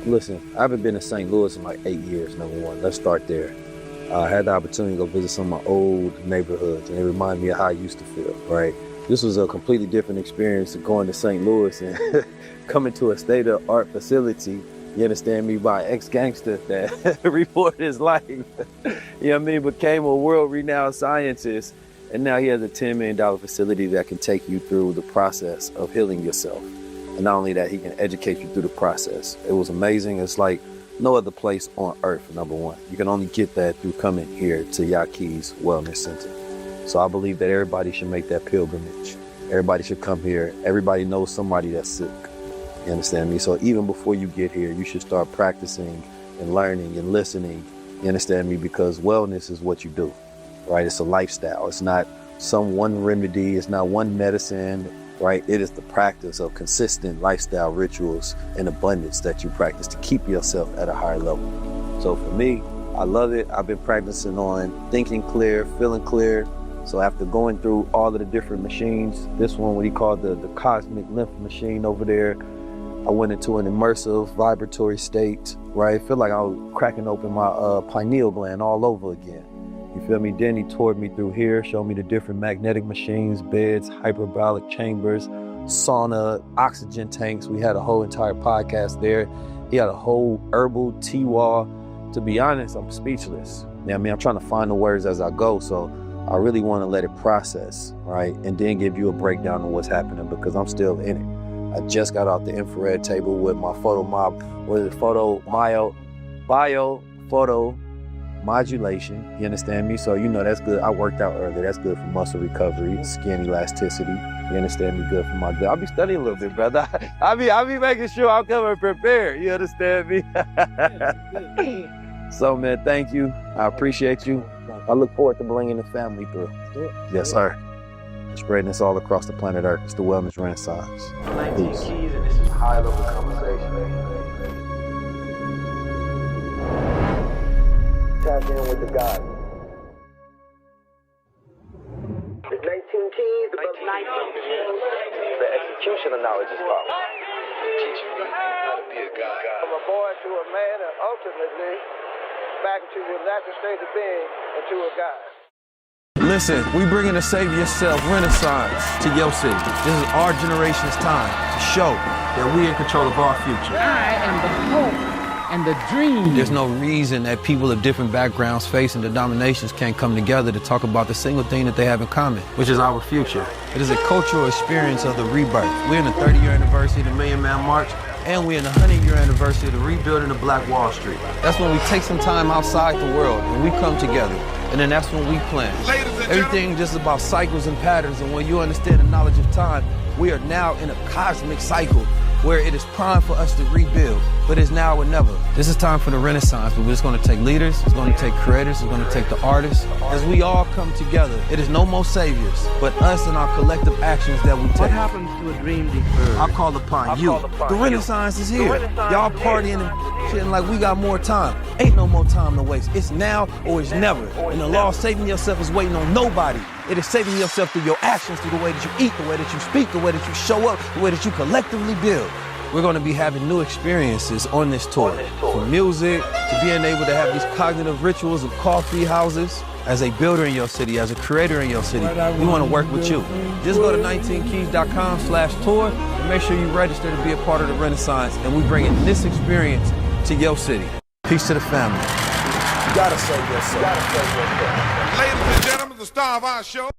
Listen, I haven't been to St. Louis in like 8 years, number one. Let's start there. I had the opportunity to go visit some of my old neighborhoods, and it reminded me of how I used to feel, right? This was a completely different experience of going to St. Louis and coming to a state-of-the-art facility, you understand me, by an ex-gangster that reported his life, you know what I mean, became a world-renowned scientist, And now he has a $10 million facility that can take you through the process of healing yourself. And not only that, he can educate you through the process. It was amazing. It's like no other place on earth, number one. You can only get that through coming here to Yahki's Wellness Center. So I believe that everybody should make that pilgrimage. Everybody should come here. Everybody knows somebody that's sick. You understand me? So even before you get here, you should start practicing and learning and listening. You understand me? Because wellness is what you do, right? It's a lifestyle. It's not some one remedy. It's not one medicine, right? It is the practice of consistent lifestyle rituals and abundance that you practice to keep yourself at a higher level. So for me, I love it. I've been practicing on thinking clear, feeling clear. So after going through all of the different machines, this one, what he called the cosmic lymph machine over there, I went into an immersive vibratory state, right? I feel like I was cracking open my pineal gland all over again. You feel me? Then he toured me through here, showed me the different magnetic machines, beds, hyperbaric chambers, sauna, oxygen tanks. We had a whole entire podcast there. He had a whole herbal tea wall. To be honest, I'm speechless. You know what I mean? I'm trying to find the words as I go. So I really want to let it process, right? And then give you a breakdown of what's happening because I'm still in it. I just got off the infrared table with my bio photo modulation. You understand me? So you know that's good. I worked out earlier. That's good for muscle recovery, skin elasticity. You understand me? Good for my gut. I'll be studying a little bit, brother. I'll be making sure I'm coming prepared. You understand me? So man, thank you. I appreciate you. I look forward to bringing the family through. Yes, sir. Spreading this all across the planet Earth. It's the Wellness Renaissance. 19 keys, and this is high-level conversation. Tap in with the God. It's 19 keys. The execution of knowledge is power. Teaching you how to be a God. From a boy to a man, and ultimately back into the natural state of being into a God. Listen, we bringing the Save Yourself Renaissance to your city. This is our generation's time to show that we're in control of our future. I am the hope and the dream. There's no reason that people of different backgrounds, faiths, and denominations can't come together to talk about the single thing that they have in common, which is our future. It is a cultural experience of the rebirth. We're in the 30-year anniversary of the Million Man March, and we're in the 100-year anniversary of the rebuilding of Black Wall Street. That's when we take some time outside the world and we come together. And then that's when we plan. Everything just about cycles and patterns. And when you understand the knowledge of time, we are now in a cosmic cycle where it is prime for us to rebuild, but it's now or never. This is time for the Renaissance, but it's going to take leaders, it's going to take creators, it's going to take the artists. As we all come together, it is no more saviors, but us and our collective actions that we take. What happens to a dream deferred? I call upon you. The Renaissance is here. Y'all partying and shit like we got more time. Ain't no more time to waste. It's now or it's never. And the law of saving yourself is waiting on nobody. It is saving yourself through your actions, through the way that you eat, the way that you speak, the way that you show up, the way that you collectively build. We're going to be having new experiences on this tour. From music to being able to have these cognitive rituals of coffee houses. As a builder in your city, as a creator in your city, we want to work with you. Just go to 19keys.com/tour and make sure you register to be a part of the Renaissance. And we bringing this experience to your city. Peace to the family. You gotta save yourself. Ladies and gentlemen, the star of our show.